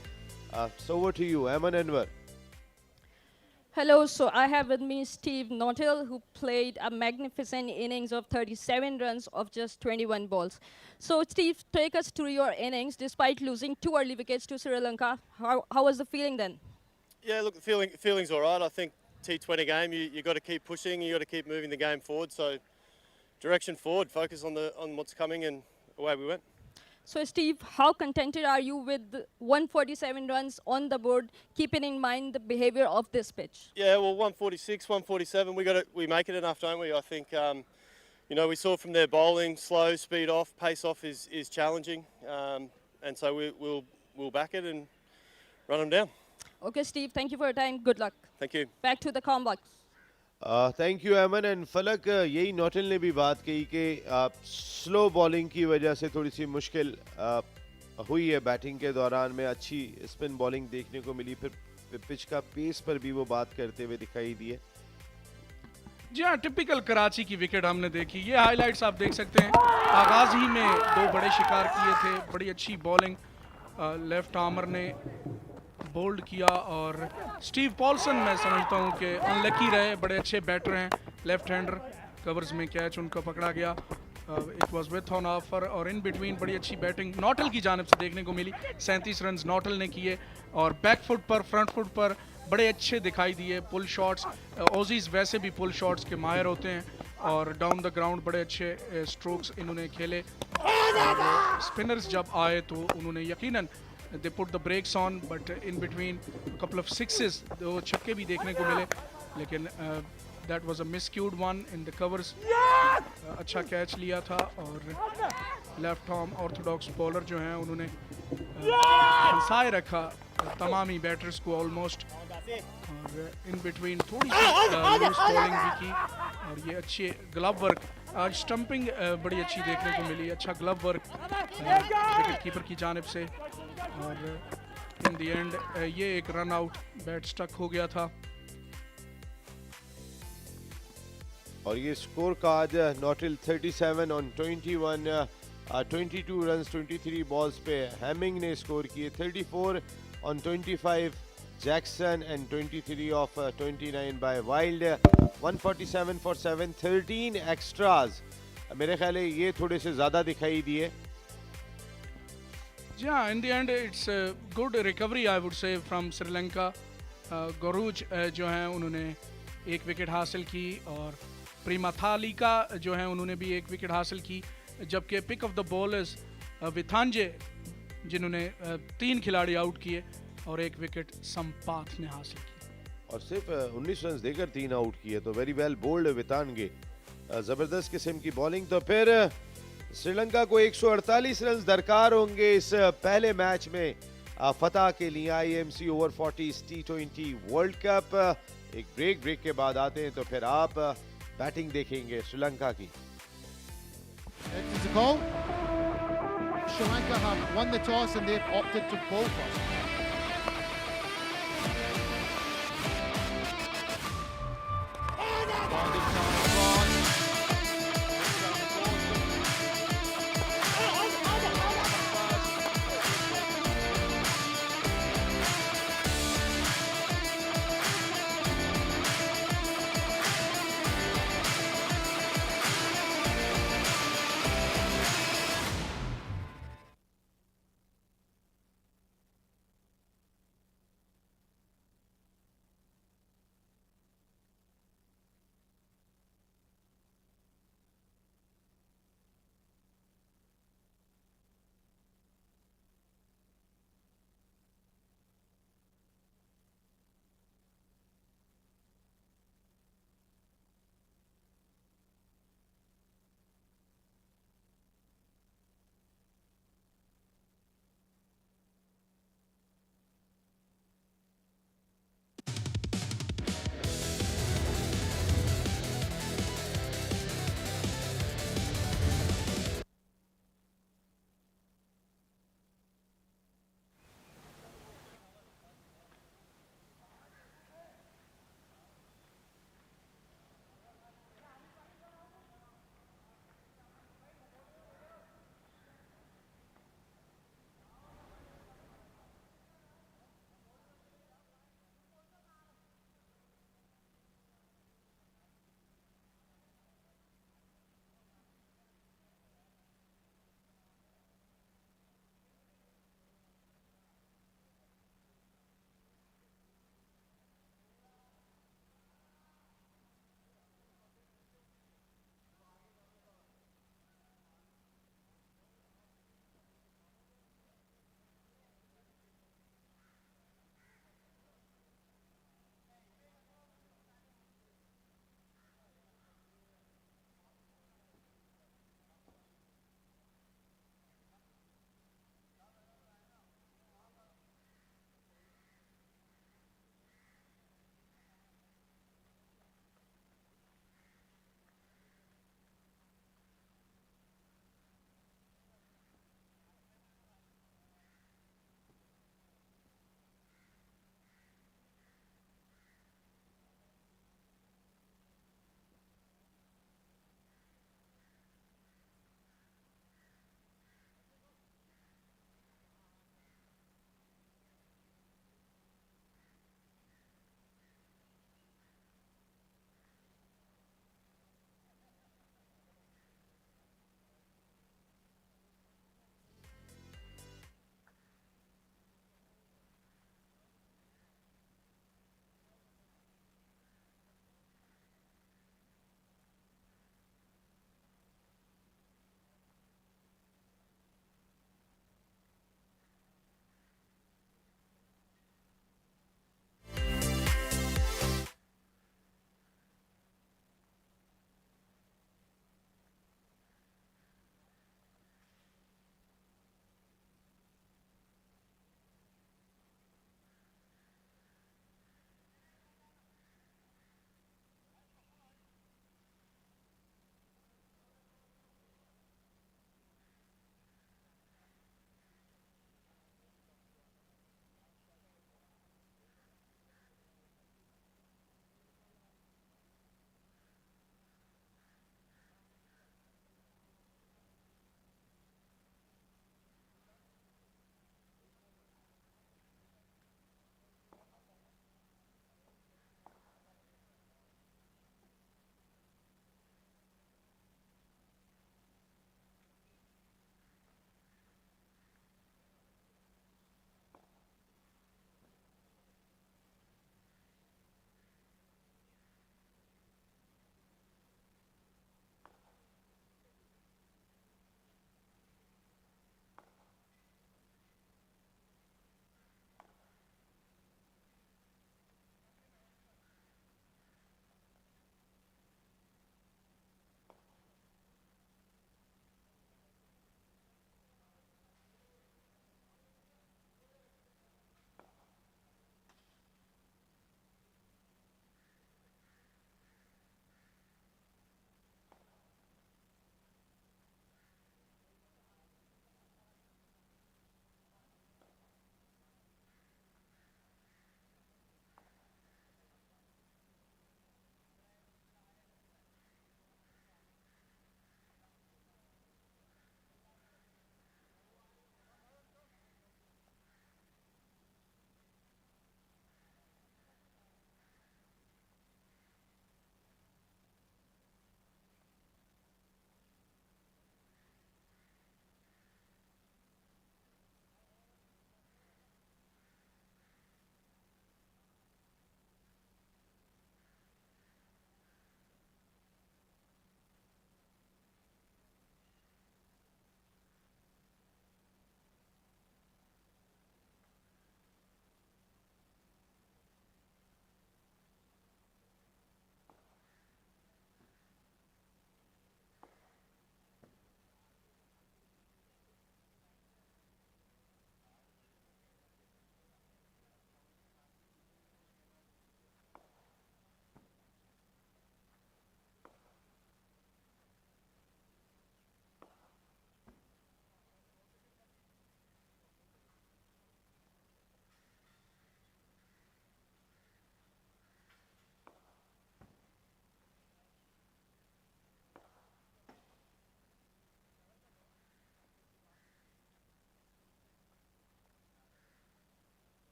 So over to you, Aman Anwar. Hello, so I have with me Steve Naughtel, who played a magnificent innings of 37 runs of just 21 balls. So Steve, take us through your innings despite losing 2 early wickets to Sri Lanka. How was the feeling then? Yeah, look, the feeling's all right. I think T20 game, you got to keep pushing, you got to keep moving the game forward. So direction forward, focus on what's coming, and away we went. So Steve, how contented are you with 147 runs on the board, keeping in mind the behavior of this pitch? Yeah, well, 146, 147, we make it enough, don't we? I think, you know, we saw from their bowling, slow, speed off, pace off is challenging, and so we'll back it and run them down. Okay, Steve, thank you for your time. Good luck. Thank you. Back to the combats. Thank you Aman and फलक यही नोटल ने भी बात कही कि slow bowling की वजह से थोड़ी सी मुश्किल हुई है बैटिंग के दौरान में अच्छी स्पिन बॉलिंग देखने को मिली फिर पिच का पेस पर भी वो बात करते हुए दिखाई दिए जी हाँ टिपिकल कराची की विकेट हमने देखी ये हाइलाइट्स आप देख सकते हैं आगाज ही में 2 बड़े शिकार किए थे बड़ी अच्छी बॉलिंग लेफ्ट आर्मर ने बोल्ड किया और स्टीव पॉल्सन मैं समझता हूं कि अनलकी रहे बड़े अच्छे बैटर हैं लेफ्ट हैंडर कवर्स में कैच उनका पकड़ा गया it was with on offer और इन बिटवीन बड़ी अच्छी बैटिंग नॉटल की जानिब से देखने को मिली 37 रन नॉटल ने किए और बैक फुट पर फ्रंट फुट पर बड़े अच्छे दिखाई दिए पुल शॉट्स ऑजीज वैसे भी पुल शॉट्स के माहिर होते हैं और डाउन द ग्राउंड बड़े अच्छे स्ट्रोक्स इन्होंने खेले और स्पिनर्स जब आए तो उन्होंने यकीनन they put the brakes on but in between a couple of sixes दो छक्के भी देखने को मिले लेकिन that was a miscued one in the covers अच्छा कैच लिया था और लेफ्ट आर्म ऑर्थोडॉक्स बॉलर जो हैं उन्होंने फंसाए रखा तमाम ही बैटर्स को ऑलमोस्ट और इन बिटवीन थोड़ी सी लूज बॉलिंग भी की और ये अच्छे ग्लव वर्क आज स्टंपिंग बड़ी अच्छी देखने को मिली अच्छा ग्लव वर्क विकेट कीपर की जानिब से और इन द एंड ये एक रन आउट बैट स्टक हो गया था और ये स्कोर कार्ड नॉटिल 37 ऑन 22 रन्स 23 बॉल्स पे हैमिंग ने स्कोर किए 34 on 25 Jackson and 23 of 29 by Wilde 147 for 7 13 extras मेरे ख्याल है ये थोड़े से ज़्यादा दिखाई दिए Yeah, in the end, it's a good recovery, I would say, from Sri Lanka. गरूज जो हैं उन्होंने 1 विकेट हासिल की और प्रीमा थालिका जो हैं उन्होंने भी 1 विकेट हासिल की जबकि पिक ऑफ द बॉलर्स विथांजे जिन्होंने 3 खिलाड़ी आउट किए और 1 विकेट संपात ने हासिल की और सिर्फ 19 रन देकर 3 आउट किए तो वेरी वेल बोल्ड विथांगे ज़बरदस्त किस्म की बॉलिंग तो फिर श्रीलंका को 148 रन दरकार होंगे इस पहले मैच में फतह के लिए IMC Over-40s T20 world cup एक ब्रेक के बाद आते हैं तो फिर आप बैटिंग देखेंगे श्रीलंका की Sri Lanka have won the toss and they've opted to bowl first.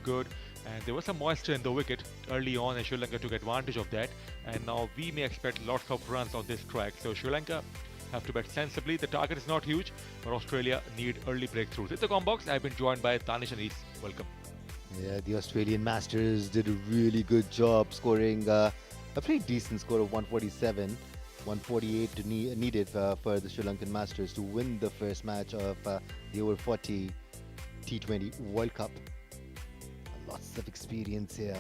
good. And there was some moisture in the wicket early on, and Sri Lanka took advantage of that. And now we may expect lots of runs on this track. So Sri Lanka have to bat sensibly. The target is not huge, but Australia need early breakthroughs. It's the Combox. I've been joined by Danish and East. Welcome. Yeah, the Australian Masters did a really good job scoring a pretty decent score of 147. 148 needed for the Sri Lankan Masters to win the first match of the Over-40 T20 World Cup. Lots of experience here.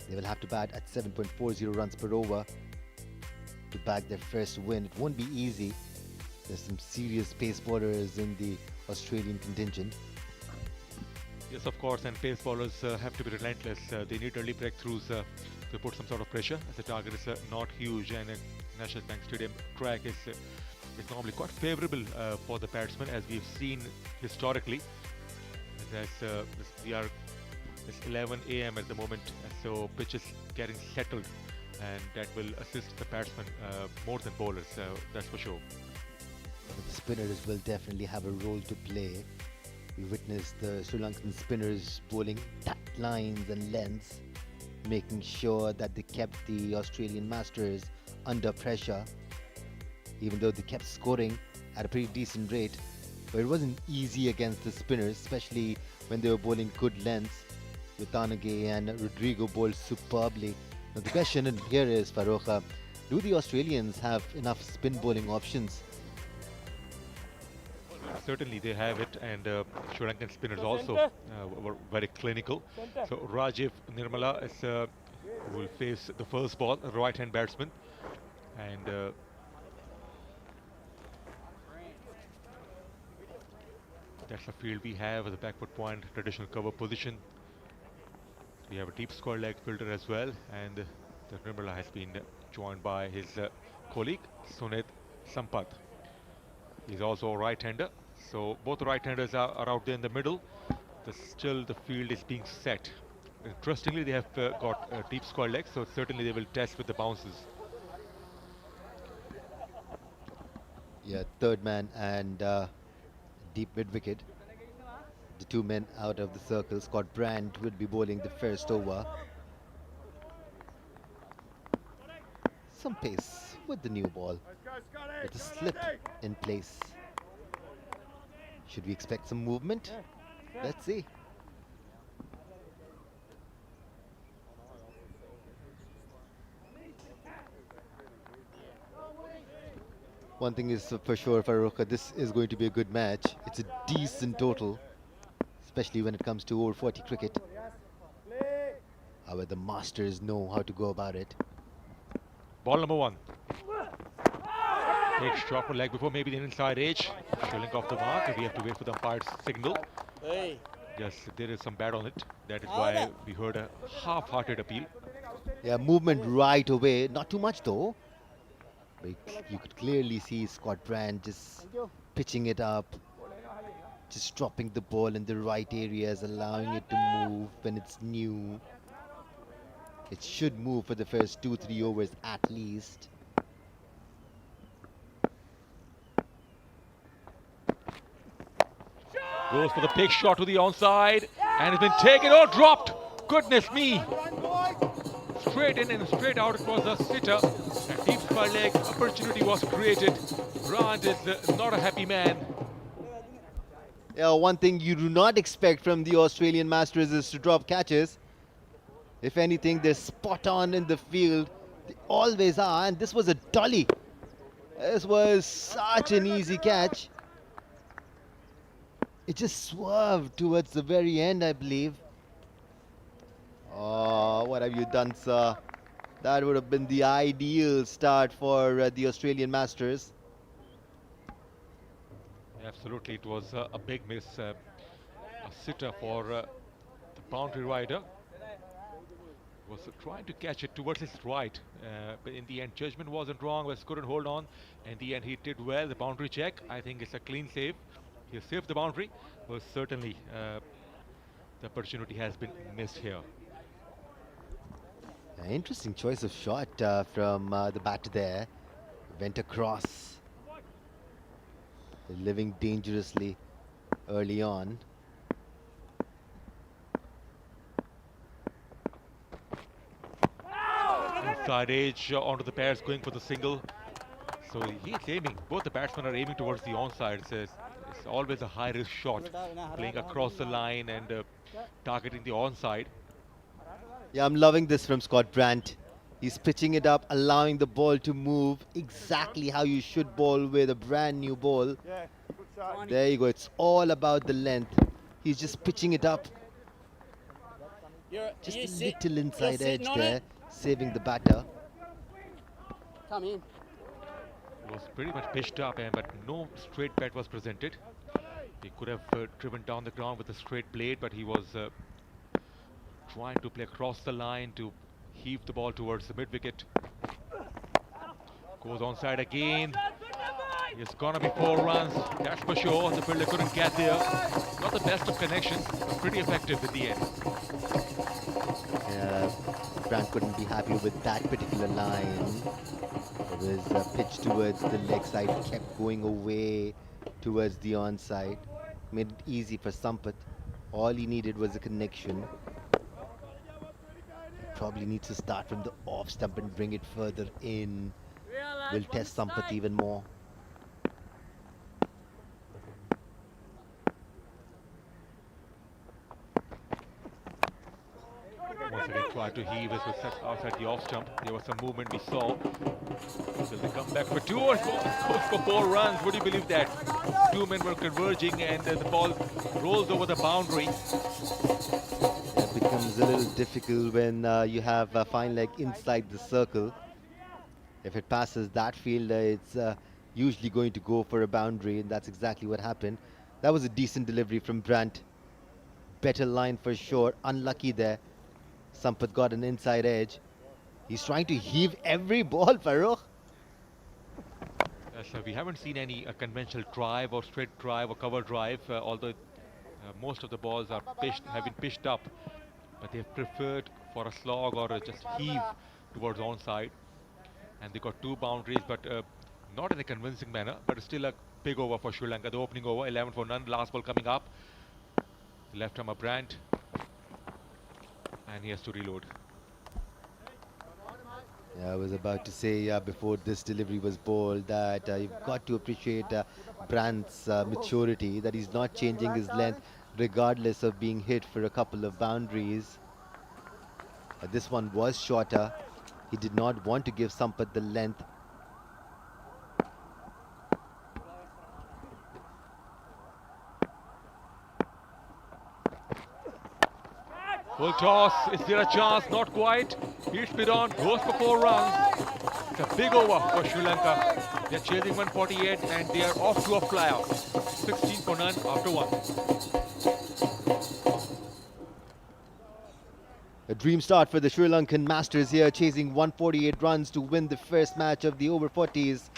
They will have to bat at 7.40 runs per over to bag their first win. It won't be easy. There's some serious pace bowlers in the Australian contingent. Yes, of course, and pace bowlers have to be relentless. They need early breakthroughs to put some sort of pressure, as the target is not huge, and National Bank Stadium track is normally quite favourable for the batsmen, as we've seen historically. It's 11 a.m. at the moment, so pitch is getting settled, and that will assist the batsmen more than bowlers, that's for sure. But the spinners will definitely have a role to play. We witnessed the Sri Lankan spinners bowling tight lines and lengths, making sure that they kept the Australian Masters under pressure, even though they kept scoring at a pretty decent rate. But it wasn't easy against the spinners, especially when they were bowling good lengths. With Tanage and Rodrigo bowled superbly. Now the question here is, Farokh, do the Australians have enough spin bowling options? Certainly they have it, and Sri Lankan spinners also were very clinical. So Rajiv Nirmala will face the first ball, a right-hand batsman, and that's the field we have at the backward point, traditional cover position. We have a deep square leg fielder as well, and the Nirmala has been joined by his colleague Sunit Sampath. He's also a right-hander, so both right-handers are out there in the middle. Still the field is being set. Interestingly, they have got deep square legs, so certainly they will test with the bounces. Yeah, third man and deep mid-wicket. The two men out of the circle. Scott Brand will be bowling the first over. Some pace with the new ball, with a slip in place. Should we expect some movement? Let's see. One thing is for sure, Farokh, this is going to be a good match. It's a decent total, especially when it comes to over-40 cricket. However, the Masters know how to go about it. Ball number one. Big shot for leg before, maybe the inside edge. Sailing off the mark, and we have to wait for the umpire's signal. Yes, there is some bat on it. That is why we heard a half-hearted appeal. Yeah, movement right away. Not too much though. But you could clearly see Scott Brand just pitching it up, just dropping the ball in the right areas, allowing it to move when it's new. It should move for the first 2-3 overs at least. Goes for the big shot to the onside, and it's been taken or dropped. Goodness me! Straight in and straight out. It was a sitter. And deep square leg opportunity was created. Brand is not a happy man. Yeah, one thing you do not expect from the Australian Masters is to drop catches. If anything, they're spot on in the field. They always are, and this was a dolly. This was such an easy catch. It just swerved towards the very end, I believe. Oh, what have you done, sir? That would have been the ideal start for the Australian Masters. Absolutely, it was a big miss. A sitter for the boundary rider. Was trying to catch it towards his right, but in the end judgment wasn't wrong. West couldn't hold on. In the end he did well. The boundary check, I think it's a clean save. He saved the boundary, but certainly the opportunity has been missed here. Interesting choice of shot from the bat there. Went across, living dangerously early on. onside edge onto the pairs, going for the single. So he's aiming, both the batsmen are aiming towards the onside. It's always a high risk shot, playing across the line and targeting the onside. Yeah, I'm loving this from Scott Brandt. He's pitching it up, allowing the ball to move exactly how you should bowl with a brand new ball. There you go. It's all about the length. He's just pitching it up. Just a little inside edge there, saving the batter. Come in. It was pretty much pitched up, but no straight bat was presented. He could have driven down the ground with a straight blade, but he was trying to play across the line to heave the ball towards the mid-wicket. Goes onside again. It's gonna be 4 runs, that's for sure. The fielder couldn't get there. Not the best of connections, but pretty effective at the end. Yeah, Brandt couldn't be happy with that particular line. It was pitched towards the leg side, kept going away towards the onside. Made it easy for Sampath. All he needed was a connection. Probably needs to start from the off stump and bring it further in. Will test Sampath even more. Once again tried to heave as was set outside the off stump. There was some movement we saw. So they come back for 2 or 4, goes for 4 runs. Would you believe that? 2 men were converging and the ball rolls over the boundary. It becomes a little difficult when you have a fine leg inside the circle. If it passes that fielder, it's usually going to go for a boundary, and that's exactly what happened. That was a decent delivery from Brandt. Better line for sure. Unlucky there. Sampath got an inside edge. He's trying to heave every ball, Farooq. So we haven't seen any conventional drive or straight drive or cover drive, although most of the balls have been pitched up, but they've preferred for a slog or just heave towards onside. And they got 2 boundaries, but not in a convincing manner, but still a big over for Sri Lanka. The opening over, 11 for none, last ball coming up. Left arm Brandt, and he has to reload. Yeah, I was about to say before this delivery was bowled that you've got to appreciate Brandt's maturity, that he's not changing his length regardless of being hit for a couple of boundaries. This one was shorter. He did not want to give Sampath the length. Full toss, is there a chance? Not quite. Heat speed on, goes for 4 runs. It's a big over for Sri Lanka. They're chasing 148 and they are off to a flyer. 16 for none after 1. A dream start for the Sri Lankan Masters here, chasing 148 runs to win the first match of the Over-40s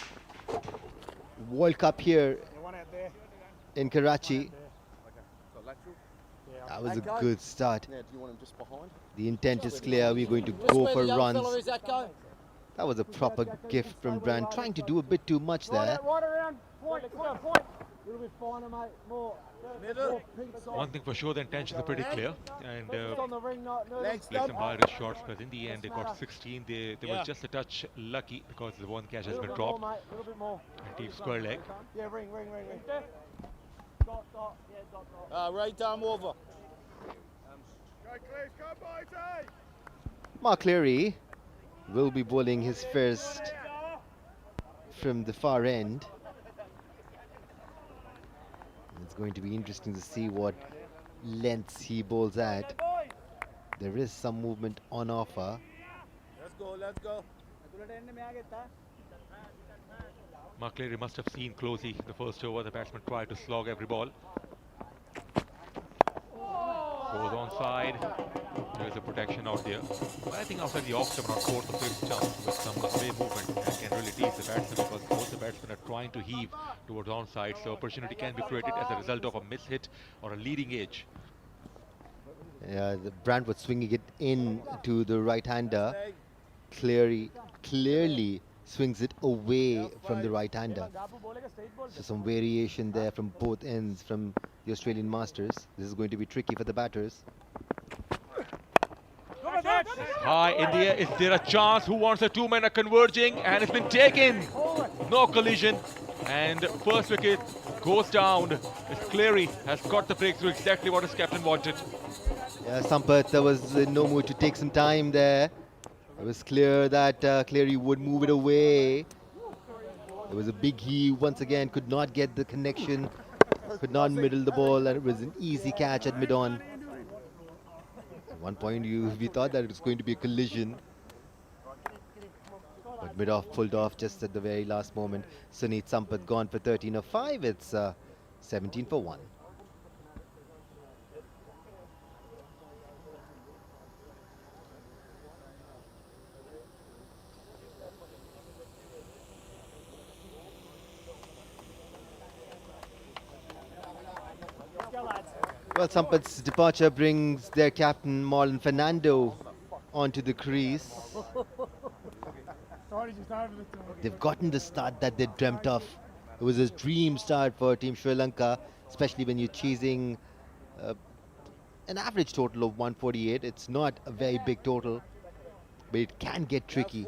World Cup here in Karachi. That was a good start. The intent is clear. We're going to go for runs. That was a proper gift from Brandt, trying to do a bit too much there. One thing for sure, the intentions are pretty clear, and played some high-risk shots, but in the end they got 16. They were just a touch lucky because the one catch has been dropped. And deep square leg. Right arm over. Mark Cleary will be bowling his first from the far end. It's going to be interesting to see what lengths he bowls at. There is some movement on offer. Let's go, let's go. Mark Cleary must have seen closely the first over. The batsman tried to slog every ball. Goes onside. There is a protection out there. But I think outside the off stump, around 4th or 5th stump with some away movement can really tease the batsman, because both the batsmen are trying to heave towards onside. So opportunity can be created as a result of a miss hit or a leading edge. The Brandt was swinging it in to the right-hander. Clearly swings it away from the right-hander. So some variation there from both ends from the Australian Masters. This is going to be tricky for the batters. High in the air. Is there a chance? Who wants a two-man converging? And it's been taken. No collision. And first wicket goes down. Cleary has got the breakthrough, exactly what his captain wanted. Yeah, Sampath, there was no mood to take some time there. It was clear that Cleary would move it away. It was a big heave once again, could not get the connection, could not middle the ball, and it was an easy catch at mid-on. At one point we thought that it was going to be a collision. But mid-off pulled off just at the very last moment. Sunit Sampath gone for 13 of 5. It's 17 for 1. Well, Sampath's departure brings their captain Marlon Fernando onto the crease. They've gotten the start that they dreamt of. It was a dream start for Team Sri Lanka, especially when you're chasing an average total of 148. It's not a very big total, but it can get tricky.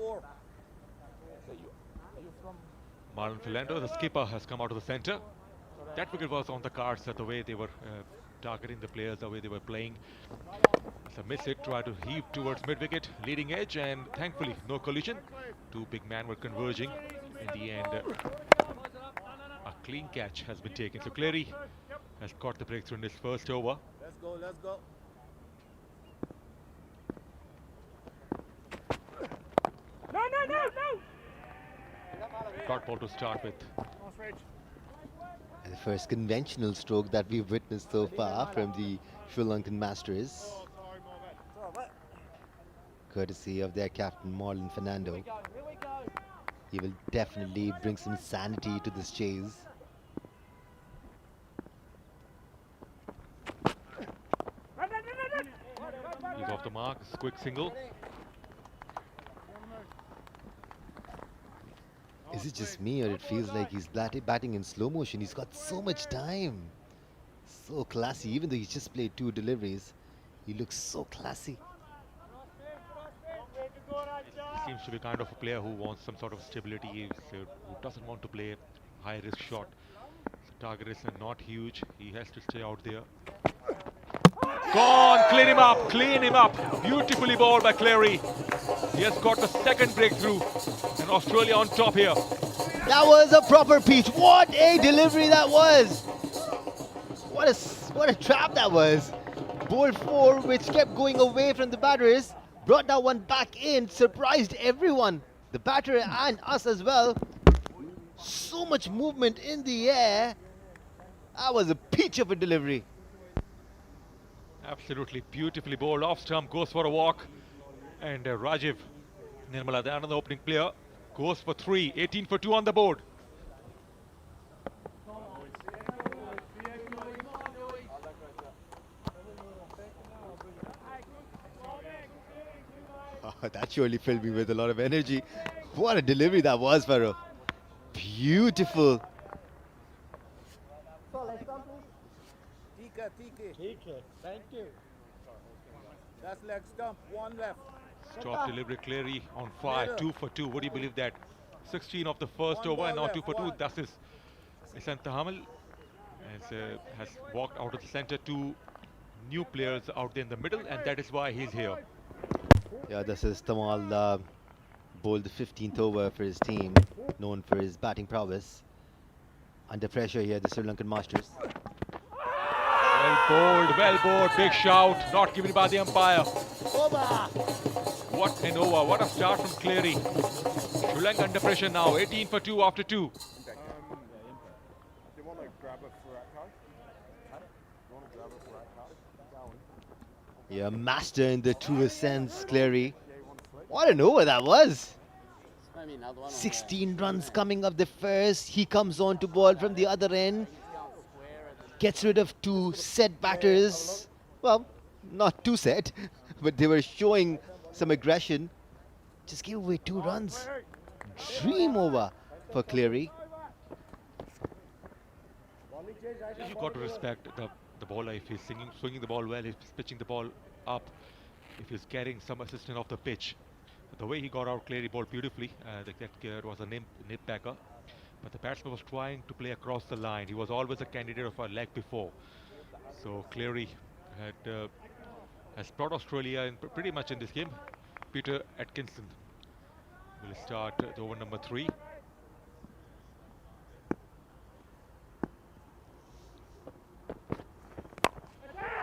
Marlon Fernando, the skipper, has come out of the centre. That wicket was on the cards, the way they were targeting the players, the way they were playing. It's a miss hit, try to heave towards mid-wicket, leading edge, and thankfully no collision. Two big men were converging. In the end, a clean catch has been taken. So Cleary has got the breakthrough in his first over. Let's go, let's go. No, no, no, no! Dot ball to start with. And the first conventional stroke that we've witnessed so far from the Sri Lankan Masters, courtesy of their captain Marlon Fernando. He will definitely bring some sanity to this chase. He's off the mark, quick single. Is it just me, or it feels like he's batting in slow motion? He's got so much time. So classy, even though he's just played 2 deliveries. He looks so classy. He seems to be kind of a player who wants some sort of stability, who doesn't want to play a high-risk shot. The target is not huge. He has to stay out there. Gone! Clean him up! Clean him up! Beautifully bowled by Cleary. He has got the second breakthrough. And Australia on top here. That was a proper peach. What a delivery that was! What a trap that was. Ball 4, which kept going away from the batters, brought that one back in, surprised everyone, the batter and us as well. So much movement in the air. That was a peach of a delivery. Absolutely beautifully bowled. Off stump, goes for a walk. And Rajiv Nirmala, the another opening player, goes for 3. 18 for 2 on the board. Oh, that surely filled me with a lot of energy. What a delivery that was, Farooq. Beautiful. Tika, thank you. That's leg stump, 1 left. Stop delivery, Cleary on fire, 2 for 2. Would you believe that? 16 of the first over and now 2 for 2. That is Isan Tahamal has walked out of the centre. 2 new players out there in the middle, and that is why he's here. Yeah, this is Tamal bowled the 15th over for his team, known for his batting prowess. Under pressure here, the Sri Lankan Masters. Well bowled, big shout, not given by the umpire. What an over, what a start from Cleary. Sri Lanka under pressure now, 18 for 2 after 2. Do you want to grab a threat card? You want to grab a threat card? Yeah, master in the truest sense, Cleary. What an over that was. 16 runs coming up the first. He comes on to ball from the other end. Gets rid of 2 set batters. Well, not 2 set, but they were showing some aggression. Just gave away 2 runs. Dream over for Cleary. You've got to respect the bowler if he's swinging the ball well, if he's pitching the ball up. if he's getting some assistance off the pitch. The way he got out Cleary ball beautifully, that was a nip backer. But the batsman was trying to play across the line. He was always a candidate of a leg before. So Cleary has brought Australia in pretty much in this game. Peter Atkinson will start the over number 3.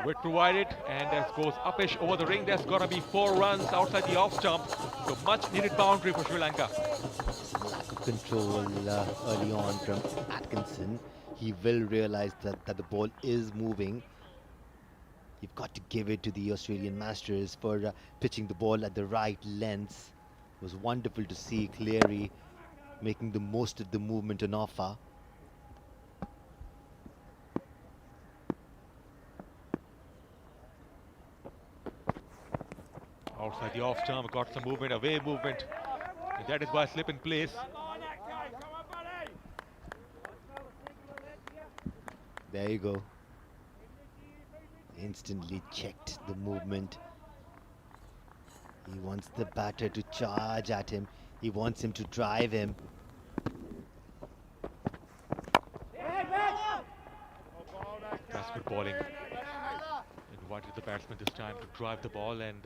Width provided, and that goes upish over the ring. There's got to be 4 runs outside the off stump. So much needed boundary for Sri Lanka. Lack of control early on from Atkinson. He will realize that the ball is moving. You've got to give it to the Australian Masters for pitching the ball at the right length. It was wonderful to see Cleary making the most of the movement on offer. Outside the off stump, got some movement, away movement. And that is why slip in place. There you go. Instantly checked the movement. He wants the batter to charge at him. He wants him to drive him. That's good bowling. Invited the batsman this time to drive the ball, and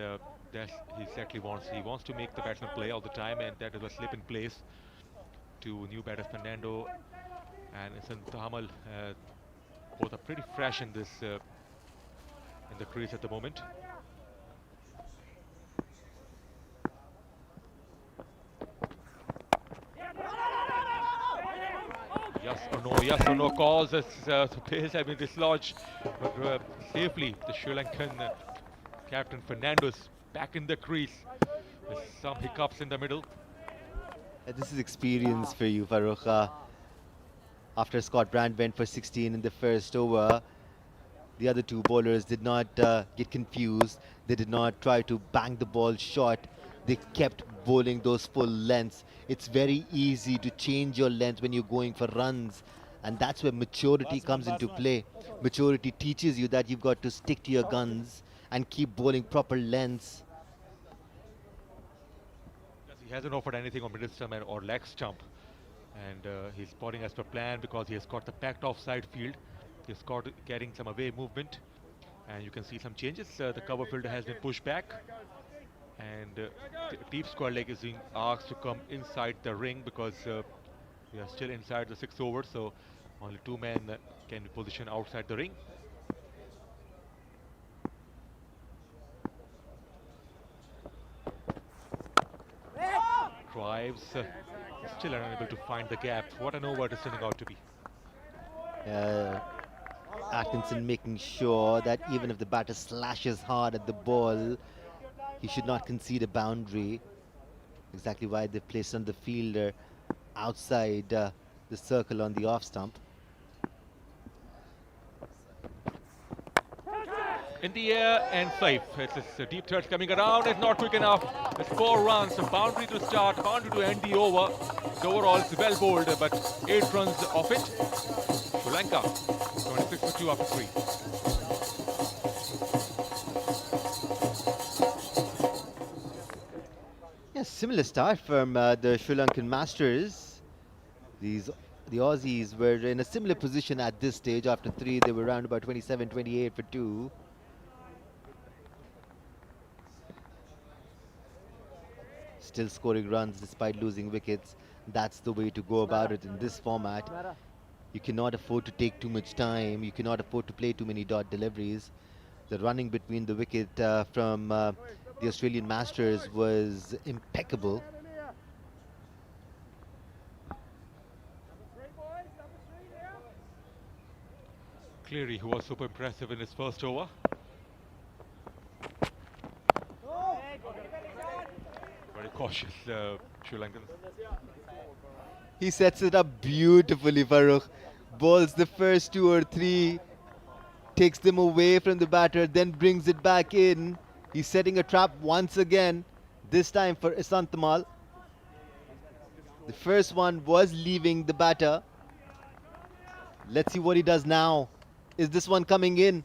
that's exactly wants. He wants to make the batsman play all the time, and that is a slip in place to new batters Fernando and Tahamal. Both are pretty fresh in this in the crease at the moment. Yes or no calls as the players have been dislodged, but safely the Sri Lankan captain Fernando's back in the crease with some hiccups in the middle. This is experience for you, Farooq. After Scott Brand went for 16 in the first over, the other 2 bowlers did not get confused. They did not try to bang the ball short. They kept bowling those full lengths. It's very easy to change your length when you're going for runs, and that's where maturity comes into play. Maturity teaches you that you've got to stick to your guns and keep bowling proper lengths. He hasn't offered anything on middle stump or leg stump, and he's spotting as per plan because he has got the packed offside field. He's got getting some away movement, and you can see some changes. The cover fielder has been pushed back, and deep square leg is being asked to come inside the ring because we are still inside the 6 overs, so only 2 men can be positioned outside the ring. Drives, still unable to find the gap. What an over it is turning out to be. Atkinson making sure that even if the batter slashes hard at the ball, he should not concede a boundary. Exactly why they placed on the fielder outside the circle on the off stump. In the air and safe. It's a deep touch coming around. It's not quick enough. It's 4 runs. A boundary to start, boundary to end the over. The overall is well bowled, but 8 runs off it. Sri Lanka 26 for 2 after 3. Yes, similar start from the Sri Lankan Masters. The Aussies were in a similar position at this stage. After 3, they were around about 27, 28 for 2. Still scoring runs despite losing wickets. That's the way to go about it in this format. You cannot afford to take too much time. You cannot afford to play too many dot deliveries. The running between the wicket from the Australian Masters was impeccable. Cleary, who was super impressive in his first over. Very cautious, Sri Lankans. He sets it up beautifully, Farooq. Bowls the first 2 or 3, takes them away from the batter, then brings it back in. He's setting a trap once again, this time for Isantamal. The first one was leaving the batter. Let's see what he does now. Is this one coming in?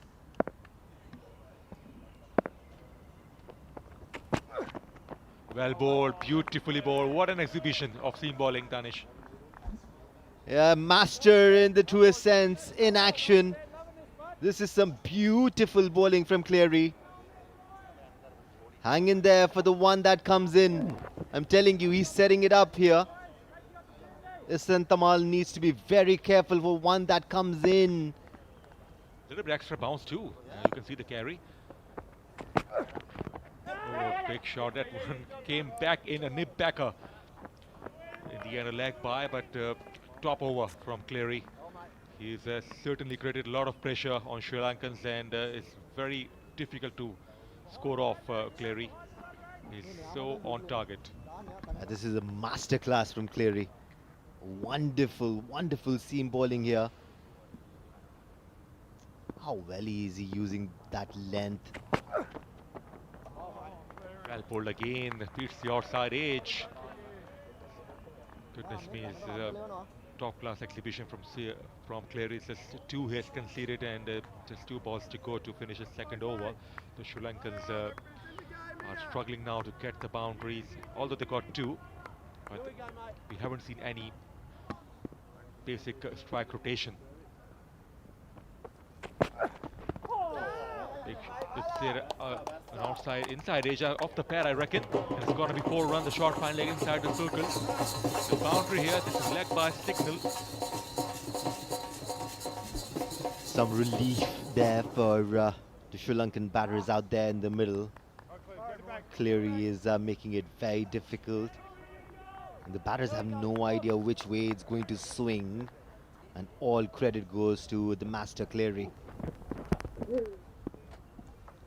Well bowled, beautifully bowled. What an exhibition of seam bowling, Danish. Yeah, master in the truest sense, in action. This is some beautiful bowling from Cleary. Hang in there for the one that comes in. I'm telling you, he's setting it up here. Isan Tamal needs to be very careful for one that comes in. A little bit extra bounce too. You can see the carry. Oh, big shot. That one came back in a nip backer. In the end, a leg by, but top over from Cleary. He's certainly created a lot of pressure on Sri Lankans, and it's very difficult to score off Cleary. He's so on target. This is a masterclass from Cleary. Wonderful, wonderful seam bowling here. How well is he using that length? Well pulled again, beats the outside edge. Goodness me, it's a top-class exhibition from Cleary. It's just 2 hits conceded and just 2 balls to go to finish the second over. The Sri Lankans are struggling now to get the boundaries, although they got 2. But we haven't seen any basic strike rotation. It's there, an outside, inside edge off the pair, I reckon. And it's going to be 4 runs. The short fine leg inside the circle. The boundary here. This is leg by signal. Some relief there for the Sri Lankan batters out there in the middle. Cleary is making it very difficult. And the batters have no idea which way it's going to swing. And all credit goes to the master Cleary.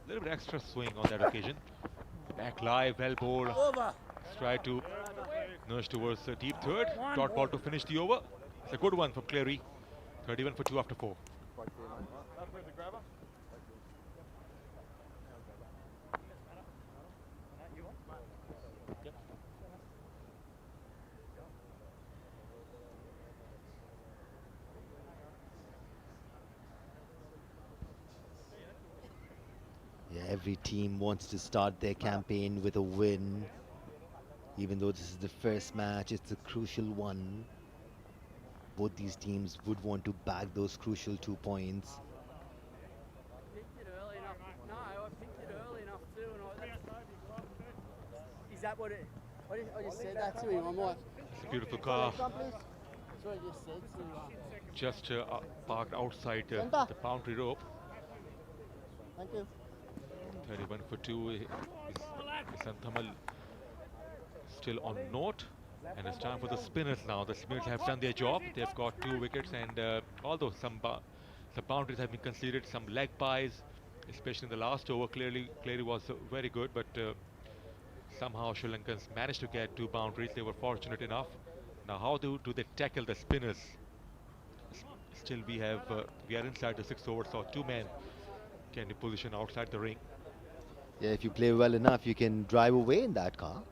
A little bit extra swing on that occasion. Back live, well bowled. Try to nudge towards the deep third. Dot ball to finish the over. It's a good one from Cleary. 31 for 2 after 4. Every team wants to start their campaign with a win. Even though this is the first match, it's a crucial one. Both these teams would want to bag those crucial 2 points. Is that what it? I just said that to him. I'm like, It's a beautiful car. That's what I just said to Just parked outside the boundary rope. Thank you. 31 for 2. Isan Tamal still on note, and it's time for the spinners now. The spinners have done their job. They've got 2 wickets, and although some boundaries have been conceded, some leg buys, especially in the last over, clearly was very good, but somehow Sri Lankans managed to get 2 boundaries. They were fortunate enough. Now, how do they tackle the spinners? Still, we are inside the 6th over, so 2 men can be positioned outside the ring. Yeah, if you play well enough, you can drive away in that car.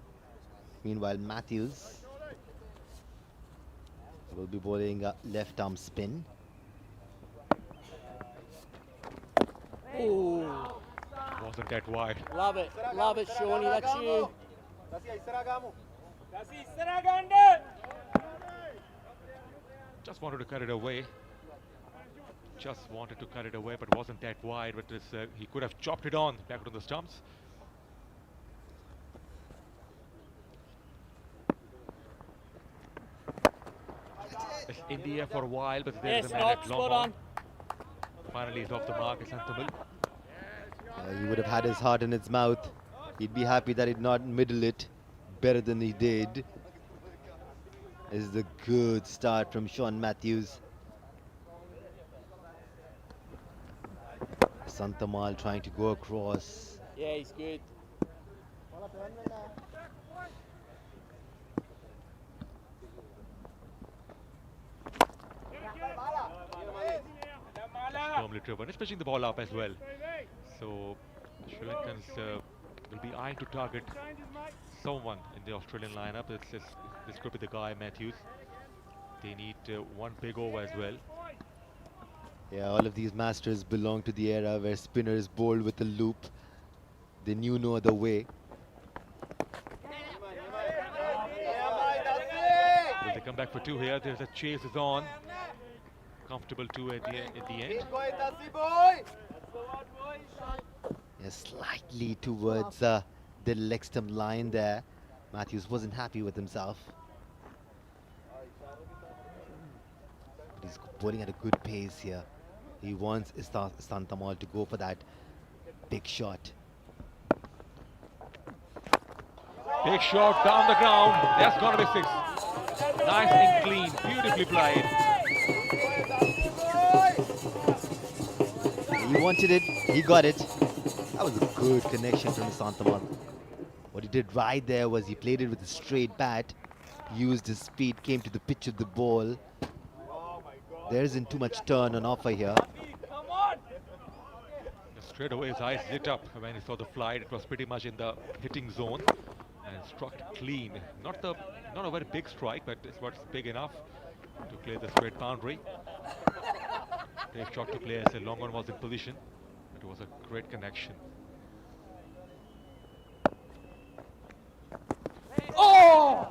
Meanwhile, Matthews will be bowling a left arm spin. Ooh. Wasn't that wide. Love it, Shawnee. That's you. Just wanted to cut it away. But wasn't that wide. But he could have chopped it on back on the stumps. It's in the air for a while, but there's a man at long on. Finally, he's off the mark. It's Anthems. He would have had his heart in his mouth. He'd be happy that he did not middle it better than he did. This is a good start from Sean Matthews. Santamal trying to go across. Yeah, he's good. Firmly driven, especially the ball up as well. So Sri Lankans will be eyeing to target someone in the Australian lineup. This could be the guy, Matthews. They need 1 big over as well. Yeah, all of these masters belong to the era where spinners bowled with a loop. They knew no other way. come back for 2 here. There's a chase is on. Comfortable 2 at the end. Yes, slightly towards the leg stump line there. Matthews wasn't happy with himself. But he's bowling at a good pace here. He wants Istantamal to go for that big shot. Big shot down the ground. That's going to be 6. Nice and clean. Beautifully played. He wanted it. He got it. That was a good connection from Istantamal. What he did right there was he played it with a straight bat, used his speed, came to the pitch of the ball. There isn't too much turn on offer here. Straight away his eyes lit up when he saw the flight. It was pretty much in the hitting zone and struck clean. Not a very big strike, but it's what's big enough to clear the straight boundary. Great shot to play as the long one was in position. It was a great connection. Oh!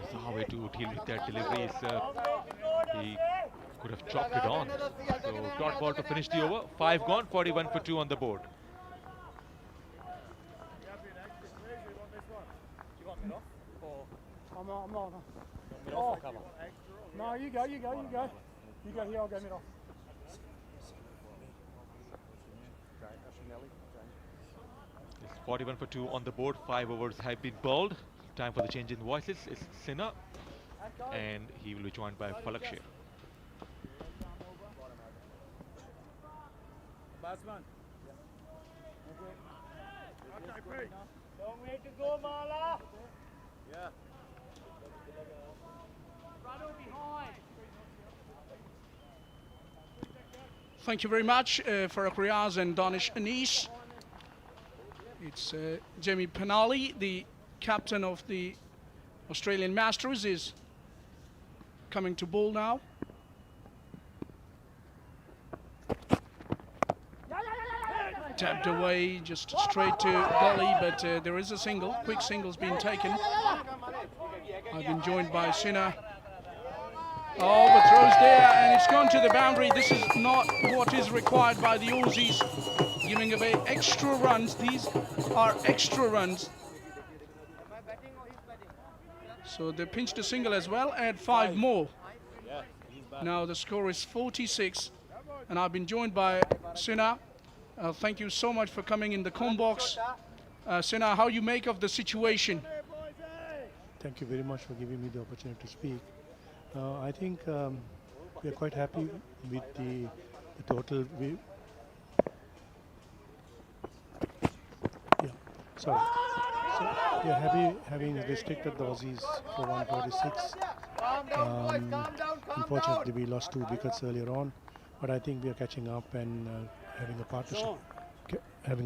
Bizarre way to deal with that delivery. He could have chopped it on. So dot ball to finish the over. 5 gone, 41 for 2 on the board. I'm not. Oh. No, you go. You go here, I'll go mid off. It's 41 for 2 on the board. 5 overs have been bowled. Time for the change in voices. It's Sinha, and he will be joined by Falak Sher. Batsman. Long way to go, Mala. Yeah. Run or behind. Thank you very much, Farooq Riaz and Danish Anish. It's Jamie Penali, the captain of the Australian Masters, is coming to bowl now. Tapped away, just straight to gully, but there is a single. Quick single's been taken. I've been joined by Sinha. Overthrows there, and it's gone to the boundary. This is not what is required by the Aussies, giving away extra runs. These are extra runs. So they pinched a single as well, add 5 more. Now the score is 46, and I've been joined by Sinha. Thank you so much for coming in the com box. Sinha, how you make of the situation? Thank you very much for giving me the opportunity to speak. I think we are quite happy with the total. So we are happy having restricted the Aussies for 146. Unfortunately, we lost 2 wickets earlier on, but I think we are catching up and having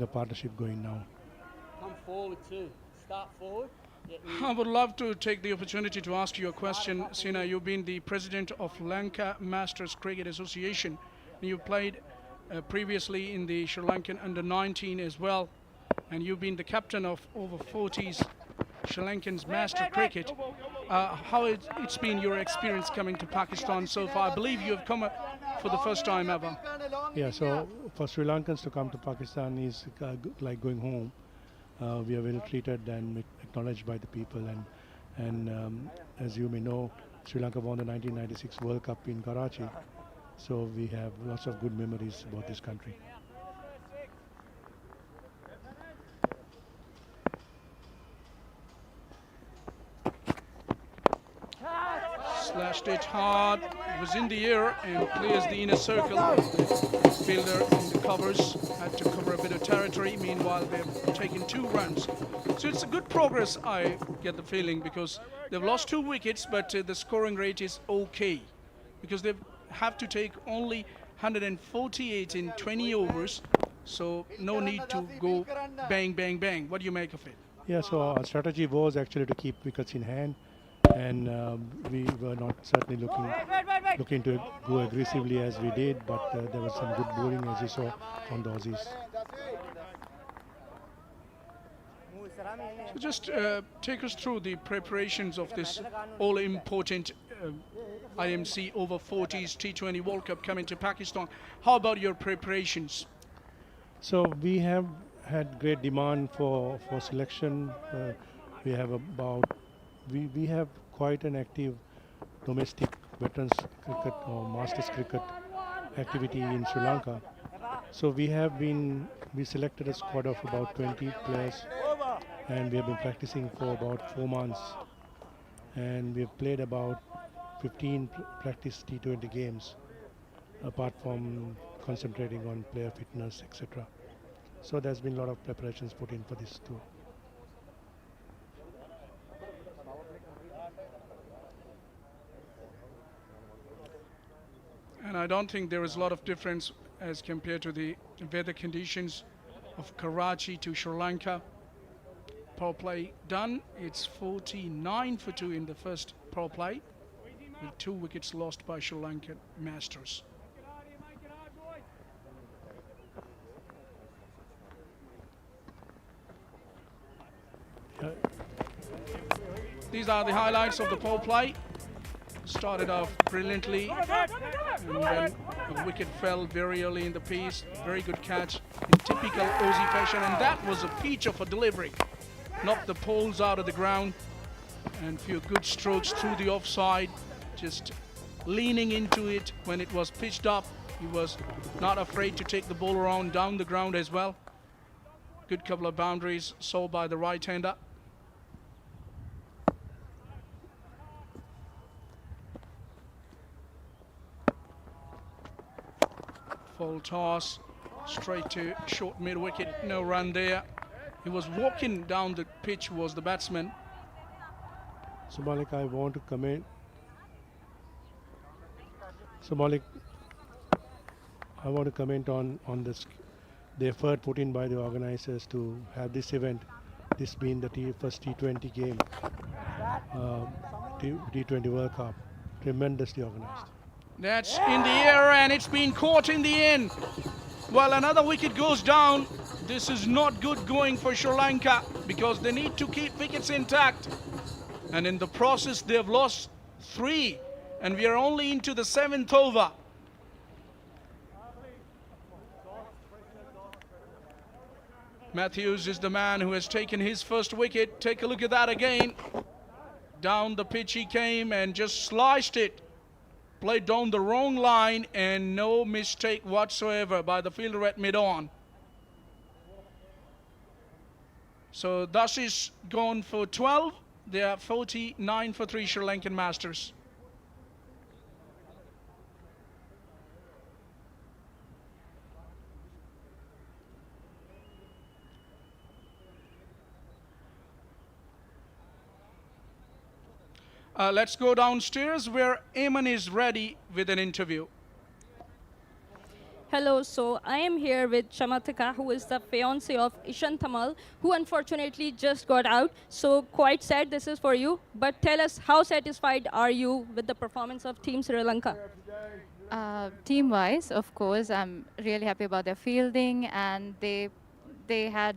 a partnership going now. Come forward too. Start forward. I would love to take the opportunity to ask you a question. Sinha, you've been the president of Lanka Masters Cricket Association. You played previously in the Sri Lankan under-19 as well, and you've been the captain of Over-40s Sri Lankan's Master Cricket. How it's been your experience coming to Pakistan so far? I believe you have come for the first time ever. Yeah, so for Sri Lankans to come to Pakistan is like going home. We are well treated and acknowledged by the people, and as you may know, Sri Lanka won the 1996 World Cup in Karachi, so we have lots of good memories about this country. Slashed it hard, it was in the air and clears the inner circle. Fielder in the covers had to cover a bit of territory. Meanwhile, they've taken 2 runs. So it's a good progress, I get the feeling, because they've lost 2 wickets, but the scoring rate is okay, because they have to take only 148 in 20 overs. So no need to go bang, bang, bang. What do you make of it? Yeah, so our strategy was actually to keep wickets in hand, and we were not certainly looking to go aggressively as we did, but there was some good bowling, as you saw, from the Aussies. So just take us through the preparations of this all-important IMC Over-40s T20 World Cup coming to Pakistan. How about your preparations? So we have had great demand for selection. We have we have quite an active domestic veterans cricket or masters cricket activity in Sri Lanka. So we selected a squad of about 20 players, and we have been practicing for about 4 months, and we have played about 15 practice T20 games, apart from concentrating on player fitness, etc. So there's been a lot of preparations put in for this tour. And I don't think there is a lot of difference as compared to the weather conditions of Karachi to Sri Lanka. Power play done. It's 49 for 2 in the first power play, with 2 wickets lost by Sri Lankan Masters. These are the highlights of the power play. Started off brilliantly, and then a wicket fell very early in the piece. Very good catch in typical Aussie fashion, and that was a feature for delivery. Knocked the poles out of the ground, and few good strokes through the offside, just leaning into it when it was pitched up. He was not afraid to take the ball around down the ground as well. Good couple of boundaries sold by the right-hander. Full toss, straight to short mid-wicket, no run there. He was walking down the pitch, was the batsman. So Malik, I want to comment. So Malik, I want to comment on this, the effort put in by the organizers to have this event, this being the first T20 game, T20 World Cup, tremendously organized. That's in the air, and it's been caught in the end. Well, another wicket goes down. This is not good going for Sri Lanka because they need to keep wickets intact. And in the process, they've lost 3. And we are only into the 7th over. Matthews is the man who has taken his first wicket. Take a look at that again. Down the pitch he came and just sliced it. Played down the wrong line, and no mistake whatsoever by the fielder at mid-on. So thus is gone for 12. They are 49 for 3 Sri Lankan Masters. Let's go downstairs where Eamon is ready with an interview. Hello, so I am here with Chamathika, who is the fiancé of Ishan Thamal, who unfortunately just got out. So quite sad this is for you, but tell us, how satisfied are you with the performance of Team Sri Lanka? Team-wise, of course, I'm really happy about their fielding, and they had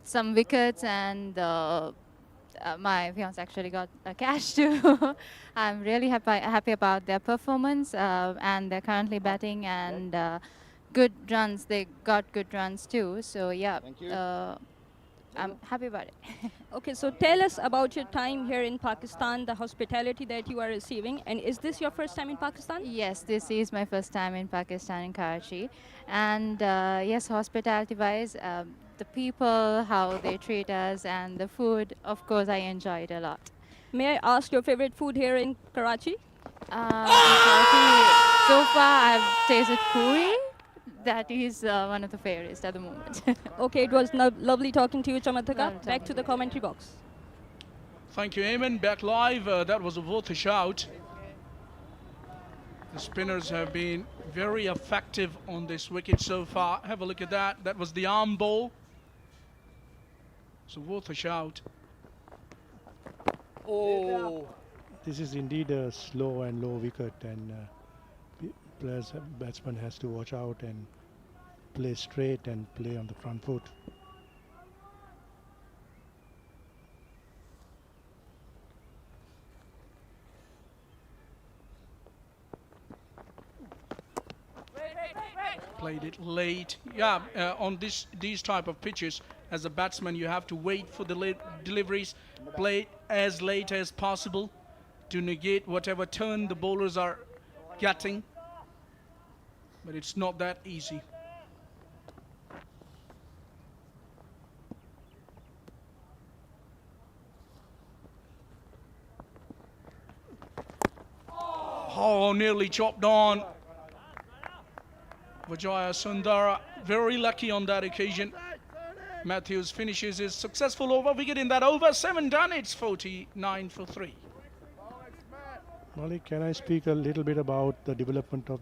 some wickets, and my fiance actually got cash too. I'm really happy about their performance, and they're currently batting, and good runs. They got good runs too. So yeah, I'm happy about it. Okay, so tell us about your time here in Pakistan, the hospitality that you are receiving, and is this your first time in Pakistan? Yes, this is my first time in Pakistan, in Karachi, and yes, hospitality-wise, the people, how they treat us, and the food, of course, I enjoy it a lot. May I ask your favorite food here in Karachi? So far, I've tasted puri. That is one of the favorites at the moment. Okay, it was lovely talking to you, Chamathika. Back to the commentary box. Thank you, Eamon. Back live. That was worth a shout. The spinners have been very effective on this wicket so far. Have a look at that. That was the arm ball. So worth a shout. Oh! This is indeed a slow and low wicket, and batsman has to watch out and play straight and play on the front foot. Played it late. Yeah, on these type of pitches, as a batsman, you have to wait for the deliveries, play as late as possible to negate whatever turn the bowlers are getting. But it's not that easy. Oh, nearly chopped on. Vijaya Sundara, very lucky on that occasion. Matthews finishes his successful over wicket in that over. 7 done, it's 49 for 3. Malik, can I speak a little bit about the development of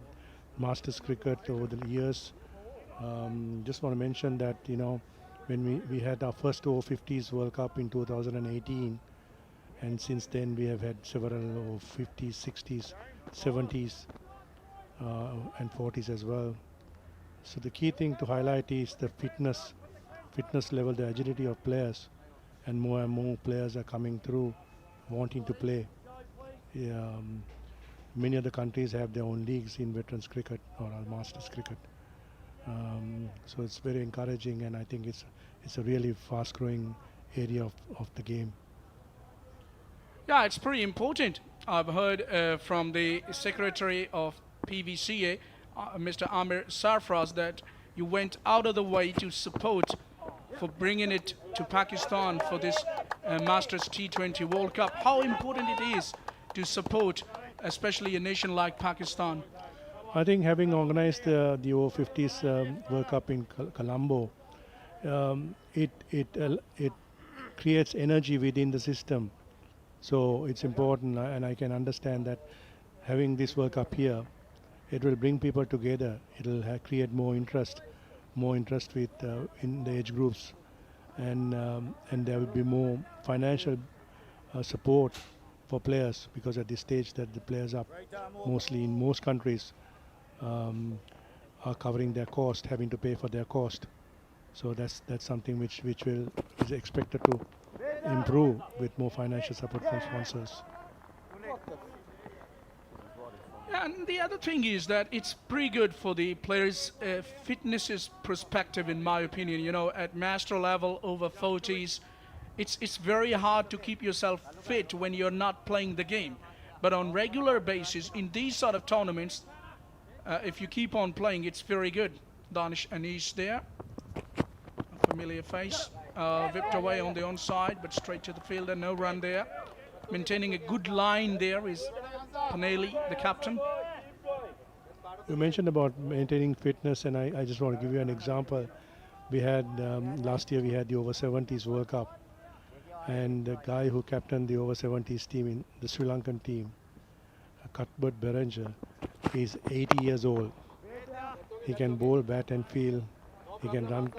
Masters cricket over the years? Just want to mention that, you know, when we had our first Over-50s World Cup in 2018, and since then we have had several Over-50s, 60s, 70s, and 40s as well. So the key thing to highlight is the fitness level, the agility of players, and more players are coming through wanting to play. Many other countries have their own leagues in veterans cricket or Masters cricket. So it's very encouraging, and I think it's a really fast-growing area of the game. Yeah, it's pretty important. I've heard from the secretary of PVCA, Mr. Amir Sarfraz, that you went out of the way to support for bringing it to Pakistan for this Masters T20 World Cup. How important it is to support, especially a nation like Pakistan? I think having organized the Over-50s World Cup in Colombo, it creates energy within the system. So it's important, and I can understand that having this World Cup here, it will bring people together. It will create more interest with in the age groups, and there will be more financial support for players, because at this stage that the players are mostly in most countries are covering their cost, having to pay for their cost. So that's something which is expected to improve with more financial support from sponsors. And the other thing is that it's pretty good for the players' fitness perspective, in my opinion. You know, at master level, over 40s, it's very hard to keep yourself fit when you're not playing the game. But on regular basis, in these sort of tournaments, if you keep on playing, it's very good. Danish Anish there, a familiar face, whipped away on the onside, but straight to the fielder, no run there. Maintaining a good line there is Paneli, the captain. You mentioned about maintaining fitness, and I just want to give you an example. We had last year we had the Over-70s World Cup, and the guy who captained the Over-70s team in the Sri Lankan team, Cuthbert Berenger, is 80 years old. He can bowl, bat and field. He can run,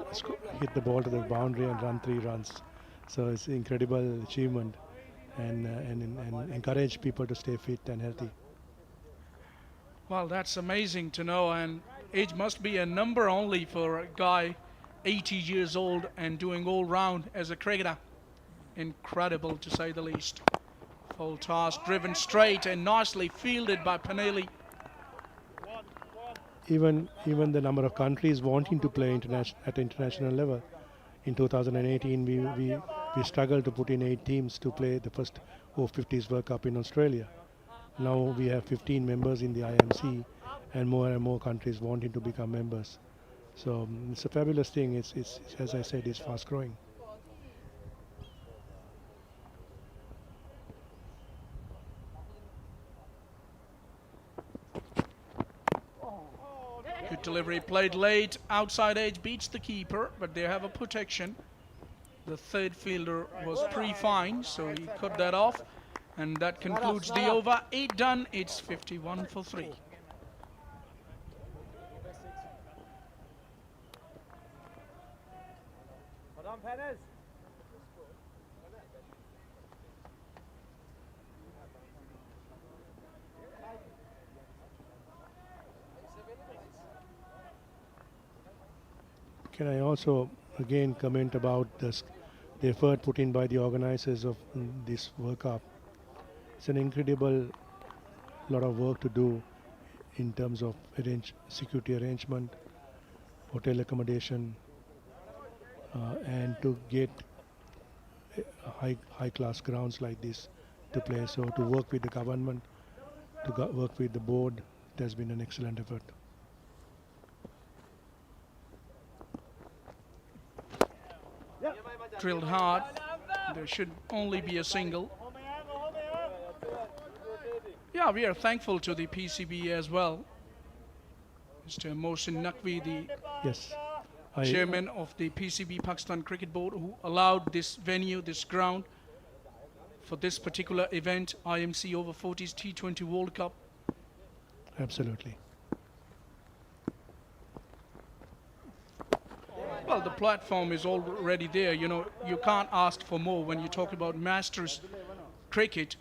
hit the ball to the boundary and run 3 runs. So it's an incredible achievement, and encourage people to stay fit and healthy. Well, that's amazing to know, and age must be a number only for a guy 80 years old and doing all round as a cricketer. Incredible, to say the least. Full toss, driven straight and nicely fielded by Paneli. Even the number of countries wanting to play at international level. In 2018, we struggled to put in 8 teams to play the first Over-50s World Cup in Australia. Now we have 15 members in the IMC, and more countries wanting to become members. So it's a fabulous thing. It's as I said, it's fast growing. Good delivery, played late, outside edge, beats the keeper, but they have a protection. The third fielder was pretty fine, so he cut that off. And that concludes the over. 8 done, it's 51 for 3. Can I also again comment about the effort put in by the organizers of this World Cup? It's an incredible lot of work to do in terms of security arrangement, hotel accommodation, and to get high class grounds like this to play. So to work with the government, to work with the board, it has been an excellent effort. Drilled hard. There should only be a single. Yeah, we are thankful to the PCB as well. Mr. Mohsin Naqvi, the Yes. chairman of the PCB Pakistan Cricket Board, who allowed this venue, this ground, for this particular event, IMC Over-40s T20 World Cup. Absolutely. Well, the platform is already there. You know, you can't ask for more when you talk about Masters cricket.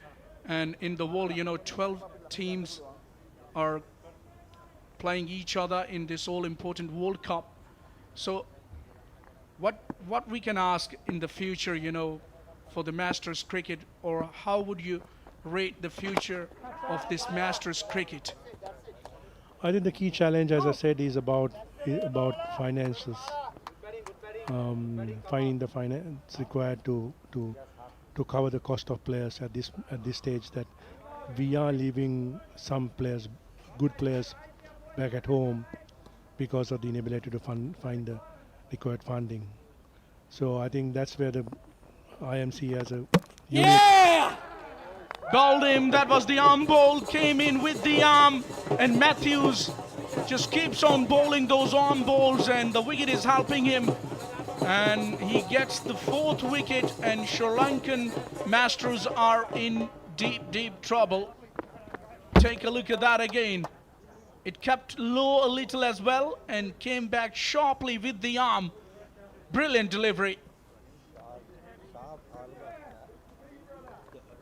And in the world, you know, 12 teams are playing each other in this all-important World Cup. So what we can ask in the future, you know, for the Masters cricket, or how would you rate the future of this Masters cricket? I think the key challenge, as I said, is about finances. Finding the finance required to cover the cost of players at this stage, that we are leaving some players, good players, back at home because of the inability to find the required funding. So I think that's where the IMC has a Yeah! Bowled him. That was the arm ball. Came in with the arm, and Matthews just keeps on bowling those arm balls, and the wicket is helping him. And he gets the 4th wicket, and Sri Lankan Masters are in deep trouble. Take a look at that again. It kept low a little as well and came back sharply with the arm. Brilliant delivery.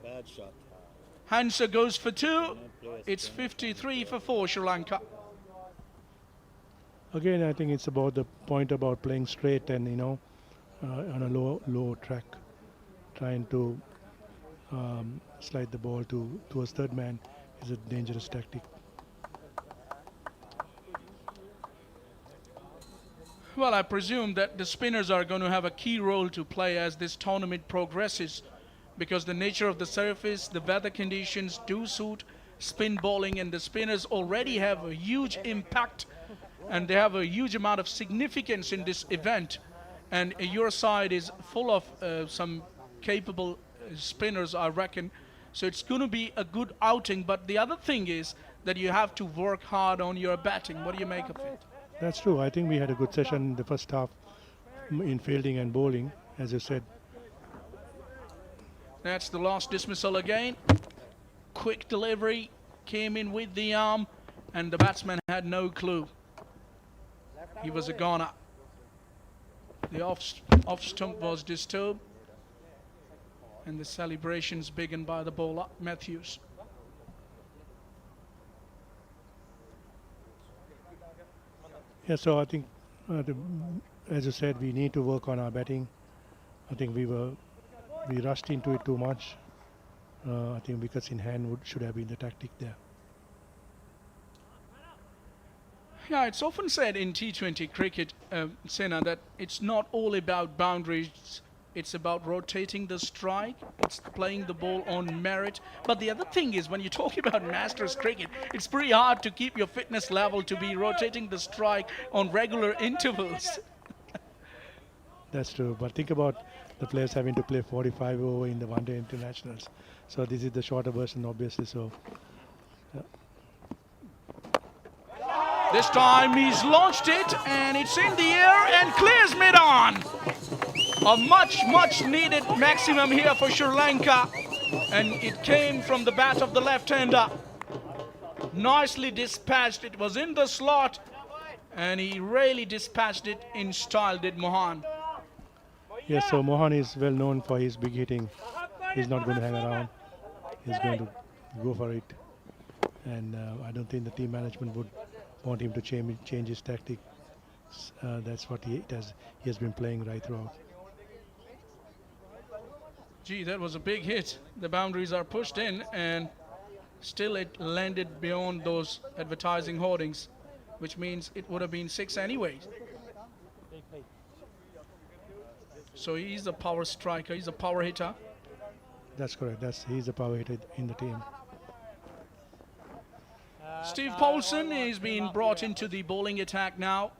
Bad shot. Hansa goes for 2. It's 53 for 4, Sri Lanka. Again, I think it's about the point about playing straight and, you know, on a low track, trying to slide the ball towards third man is a dangerous tactic. Well, I presume that the spinners are going to have a key role to play as this tournament progresses, because the nature of the surface, the weather conditions do suit spin bowling, and the spinners already have a huge impact and they have a huge amount of significance in this event. And your side is full of some capable spinners, I reckon. So it's going to be a good outing. But the other thing is that you have to work hard on your batting. What do you make of it? That's true. I think we had a good session in the first half in fielding and bowling, as you said. That's the last dismissal again. Quick delivery, came in with the arm, and the batsman had no clue. He was a goner. The off stump was disturbed, and the celebrations began by the bowler, Matthews. Yeah, so I think, as you said, we need to work on our batting. I think we rushed into it too much. I think wickets in hand should have been the tactic there. Yeah, it's often said in T20 cricket, Sena, that it's not all about boundaries. It's about rotating the strike. It's playing the ball on merit. But the other thing is, when you talk about Masters cricket, it's pretty hard to keep your fitness level to be rotating the strike on regular intervals. That's true. But think about the players having to play 45 over in the one-day internationals. So this is the shorter version, obviously. So. This time he's launched it, and it's in the air and clears mid-on. A much needed maximum here for Sri Lanka, and it came from the bat of the left-hander. Nicely dispatched. It was in the slot, and he really dispatched it in style, did Mohan. Yes, so Mohan is well known for his big hitting. He's not going to hang around. He's going to go for it, and I don't think the team management would want him to change his tactic. That's what he has been playing right throughout. Gee, that was a big hit. The boundaries are pushed in, and still it landed beyond those advertising hoardings, which means it would have been 6 anyway. So he's a power striker, he's a power hitter. That's correct. He's the power hitter in the team. Steve Paulson is being brought into the bowling attack now.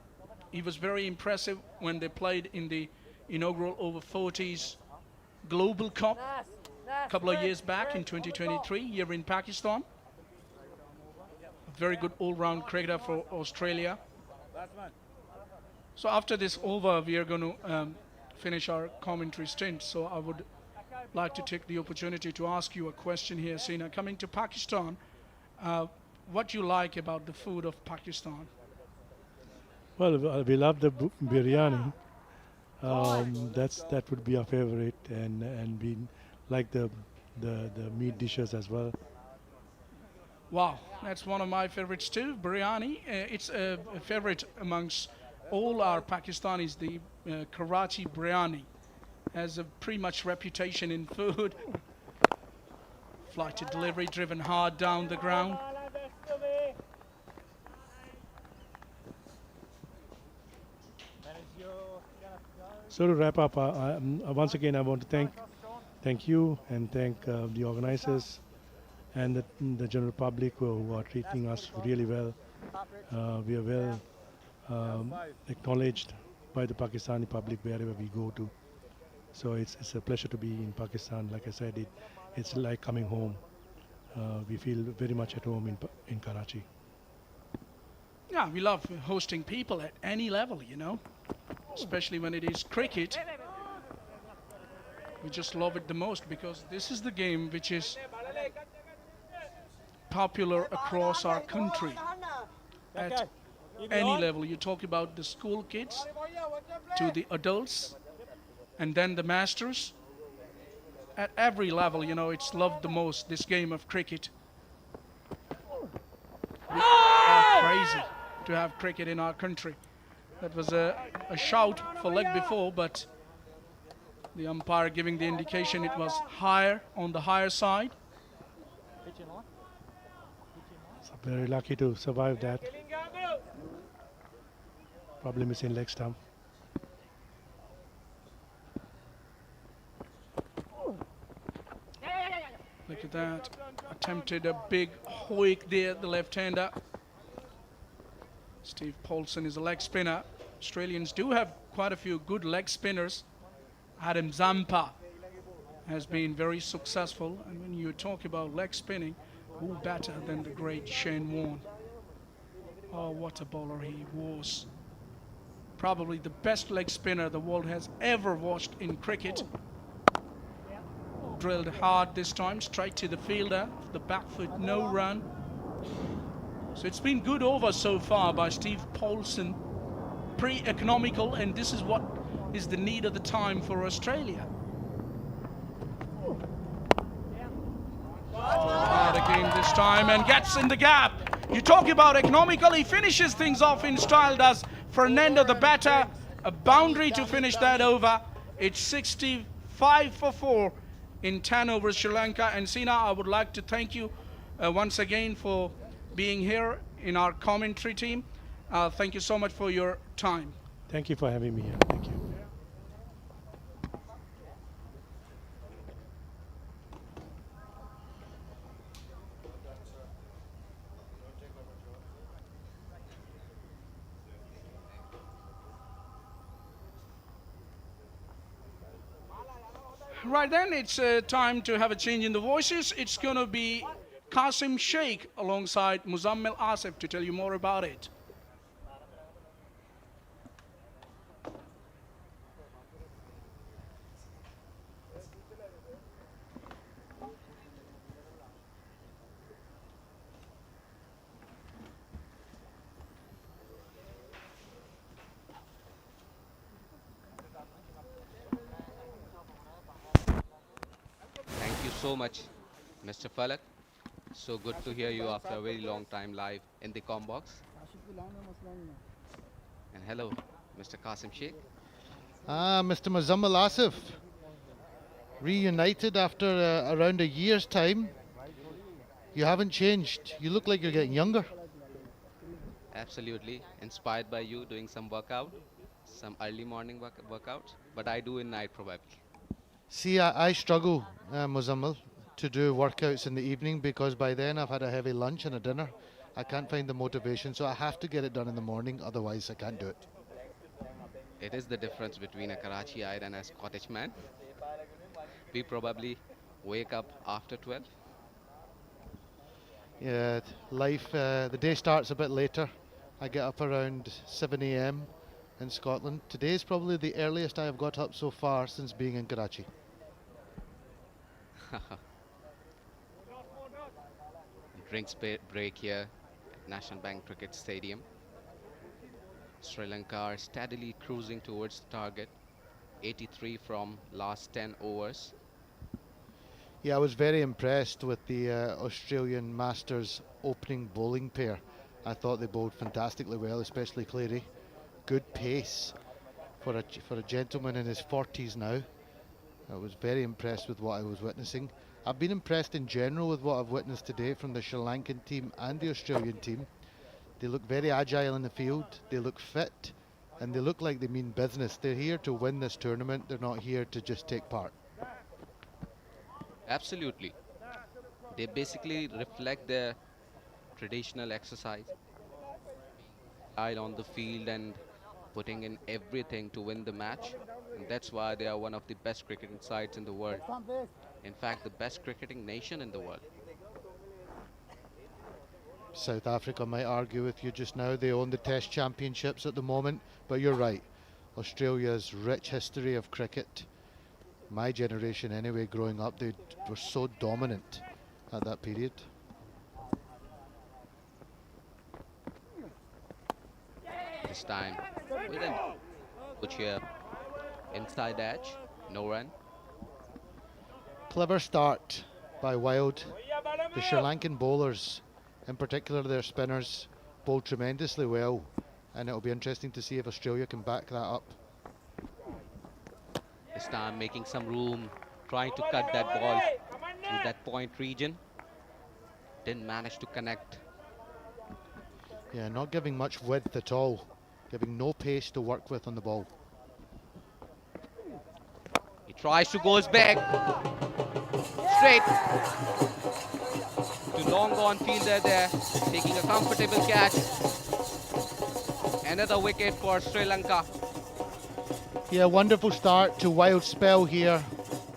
He was very impressive when they played in the inaugural Over-40s Global Cup a couple of years back in 2023 here in Pakistan. A very good all-round cricketer for Australia. So after this over, we are going to finish our commentary stint. So I would like to take the opportunity to ask you a question here, Sina. Coming to Pakistan, what you like about the food of Pakistan? Well, we love the biryani. That would be our favorite, and we like the meat dishes as well. Wow, that's one of my favorites too, biryani. It's a favorite amongst all our Pakistanis. The Karachi biryani has a pretty much reputation in food. Flight to delivery driven hard down the ground. So to wrap up, once again I want to thank you and thank the organizers and the general public who are treating us really well. We are well acknowledged by the Pakistani public wherever we go to. So it's a pleasure to be in Pakistan. Like I said, it's like coming home. We feel very much at home in Karachi. Yeah, we love hosting people at any level, you know, especially when it is cricket. We just love it the most because this is the game which is popular across our country at any level. You talk about the school kids to the adults and then the masters. At every level, you know, it's loved the most, this game of cricket. We are crazy to have cricket in our country. That was a shout for leg before, but the umpire giving the indication it was higher, on the higher side. So very lucky to survive that. Probably missing leg stump. Look at that. Attempted a big hoik there, the left-hander. Steve Paulson is a leg spinner. Australians do have quite a few good leg spinners. Adam Zampa has been very successful. And when you talk about leg spinning, who better than the great Shane Warne? Oh, what a bowler he was. Probably the best leg spinner the world has ever watched in cricket. Drilled hard this time, straight to the fielder. The back foot, no run. So it's been good over so far by Steve Paulson. Pretty economical, and this is what is the need of the time for Australia. Hard again this time and gets in the gap. You talk about economical, he finishes things off in style, does Fernando the batter. A boundary to finish that over. It's 65 for 4 in 10 over Sri Lanka. And Sina, I would like to thank you once again for being here in our commentary team. Thank you so much for your time. Thank you for having me here. Thank you. Right then, it's time to have a change in the voices. It's going to be Qasim Sheikh alongside Muzammil Asif to tell you more about it. Thank you so much, Mr. Falak. So good to hear you after a very long time live in the com box. And hello, Mr. Qasim Sheikh. Mr. Muzammil Asif, reunited after around a year's time. You haven't changed. You look like you're getting younger. Absolutely inspired by you doing some workout. some early morning workouts, but I do in night probably. See, I struggle, Muzamil, to do workouts in the evening because by then I've had a heavy lunch and a dinner. I can't find the motivation, so I have to get it done in the morning, otherwise I can't do it. It is the difference between a Karachiite and a Scottish man. We probably wake up after 12. Yeah, life, the day starts a bit later. I get up around 7 a.m. in Scotland. Today is probably the earliest I have got up so far since being in Karachi. Drinks break here at National Bank Cricket Stadium. Sri Lanka are steadily cruising towards the target. 83 from last 10 overs. Yeah, I was very impressed with the Australian Masters opening bowling pair. I thought they bowled fantastically well, especially Cleary. Good pace for a gentleman in his 40s now. I was very impressed with what I was witnessing. I've been impressed in general with what I've witnessed today from the Sri Lankan team and the Australian team. They look very agile in the field, they look fit, and they look like they mean business. They're here to win this tournament, they're not here to just take part. Absolutely. They basically reflect their traditional exercise. Being on the field and putting in everything to win the match. And that's why they are one of the best cricketing sides in the world. In fact, the best cricketing nation in the world. South Africa might argue with you just now. They own the Test Championships at the moment, but you're right. Australia's rich history of cricket, my generation anyway, growing up, they were so dominant at that period. This time, with an push here, inside edge, no run. Clever start by Wild. The Sri Lankan bowlers, in particular their spinners, bowled tremendously well, and it'll be interesting to see if Australia can back that up. This time making some room, trying to cut that ball through that point region. Didn't manage to connect. Yeah, not giving much width at all, giving no pace to work with on the ball. He tries to go back, straight to long on fielder there, taking a comfortable catch. Another wicket for Sri Lanka. Yeah, wonderful start to Wild's spell here.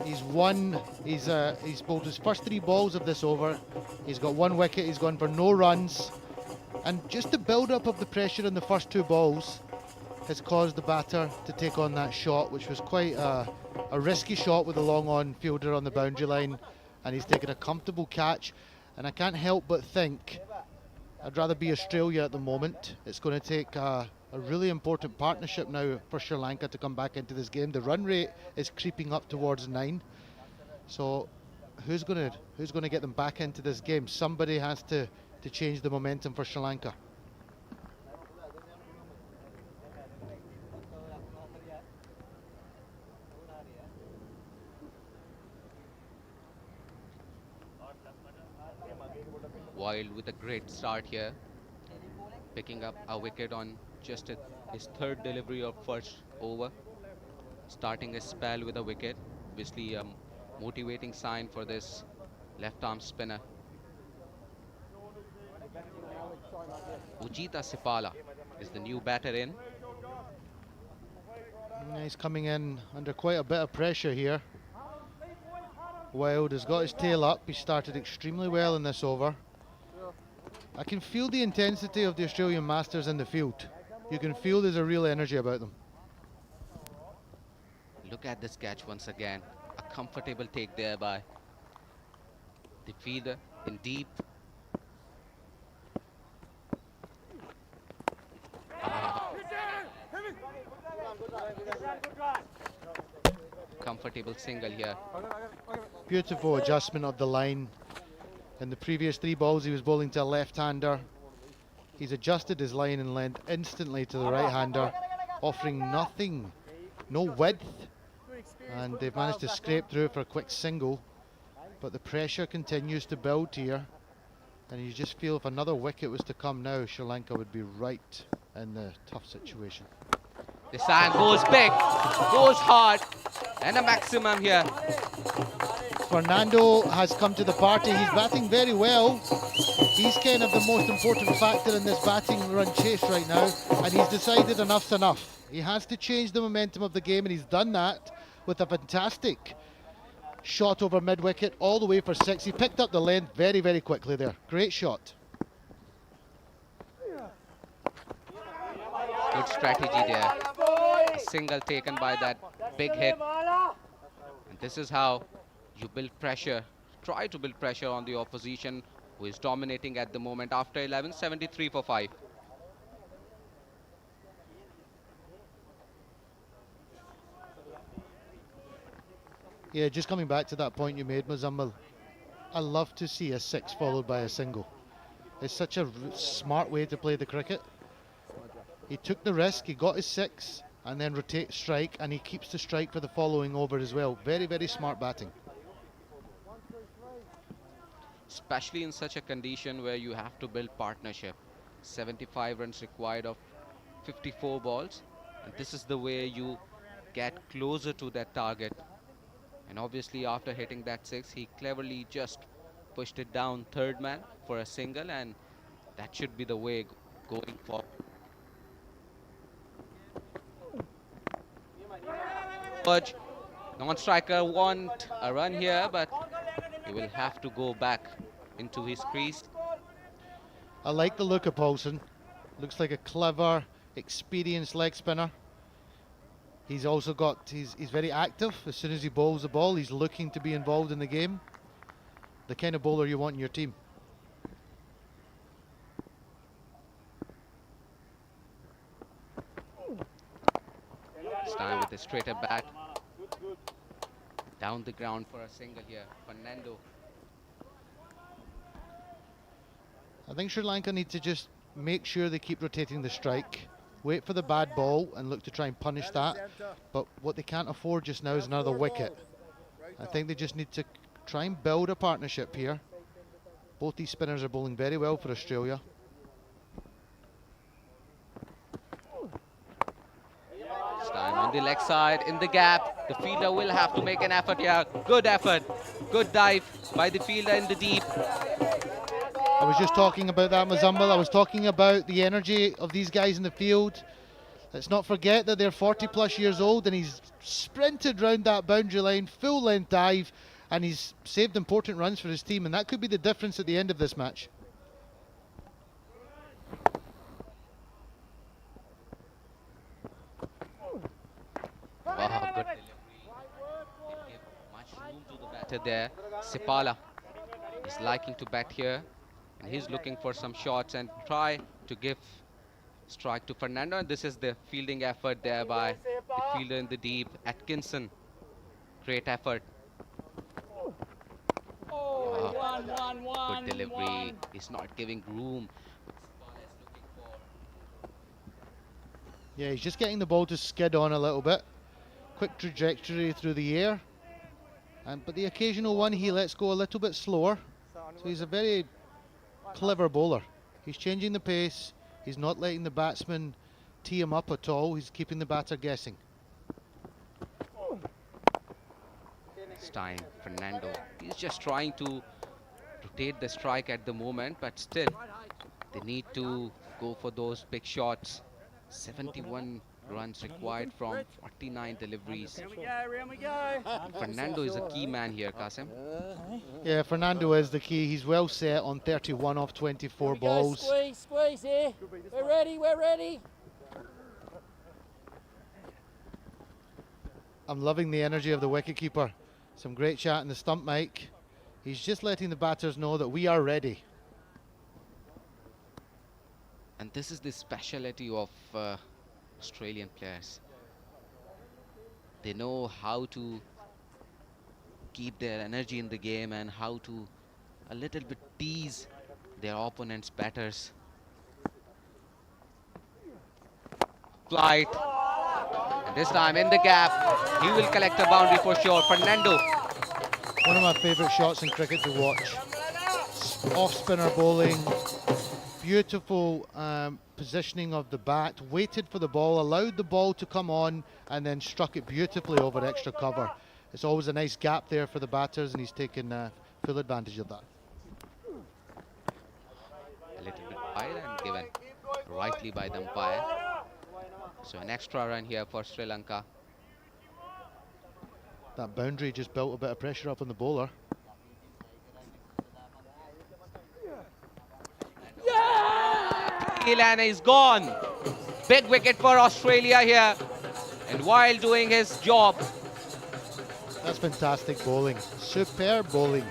He's bowled his first 3 balls of this over. He's got 1 wicket, he's gone for no runs. And just the build-up of the pressure in the first 2 balls has caused the batter to take on that shot, which was quite a risky shot with a long-on fielder on the boundary line. And he's taken a comfortable catch. And I can't help but think I'd rather be Australia at the moment. It's going to take a really important partnership now for Sri Lanka to come back into this game. The run rate is creeping up towards 9. So who's going to get them back into this game? Somebody has to change the momentum for Sri Lanka. Wild with a great start here, picking up a wicket on just his 3rd delivery of first over, starting a spell with a wicket. Obviously a motivating sign for this left-arm spinner. Ujita Sipala is the new batter in. He's coming in under quite a bit of pressure here. Wild has got his tail up. He started extremely well in this over. I can feel the intensity of the Australian Masters in the field. You can feel there's a real energy about them. Look at this catch once again. A comfortable take there by the fielder in deep. Comfortable single here. Beautiful adjustment of the line. In the previous 3 balls he was bowling to a left-hander. He's adjusted his line and length instantly to the right-hander, offering nothing, no width, and they've managed to scrape through for a quick single. But the pressure continues to build here, and you just feel if another wicket was to come now, Sri Lanka would be right in the tough situation. This time goes big, goes hard, and a maximum here. Fernando has come to the party. He's batting very well. He's kind of the most important factor in this batting run chase right now, and he's decided enough's enough. He has to change the momentum of the game, and he's done that with a fantastic shot over mid-wicket, all the way for 6. He picked up the length very, very quickly there. Great shot. Good strategy there. A single taken by that big hit. And this is how you build pressure, try to build pressure on the opposition, who is dominating at the moment after 11, 73 for 5. Yeah, just coming back to that point you made, Muzammal, I love to see a 6 followed by a single. It's such a smart way to play the cricket. He took the risk, he got his 6, and then rotate strike, and he keeps the strike for the following over as well. Very, very smart batting. Especially in such a condition where you have to build partnership. 75 runs required of 54 balls, and this is the way you get closer to that target. And obviously after hitting that 6, he cleverly just pushed it down third man for a single, and that should be the way going forward. Non-striker want a run here, but he will have to go back into his crease. I like the look of Paulson. Looks like a clever, experienced leg spinner. He's also got, he's very active. As soon as he bowls the ball, he's looking to be involved in the game. The kind of bowler you want in your team. This time with a straighter bat. Down the ground for a single here. Fernando. I think Sri Lanka need to just make sure they keep rotating the strike. Wait for the bad ball and look to try and punish that. But what they can't afford just now is another wicket. I think they just need to try and build a partnership here. Both these spinners are bowling very well for Australia. This time on the leg side, in the gap. The fielder will have to make an effort here. Good effort. Good dive by the fielder in the deep. I was just talking about that, Muzammal. I was talking about the energy of these guys in the field. Let's not forget that they're 40 plus years old, and he's sprinted round that boundary line, full length dive, and he's saved important runs for his team, and that could be the difference at the end of this match. Wow, good delivery. Didn't give much room to the batter there. Sipala is liking to bat here, and he's looking for some shots and try to give strike to Fernando. And this is the fielding effort there by the fielder in the deep, Atkinson. Great effort. Good delivery. He's not giving room. Yeah, he's just getting the ball to skid on a little bit. Quick trajectory through the air. But the occasional one he lets go a little bit slower. So he's a very clever bowler. He's changing the pace. He's not letting the batsman tee him up at all. He's keeping the batter guessing. This time, Fernando. He's just trying to rotate the strike at the moment, but still, they need to go for those big shots. 71 runs required from 49 deliveries. And Fernando is a key man here, Qasim. Yeah, Fernando is the key. He's well set on 31 off 24 balls. Squeeze here. We're ready. I'm loving the energy of the wicketkeeper. Some great chat in the stump mic. He's just letting the batters know that we are ready. And this is the speciality of Australian players. They know how to keep their energy in the game and how to a little bit tease their opponents' batters. Flight. And this time in the gap, he will collect a boundary for sure. Fernando. One of my favourite shots in cricket to watch. Off spinner bowling. beautiful positioning of the bat, waited for the ball, allowed the ball to come on, and then struck it beautifully over extra cover. It's always a nice gap there for the batters, and he's taken full advantage of that. A little bit wide and given rightly by the umpire. So an extra run here for Sri Lanka. That boundary just built a bit of pressure up on the bowler. And he's gone. Big wicket for Australia here. And while doing his job. That's fantastic bowling. Superb bowling.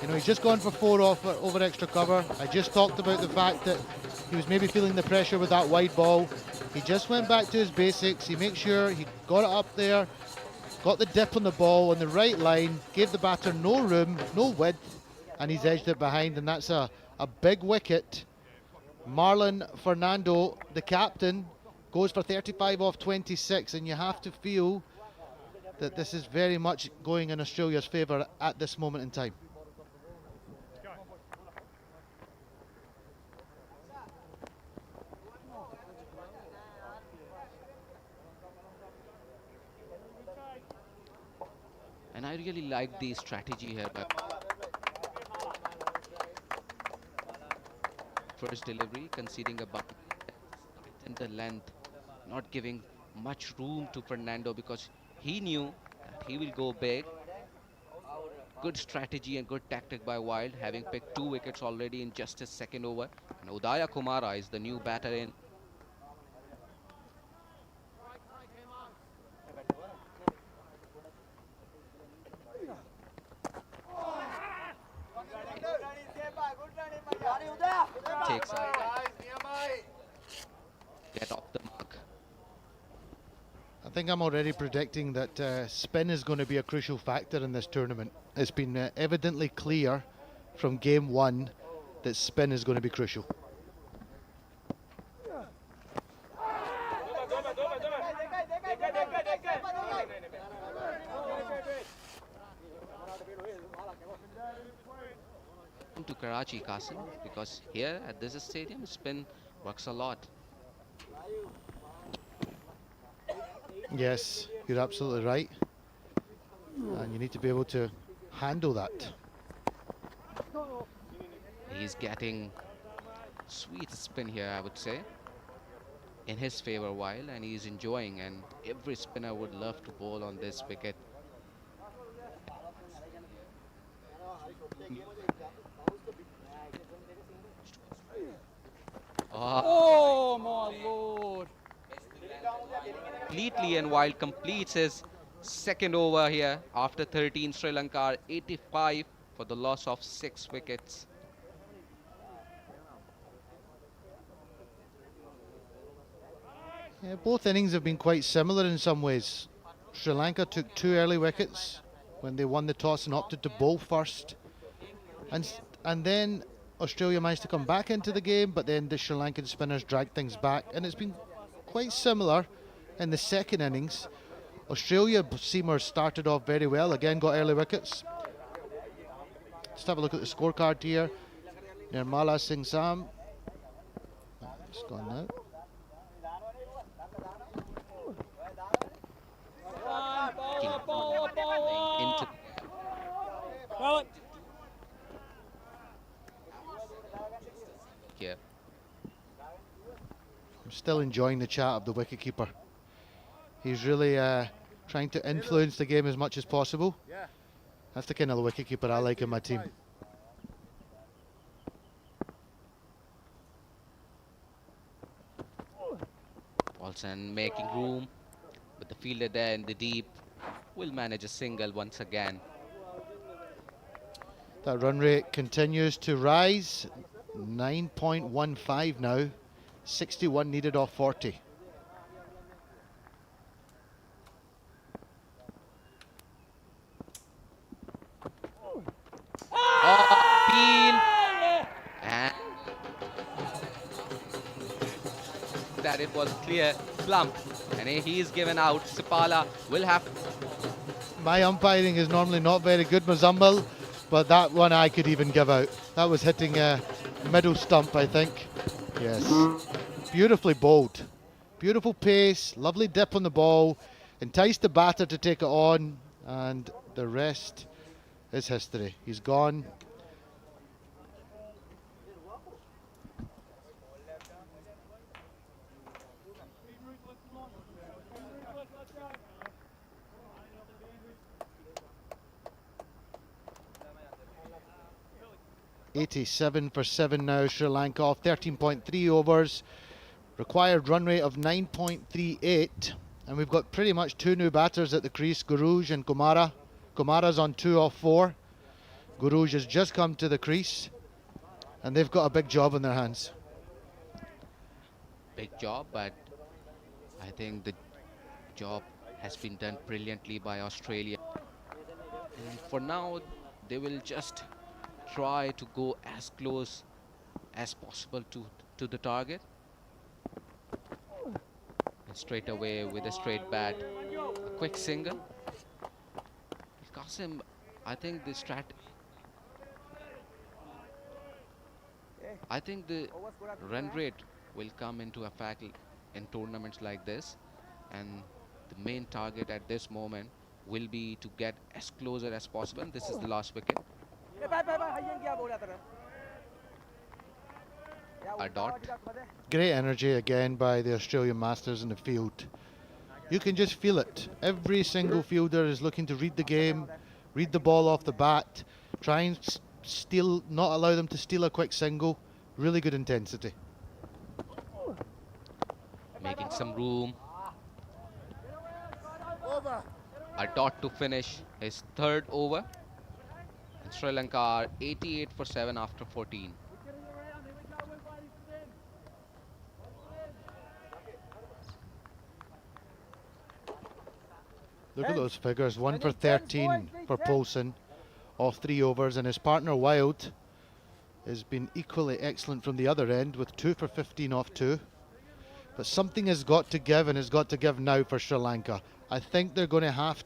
You know, he's just gone for 4 off over extra cover. I just talked about the fact that he was maybe feeling the pressure with that wide ball. He just went back to his basics. He made sure he got it up there, got the dip on the ball on the right line, gave the batter no room, no width, and he's edged it behind, and that's a big wicket. Marlon Fernando, the captain, goes for 35 off 26, and you have to feel that this is very much going in Australia's favour at this moment in time. And I really like the strategy here. First delivery, conceding a bucket in the length, not giving much room to Fernando because he knew that he will go big. Good strategy and good tactic by Wild, having picked 2 wickets already in just his second over. And Udaya Kumara is the new batter in. Takes out. Get off the mark. I think I'm already predicting that spin is going to be a crucial factor in this tournament. It's been evidently clear from game 1 that spin is going to be crucial. To Karachi, Qasim, because here at this stadium, spin works a lot. Yes, you're absolutely right. And you need to be able to handle that. He's getting sweet spin here, I would say, in his favor while, and he's enjoying, and every spinner would love to bowl on this wicket. Oh my lord! Completely, and Wild completes his second over here after 13. Sri Lanka are 85 for the loss of 6 wickets. Yeah, both innings have been quite similar in some ways. Sri Lanka took 2 early wickets when they won the toss and opted to bowl first. And then Australia managed to come back into the game, but then the Sri Lankan spinners dragged things back, and it's been quite similar in the second innings. Australia seamers started off very well, again got early wickets. Just have a look at the scorecard here. Nirmala Singh Sam, it's gone now. Yeah. I'm still enjoying the chat of the wicketkeeper. He's really trying to influence the game as much as possible. That's the kind of wicketkeeper I like in my team. Paulson making room with the fielder there in the deep. Will manage a single once again. That run rate continues to rise. 9.15 now. 61 needed off 40. Peel. And that it was clear plump. And he is given out. Sipala will have. My umpiring is normally not very good, Mazumble, but that one I could even give out. That was hitting middle stump, I think. Yes. Beautifully bowled. Beautiful pace, lovely dip on the ball, enticed the batter to take it on, and the rest is history. He's gone. .87 for 7 now, Sri Lanka off 13.3 overs. Required run rate of 9.38, and we've got pretty much two new batters at the crease, Guruj and Kumara. Kumara's on 2 off 4. Guruj has just come to the crease, and they've got a big job on their hands. Big job, but I think the job has been done brilliantly by Australia. And for now, they will just try to go as close as possible to the target. And straight away with a straight bat, a quick single. Qasim, I think the run rate will come into effect in tournaments like this, and the main target at this moment will be to get as closer as possible. And this is the last wicket. A dot. Great energy again by the Australian Masters in the field. You can just feel it. Every single fielder is looking to read the game, read the ball off the bat, try and steal, not allow them to steal a quick single. Really good intensity. Making some room. A dot to finish his third over. And Sri Lanka are 88 for 7 after 14. Look at those figures, 1 for 13 for Poulsen off 3 overs, and his partner Wild has been equally excellent from the other end with 2 for 15 off 2. But something has got to give, and has got to give now for Sri Lanka. I think they're going to have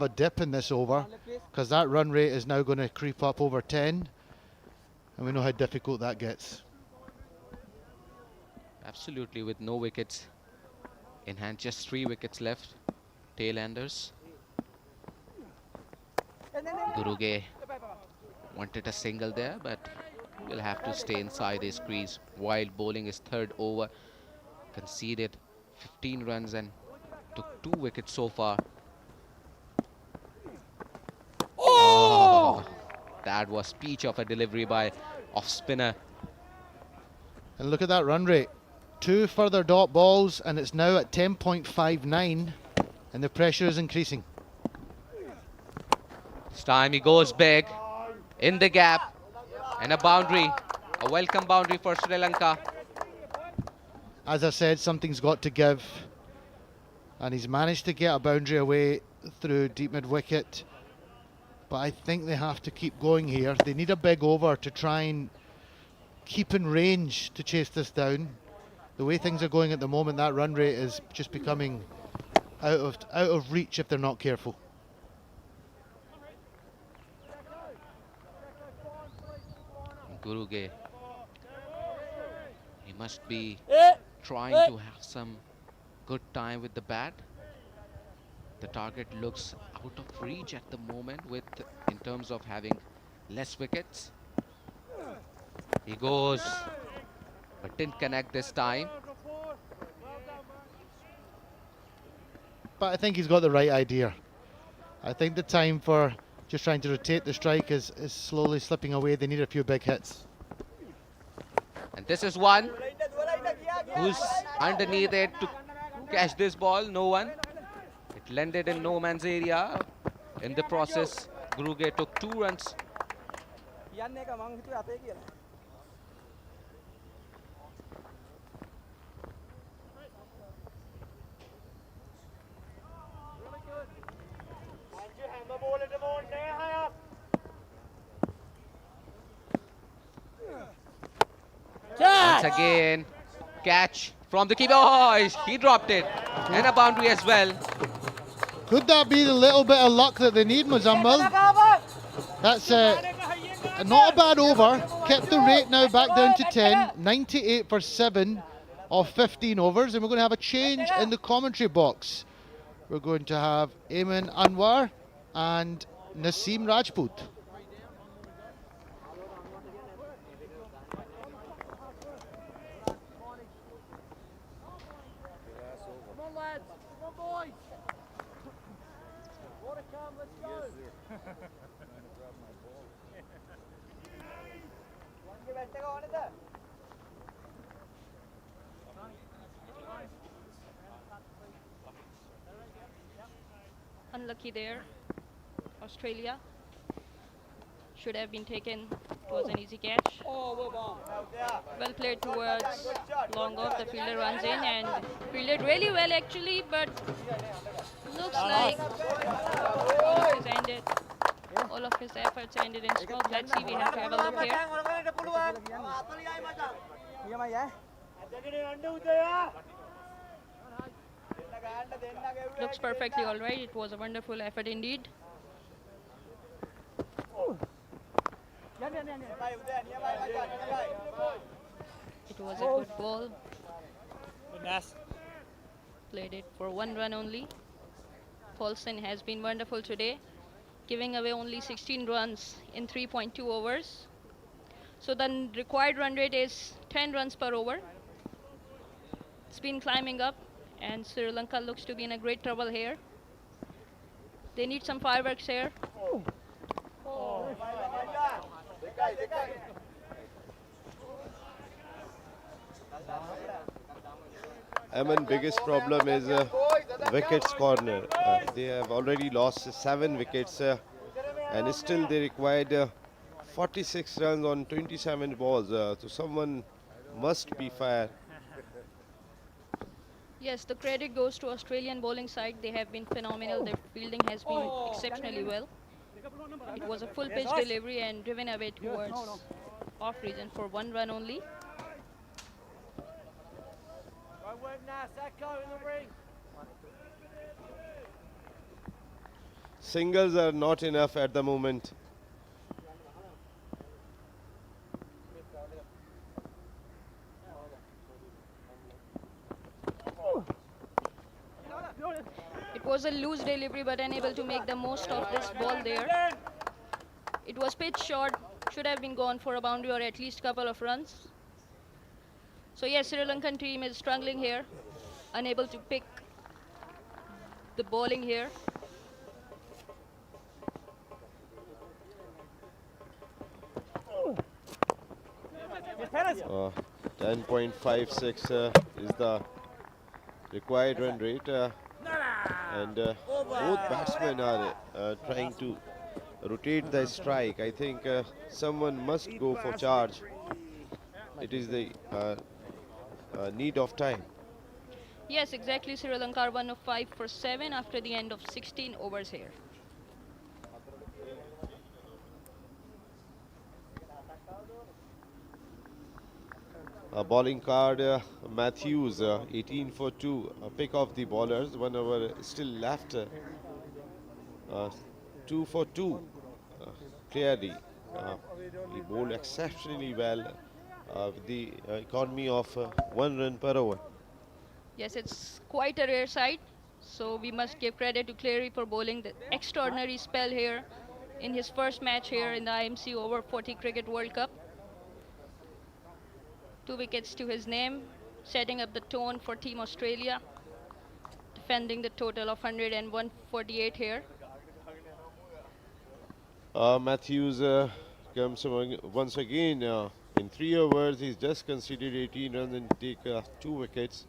a dip in this over, because that run rate is now going to creep up over 10, and we know how difficult that gets. Absolutely, with no wickets in hand, just 3 wickets left. Tail-enders. Guruge wanted a single there, but will have to stay inside his crease while bowling his third over. Conceded 15 runs and took 2 wickets so far. Oh! That was peach of a delivery by off-spinner. And look at that run rate. 2 further dot balls, and it's now at 10.59, and the pressure is increasing. This time he goes big in the gap, and a boundary, a welcome boundary for Sri Lanka. As I said, something's got to give, and he's managed to get a boundary away through deep mid-wicket, but I think they have to keep going here. They need a big over to try and keep in range to chase this down. The way things are going at the moment, that run rate is just becoming out of reach if they're not careful. Guruge, he must be trying to have some good time with the bat. The target looks out of reach at the moment in terms of having less wickets. He goes, but didn't connect this time. But I think he's got the right idea. I think the time for just trying to rotate the strike is slowly slipping away. They need a few big hits. And this is one who's underneath it to catch this ball. No one. It landed in no man's area. In the process, Guruge took 2 runs. Once again, catch from the keeper. Oh, he dropped it. And a boundary as well. Could that be the little bit of luck that they need, Muzammil? That's not a bad over. Kept the rate now back down to 10. 98 for 7 of 15 overs. And we're going to have a change in the commentary box. We're going to have Ayman Anwar and Naseem Rajput. Come on, lads. Come on, boys. Water come, let's go. Unlucky there. Australia should have been taken. It was an easy catch. Well played towards long off. The fielder runs in and fielded really well actually, but looks like all of his efforts ended in smoke. Let's see, we have to have a look here. Looks perfectly all right. It was a wonderful effort indeed. It was a good ball. Played it for 1 run only. Paulson has been wonderful today, giving away only 16 runs in 3.2 overs. So the required run rate is 10 runs per over. It's been climbing up, and Sri Lanka looks to be in a great trouble here. They need some fireworks here. Aman's biggest problem is wickets corner. They have already lost 7 wickets and still they required 46 runs on 27 balls. So someone must be fair. Yes, the credit goes to Australian bowling side. They have been phenomenal. Their fielding has been exceptionally well. It was a full pitch delivery and driven away towards off region for 1 run only. Singles are not enough at the moment. It was a loose delivery but unable to make the most of this ball there. It was pitched short, should have been gone for a boundary or at least couple of runs. So yes, Sri Lankan team is struggling here, unable to pick the bowling here. Uh, 10.56 is the required run rate, and both batsmen are trying to rotate the strike. I think someone must go for charge. It is the need of time. Yes, exactly. Sri Lanka are 1 of 5 for 7 after the end of 16 overs here. Bowling card, Matthews, 18 for 2. Pick off the bowlers. 1 over still left. 2 for 2. Clearly, he bowled exceptionally well with the economy of 1 run per over. Yes, it's quite a rare sight. So we must give credit to Cleary for bowling the extraordinary spell here in his first match here in the IMC Over-40 Cricket World Cup. 2 wickets to his name, setting up the tone for Team Australia, defending the total of 100 and 148 here. Matthews comes once again in 3 overs. He's just conceded 18 runs and take 2 wickets.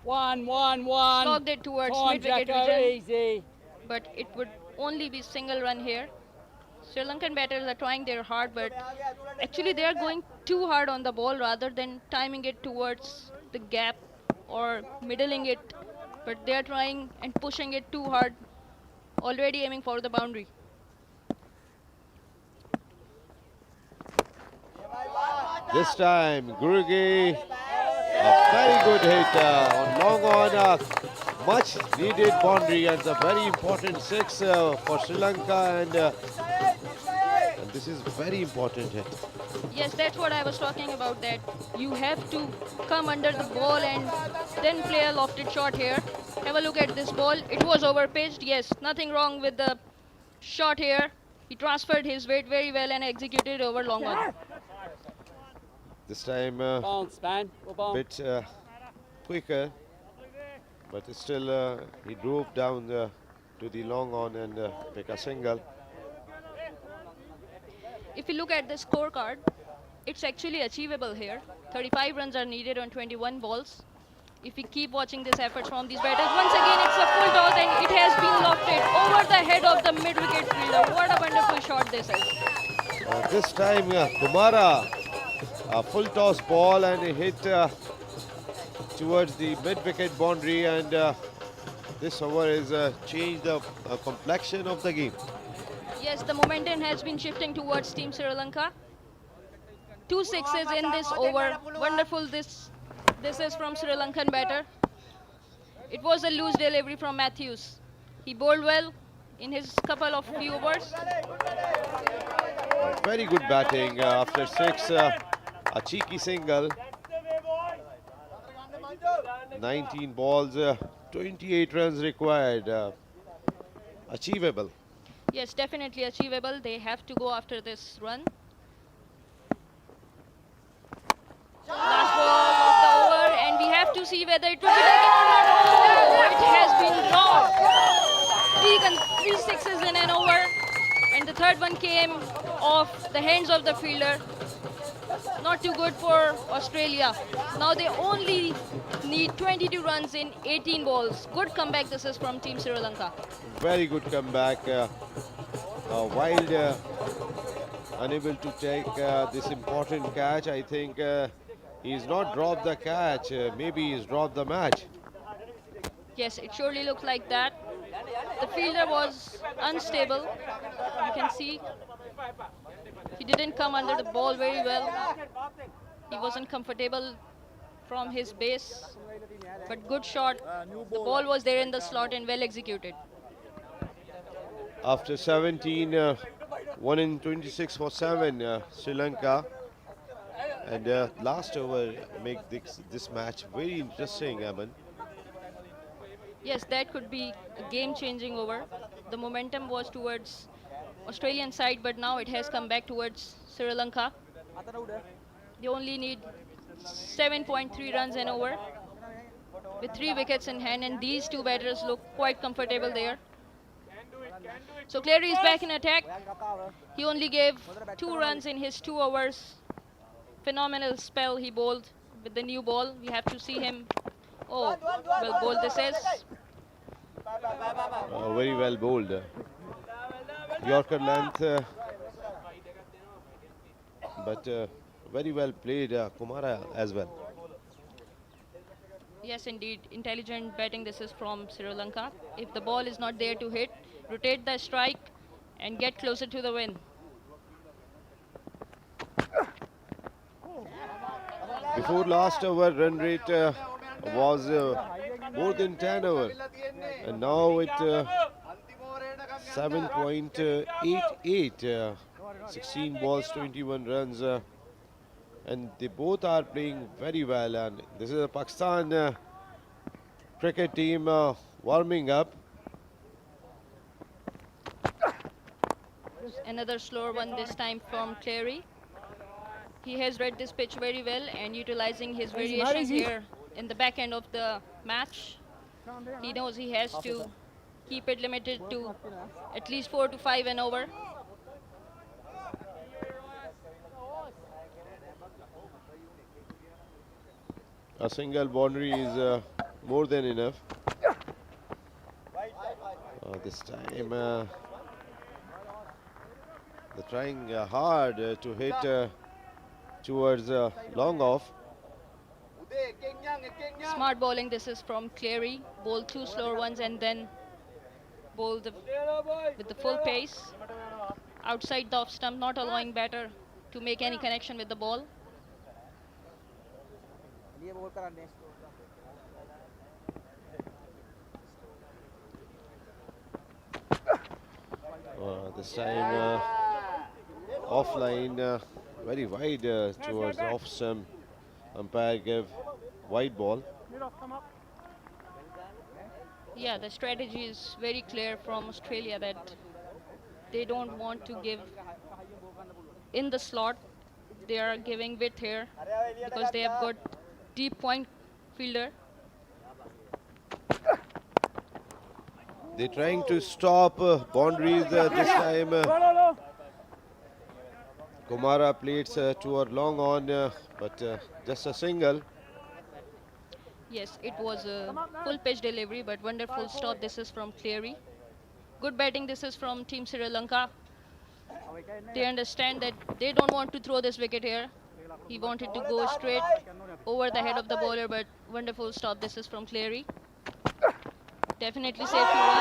One. Slogged it towards Time, mid-wicket Jacko, region, easy. but it would only be single run here. Sri Lankan batters are trying their hard, but actually they are going too hard on the ball rather than timing it towards the gap or middling it. But they are trying and pushing it too hard, already aiming for the boundary. This time, Gurugi, a very good hit on long on. much needed boundary and a very important six for Sri Lanka, and this is very important here. Yes, that's what I was talking about, that you have to come under the ball and then play a lofted shot here. Have a look at this ball. It was overpitched. Yes, nothing wrong with the shot here. He transferred his weight very well and executed over long on. This time bit quicker, but still he drove down to the long on and pick a single. If you look at the scorecard, it's actually achievable here. 35 runs are needed on 21 balls. If we keep watching these efforts from these batters, once again it's a full toss and it has been lofted over the head of the mid-wicket fielder. What a wonderful shot this is. This time Kumara, a full toss ball, and he hit towards the mid-wicket boundary, and this over has changed the complexion of the game. Yes, the momentum has been shifting towards Team Sri Lanka. 2 sixes in this over. Wonderful this is from Sri Lankan batter. It was a loose delivery from Matthews. He bowled well in his couple of few overs. Very good batting after 6, a cheeky single. 19 balls, 28 runs required. Achievable. Yes, definitely achievable. They have to go after this run. Last ball of the over, and we have to see whether it will be taken or not. Oh, it has been dropped. 3 sixes in an over, and the third one came off the hands of the fielder. Not too good for Australia. Now they only need 22 runs in 18 balls. Good comeback this is from Team Sri Lanka. Very good comeback. Wild unable to take this important catch. I think he's not dropped the catch. Maybe he's dropped the match. Yes, it surely looked like that. The fielder was unstable. You can see he didn't come under the ball very well. He wasn't comfortable from his base, but good shot. The ball was there in the slot and well executed. After 17, 1 in 26 for 7, Sri Lanka. And last over make this match very interesting, Aman. Yes, that could be a game-changing over. The momentum was towards Australian side, but now it has come back towards Sri Lanka. They only need 7.3 runs and over with 3 wickets in hand, and these two batters look quite comfortable there. So Cleary is back in attack. He only gave 2 runs in his 2 overs. Phenomenal spell he bowled with the new ball. We have to see him. Oh, well bowled this is. Very well bowled. Yorker length, but very well played, Kumara as well. Yes, indeed. Intelligent batting this is from Sri Lanka. If the ball is not there to hit, rotate the strike and get closer to the win. Before last over, run rate was more than 10 over, and now it 7.88, 16 balls, 21 runs, and they both are playing very well. And this is a Pakistan cricket team warming up. Another slower one this time from Cleary. He has read this pitch very well and utilizing his variations here in the back end of the match. He knows he has to keep it limited to at least 4 to 5 and over. A single boundary is more than enough. This time they're trying hard to hit towards long off. Smart bowling this is from Cleary. Bowled 2 slower ones and then bowled with the full pace. Outside the off stump, not allowing batter to make any connection with the ball. This time offline, very wide towards off stump. Umpire gave wide ball. Yeah, the strategy is very clear from Australia that they don't want to give in the slot. They are giving width here because they have got deep point fielder. They're trying to stop boundaries this time. Kumara played toward long on, but just a single. Yes, it was a full pitch delivery, but wonderful stop. This is from Cleary. Good batting. This is from Team Sri Lanka. They understand that they don't want to throw this wicket here. He wanted to go straight over the head of the bowler, but wonderful stop. This is from Cleary. Definitely safety run,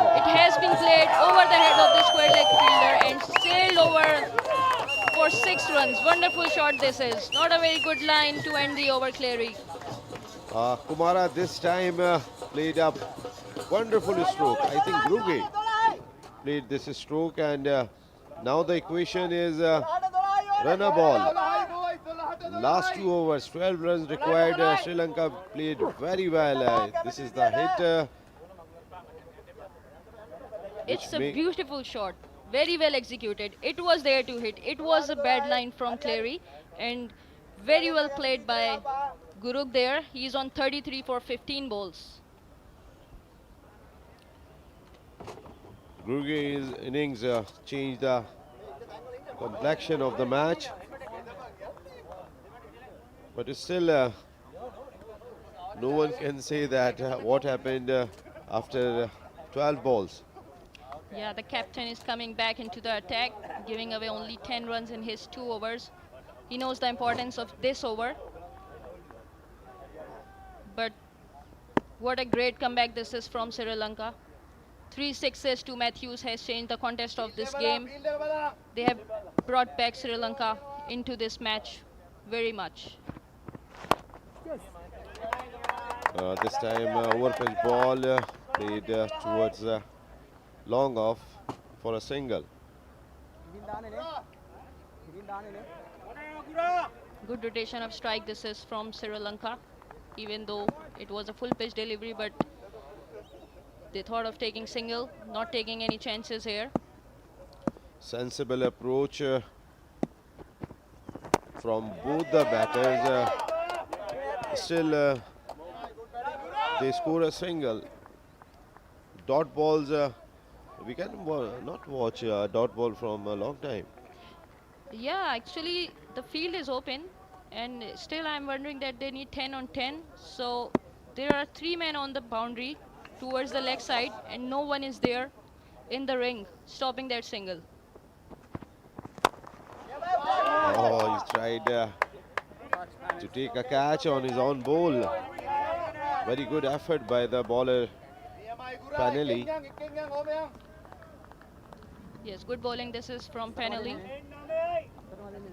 and it has been played over the head of the square leg fielder and sailed over for 6 runs. Wonderful shot this is. Not a very good line to end the over, Cleary. Kumara this time played up wonderful stroke. I think Gruge played this stroke, and now the equation is run a ball. Last 2 overs, 12 runs required. Sri Lanka played very well. This is the hit. It's a beautiful shot. Very well executed. It was there to hit. It was a bad line from Cleary, and very well played by Guruk there. He's on 33 for 15 balls. Gruge's innings changed the complexion of the match. But it's still, no one can say that what happened after 12 balls. Yeah, the captain is coming back into the attack, giving away only 10 runs in his 2 overs. He knows the importance of this over. But what a great comeback this is from Sri Lanka. 3 sixes to Matthews has changed the contest of this game. They have brought back Sri Lanka into this match very much. This time over-pitch ball played towards long off for a single. Good rotation of strike this is from Sri Lanka, even though it was a full pitch delivery, but they thought of taking single, not taking any chances here. Sensible approach from both the batters. Still they score a single. Dot balls, we can not watch a dot ball from a long time. Yeah, actually the field is open, and still I'm wondering that they need 10 on 10. So there are 3 men on the boundary towards the leg side, and no one is there in the ring stopping that single. Oh, he's tried to take a catch on his own ball. Very good effort by the bowler, Panelli. Yes, good bowling. This is from Panelli.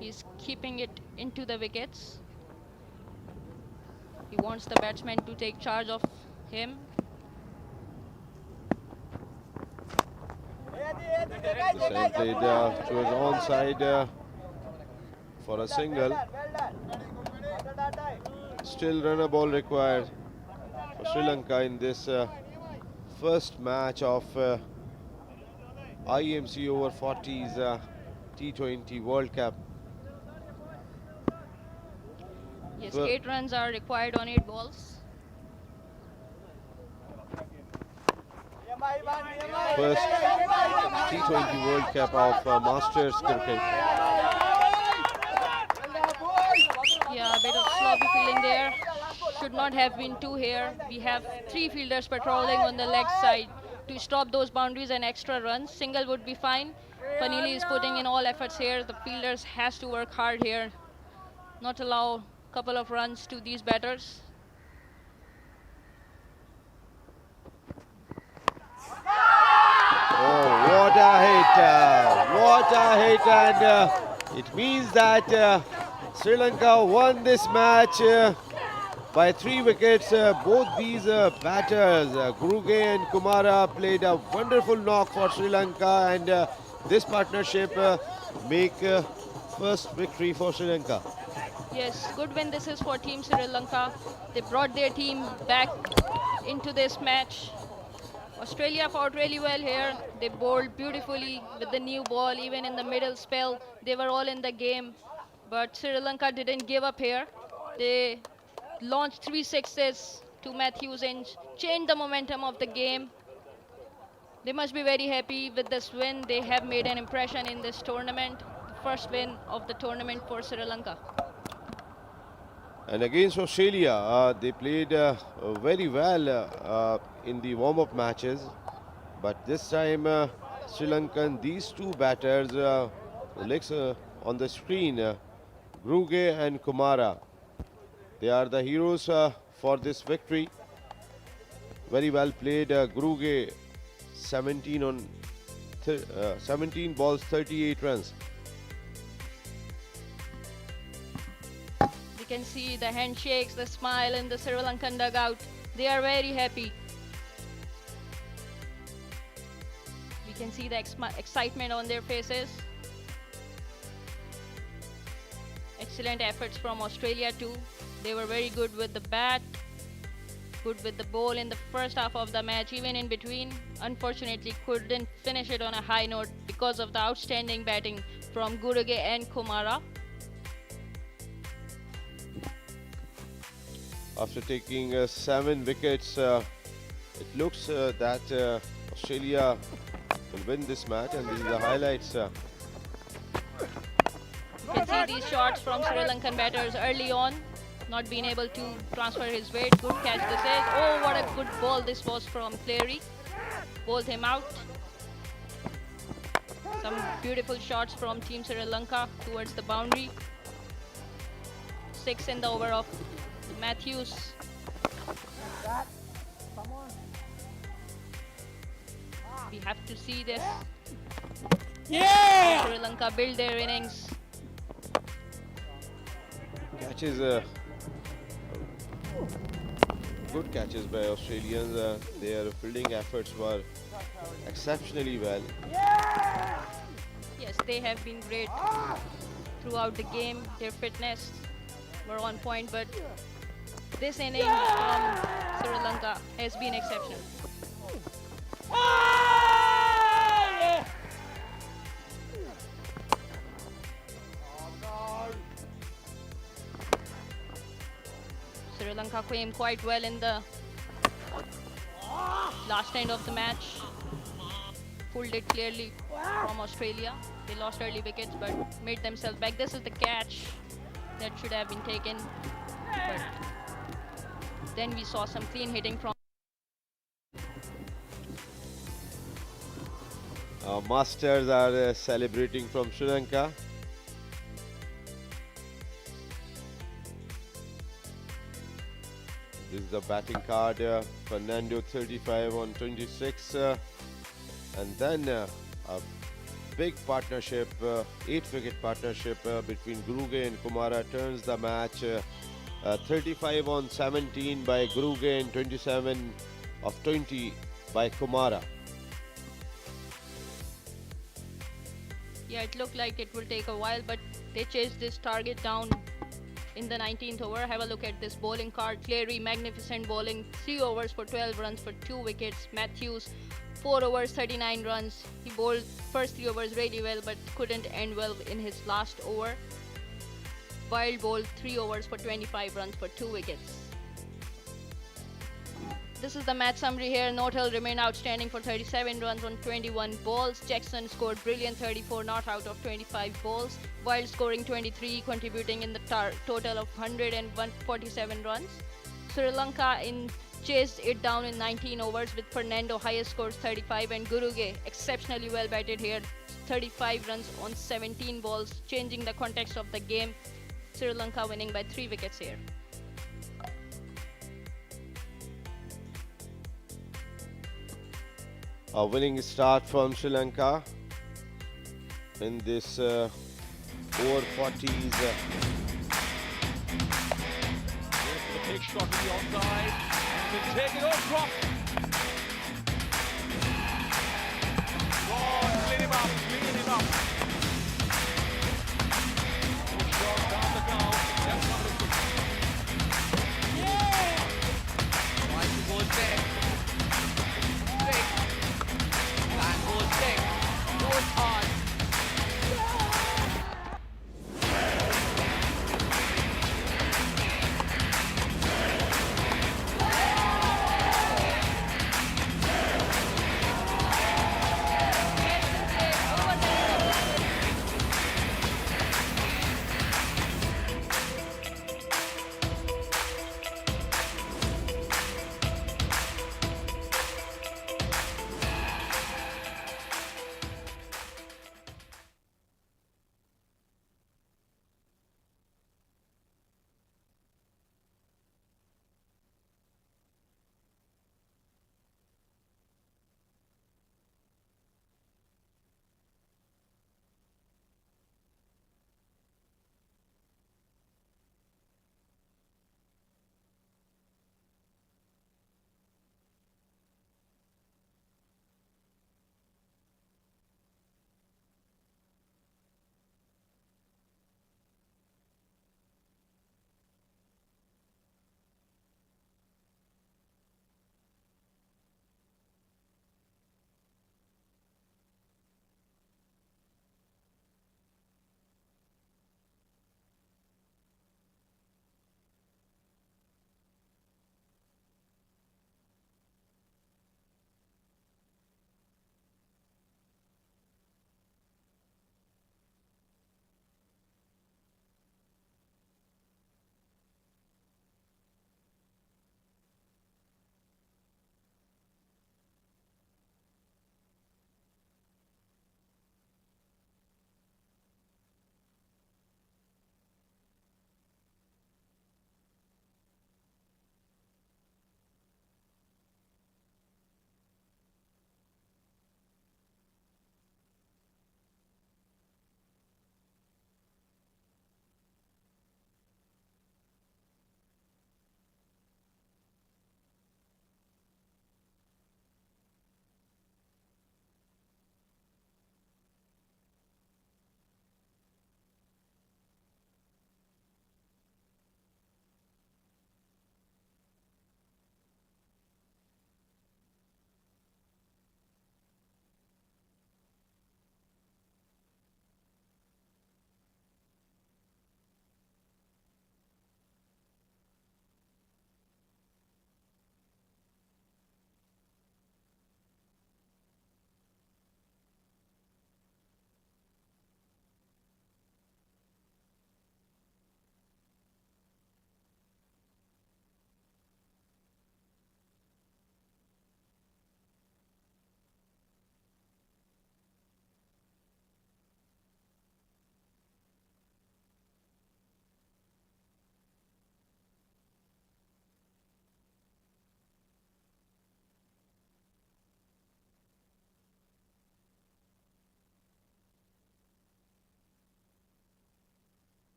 He's keeping it into the wickets. He wants the batsman to take charge of him. This time played towards onside for a single. Still run a ball required for Sri Lanka in this first match of IMC Over-40s T20 World Cup. Yes, 8 runs are required on 8 balls. First T20 World Cup of Masters cricket. Yeah, a bit of sloppy fielding there. Should not have been 2 here. We have 3 fielders patrolling on the leg side to stop those boundaries and extra runs. Single would be fine. Panili is putting in all efforts here. The fielders has to work hard here. Not allow a couple of runs to these batters. Oh, what a hit! What a hit! And it means that Sri Lanka won this match by 3 wickets. Both these batters, Gruge and Kumara, played a wonderful knock for Sri Lanka, and this partnership make first victory for Sri Lanka. Yes, good win this is for Team Sri Lanka. They brought their team back into this match. Australia fought really well here. They bowled beautifully with the new ball. Even in the middle spell, they were all in the game. But Sri Lanka didn't give up here. They launched 3 sixes to Matthews and changed the momentum of the game. They must be very happy with this win. They have made an impression in this tournament. The first win of the tournament for Sri Lanka. And against Australia, they played very well in the warm-up matches. But this time, Sri Lankan, these two batters, looks on the screen, Gruge and Kumara. They are the heroes for this victory. Very well played, Gruge, 17 balls, 38 runs. You can see the handshakes, the smile in the Sri Lankan dugout. They are very happy. We can see the excitement on their faces. Excellent efforts from Australia too. They were very good with the bat, good with the ball in the first half of the match, even in between. Unfortunately, couldn't finish it on a high note because of the outstanding batting from Guruge and Kumara. After taking 7 wickets, it looks that Australia will win this match, and these are the highlights. You can see these shots from Sri Lankan batters early on, not being able to transfer his weight. Good catch this is. Oh, what a good ball this was from Cleary. Bowled him out. Some beautiful shots from Team Sri Lanka towards the boundary. 6 in the over of Matthews. We have to see this. Yeah! Sri Lanka build their innings. Catches, good catches by Australians. Their fielding efforts were exceptionally well. Yes, they have been great throughout the game. Their fitness were on point, but this inning from Sri Lanka has been exceptional. Sri Lanka came quite well in the last end of the match. Pulled it clearly from Australia. They lost early wickets but made themselves back. This is the catch that should have been taken. But then we saw some clean hitting from Masters are celebrating from Sri Lanka. This is the batting card. Fernando 35 on 26. And then a big partnership, 8-wicket partnership between Gruge and Kumara turns the match. 35 on 17 by Gruge and 27 of 20 by Kumara. Yeah, it looked like it will take a while, but they chased this target down in the 19th over. Have a look at this bowling card. Cleary, magnificent bowling. 3 overs for 12 runs for 2 wickets. Matthews, 4 overs, 39 runs. He bowled first 3 overs really well, but couldn't end well in his last over. Wild bowled 3 overs for 25 runs for 2 wickets. This is the match summary here. North-Hill remained outstanding for 37 runs on 21 balls. Jackson scored brilliant 34 not out of 25 balls. Wild scoring 23, contributing in the total of 147 runs. Sri Lanka chased it down in 19 overs with Fernando highest scores 35 and Guruge exceptionally well batted here. 35 runs on 17 balls, changing the context of the game. Sri Lanka winning by 3 wickets here. A winning start from Sri Lanka in this over-40s. The pitch shot to the outside. And can take it off, drop. Oh, clean him up, clean him up. Good shot down the ground. That's number 6. Yeah! Tries to go back. Six. That goes 6. Goes hard.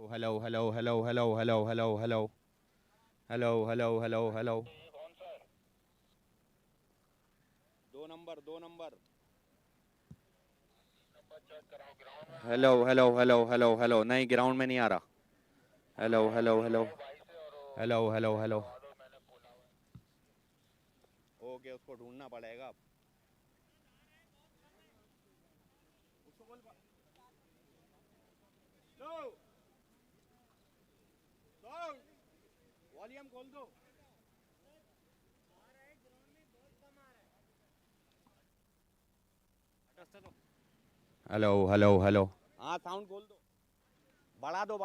Hello, hello, hello, hello, hello, hello, hello. Hello, hello, hello, hello. दो number hello hello hello hello hello नहीं ground में नहीं आ रहा hello hello hello hello hello hello okay उसको ढूंढना पड़ेगा अब volume खोल दो हेलो हेलो हेलो हाँ साउंड खोल दो बढ़ा दो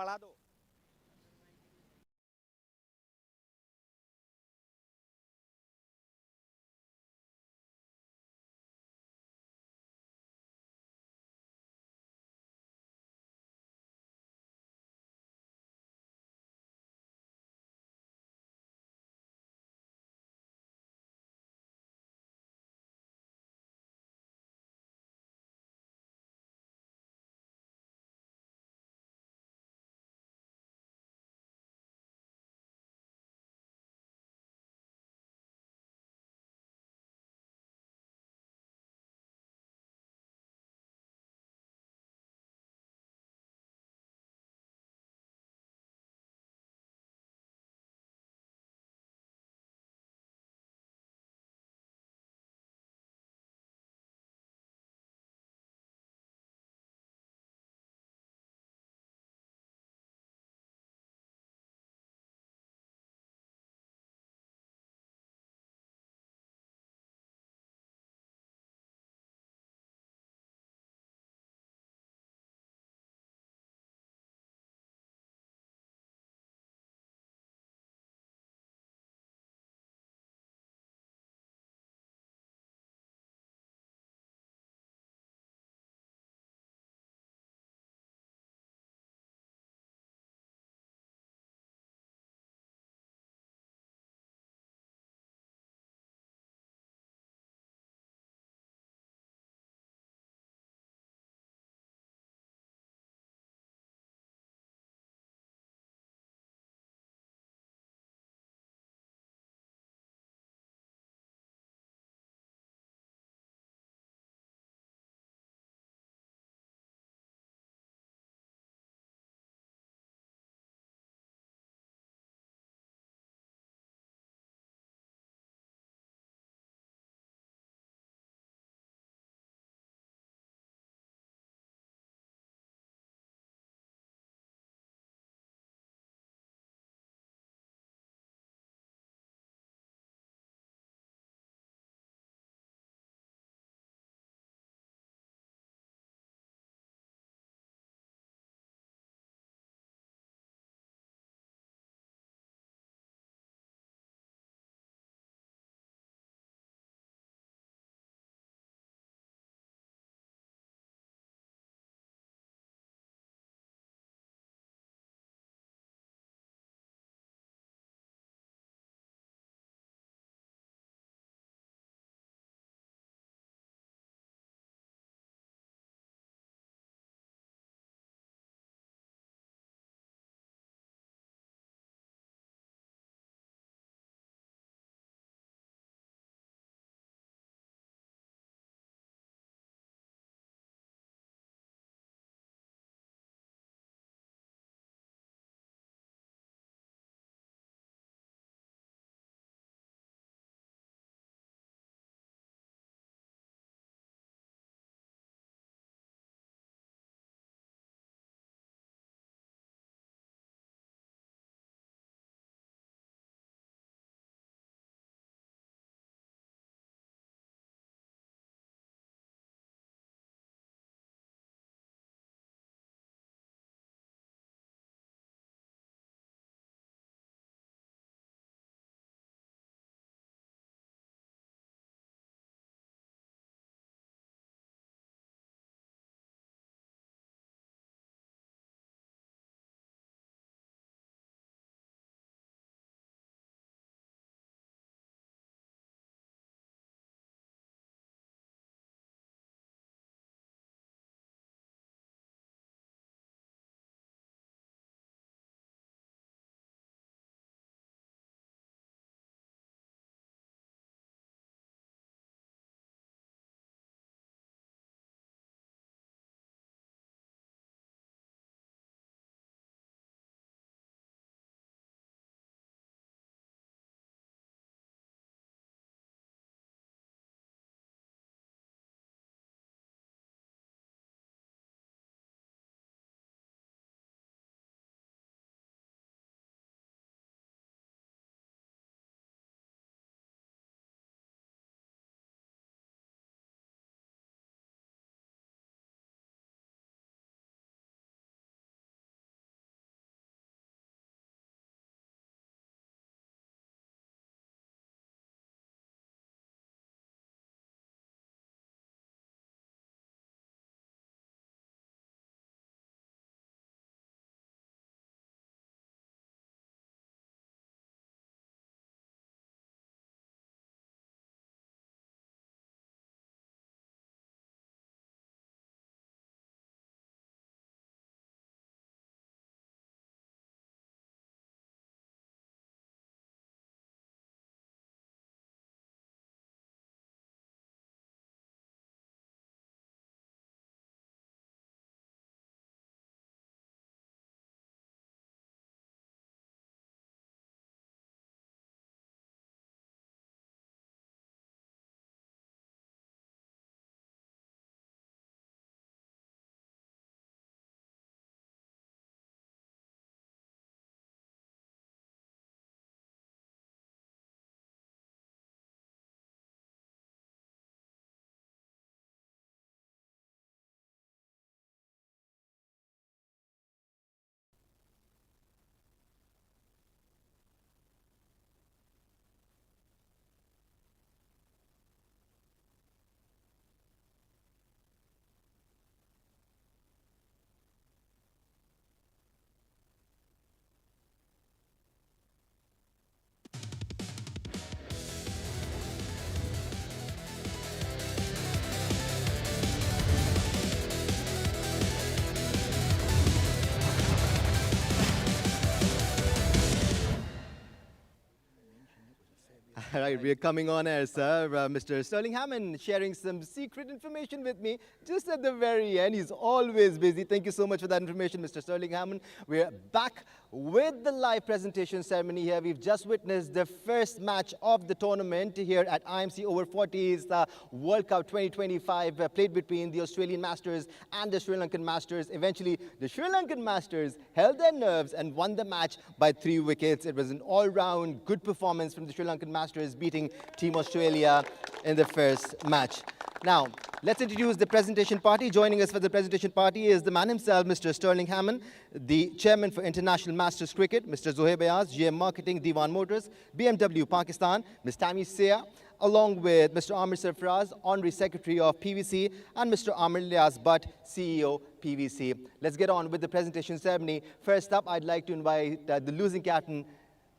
All right, we are coming on air, sir. Mr. Sterling Hammond sharing some secret information with me just at the very end. He's always busy. Thank you so much for that information, Mr. Sterling Hammond. We're back with the live presentation ceremony here. We've just witnessed the first match of the tournament here at IMC Over-40s World Cup 2025 played between the Australian Masters and the Sri Lankan Masters. Eventually, the Sri Lankan Masters held their nerves and won the match by 3 wickets. It was an all-round good performance from the Sri Lankan Masters, beating Team Australia in the first match. Now, let's introduce the presentation party. Joining us for the presentation party is the man himself, Mr. Sterling Hammond, the chairman for International Masters Cricket, Mr. Zohaib Ayaz, GM Marketing, Diwan Motors, BMW Pakistan, Ms. Tammy Seah, along with Mr. Amir Sarfaraz, Honorary Secretary of PVC, and Mr. Amir Lias Butt, CEO, PVC. Let's get on with the presentation ceremony. First up, I'd like to invite the losing captain,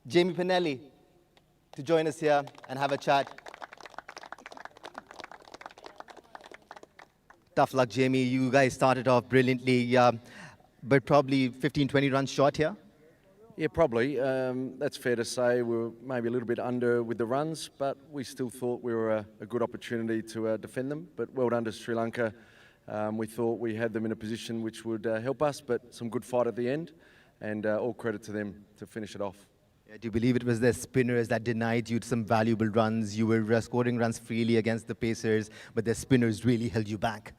Jamie Pinelli, to join us here and have a chat. Tough luck, Jamie. You guys started off brilliantly, but probably 15, 20 runs short here. Yeah, probably. That's fair to say. We were maybe a little bit under with the runs, but we still thought we were a good opportunity to defend them. But well done to Sri Lanka. We thought we had them in a position which would help us, but some good fight at the end, and all credit to them to finish it off. Yeah, do you believe it was their spinners that denied you some valuable runs? You were scoring runs freely against the Pacers, but their spinners really held you back.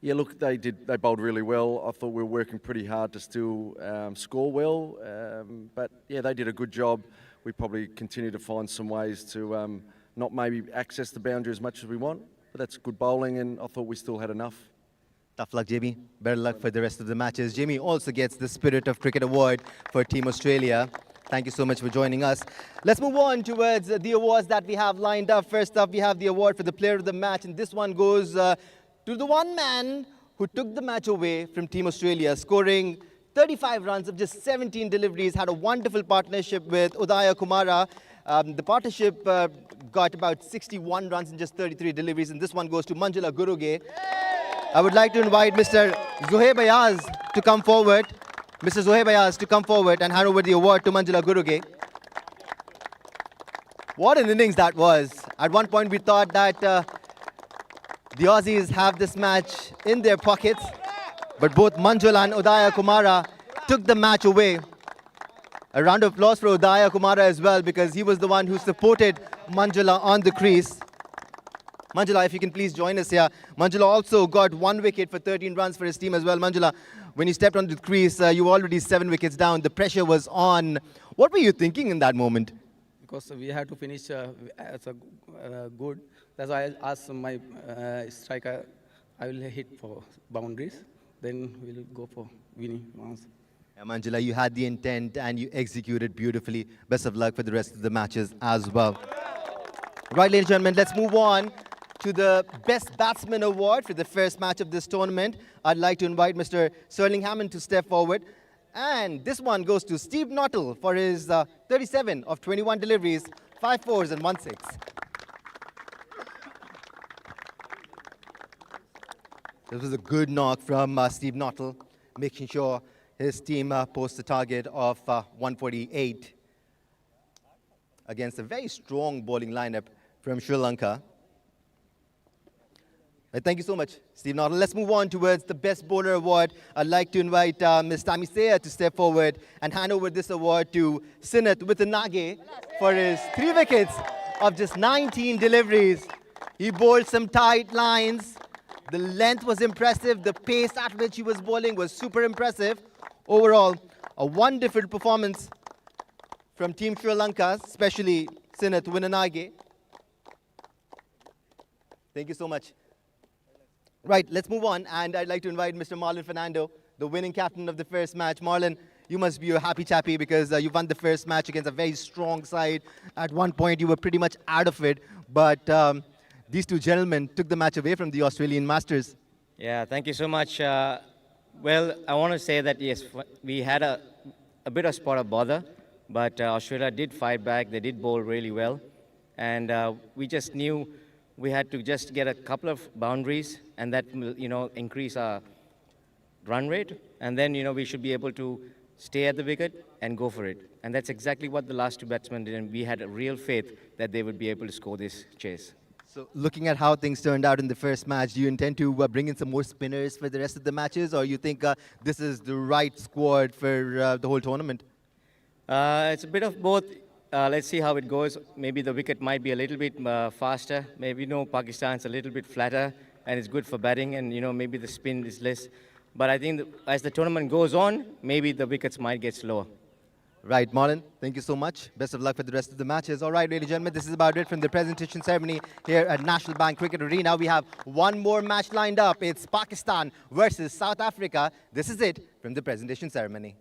Yeah, look, they bowled really well. I thought we were working pretty hard to still score well, but yeah, they did a good job. We probably continue to find some ways to not maybe access the boundary as much as we want, but that's good bowling, and I thought we still had enough. Tough luck, Jamie. Better luck for the rest of the matches. Jamie also gets the Spirit of Cricket Award for Team Australia. Thank you so much for joining us. Let's move on towards the awards that we have lined up. First up, we have the award for the Player of the Match, and this one goes to the one man who took the match away from Team Australia, scoring 35 runs of just 17 deliveries, had a wonderful partnership with Udaya Kumara. The partnership got about 61 runs in just 33 deliveries, and this one goes to Manjula Guruge. I would like to invite Mr. Zohaib Ayaz to come forward. Mr. Zohaib Ayaz to come forward and hand over the award to Manjula Guruge. What an innings that was. At one point we thought that the Aussies have this match in their pockets, but both Manjula and Udaya Kumara took the match away. A round of applause for Udaya Kumara as well, because he was the one who supported Manjula on the crease. Manjula, if you can please join us here. Manjula also got 1 wicket for 13 runs for his team as well. Manjula, when you stepped on the crease, you were already 7 wickets down. The pressure was on. What were you thinking in that moment? Because we had to finish as a good. That's why I asked my striker, I will hit for boundaries, then we'll go for winning runs. Yeah, Manjula, you had the intent and you executed beautifully. Best of luck for the rest of the matches as well. Right, ladies and gentlemen, let's move on to the Best Batsman Award for the first match of this tournament. I'd like to invite Mr. Sterling Hammond to step forward. And this one goes to Steve Knottle for his 37 of 21 deliveries, 5 fours and 1 6. This was a good knock from Steve Knottle, making sure his team posts a target of 148 against a very strong bowling lineup from Sri Lanka. Thank you so much, Steve Knottle. Let's move on towards the Best Bowler Award. I'd like to invite Ms. Tammy Seah to step forward and hand over this award to Sinath Withanage for his 3 wickets of just 19 deliveries. He bowled some tight lines. The length was impressive. The pace at which he was bowling was super impressive. Overall, a wonderful performance from Team Sri Lanka, especially Sinath Withanage. Thank you so much. Right, let's move on, and I'd like to invite Mr. Marlon Fernando, the winning captain of the first match. Marlon, you must be a happy chappy because you won the first match against a very strong side. At one point, you were pretty much out of it, but these two gentlemen took the match away from the Australian Masters. Yeah, thank you so much. Well, I want to say that, yes, we had a bit of spot of bother, but Australia did fight back. They did bowl really well, and we just knew we had to just get a couple of boundaries, and that will, increase our run rate, and then, we should be able to stay at the wicket and go for it. And that's exactly what the last two batsmen did, and we had a real faith that they would be able to score this chase. So looking at how things turned out in the first match, do you intend to bring in some more spinners for the rest of the matches, or you think this is the right squad for the whole tournament? It's a bit of both. Let's see how it goes. Maybe the wicket might be a little bit faster. Maybe, Pakistan's a little bit flatter, and it's good for batting, and, maybe the spin is less. But I think as the tournament goes on, maybe the wickets might get slower. Right, Marlon, thank you so much. Best of luck for the rest of the matches. All right, ladies and gentlemen, this is about it from the presentation ceremony here at National Bank Cricket Arena. We have one more match lined up. It's Pakistan versus South Africa. This is it from the presentation ceremony.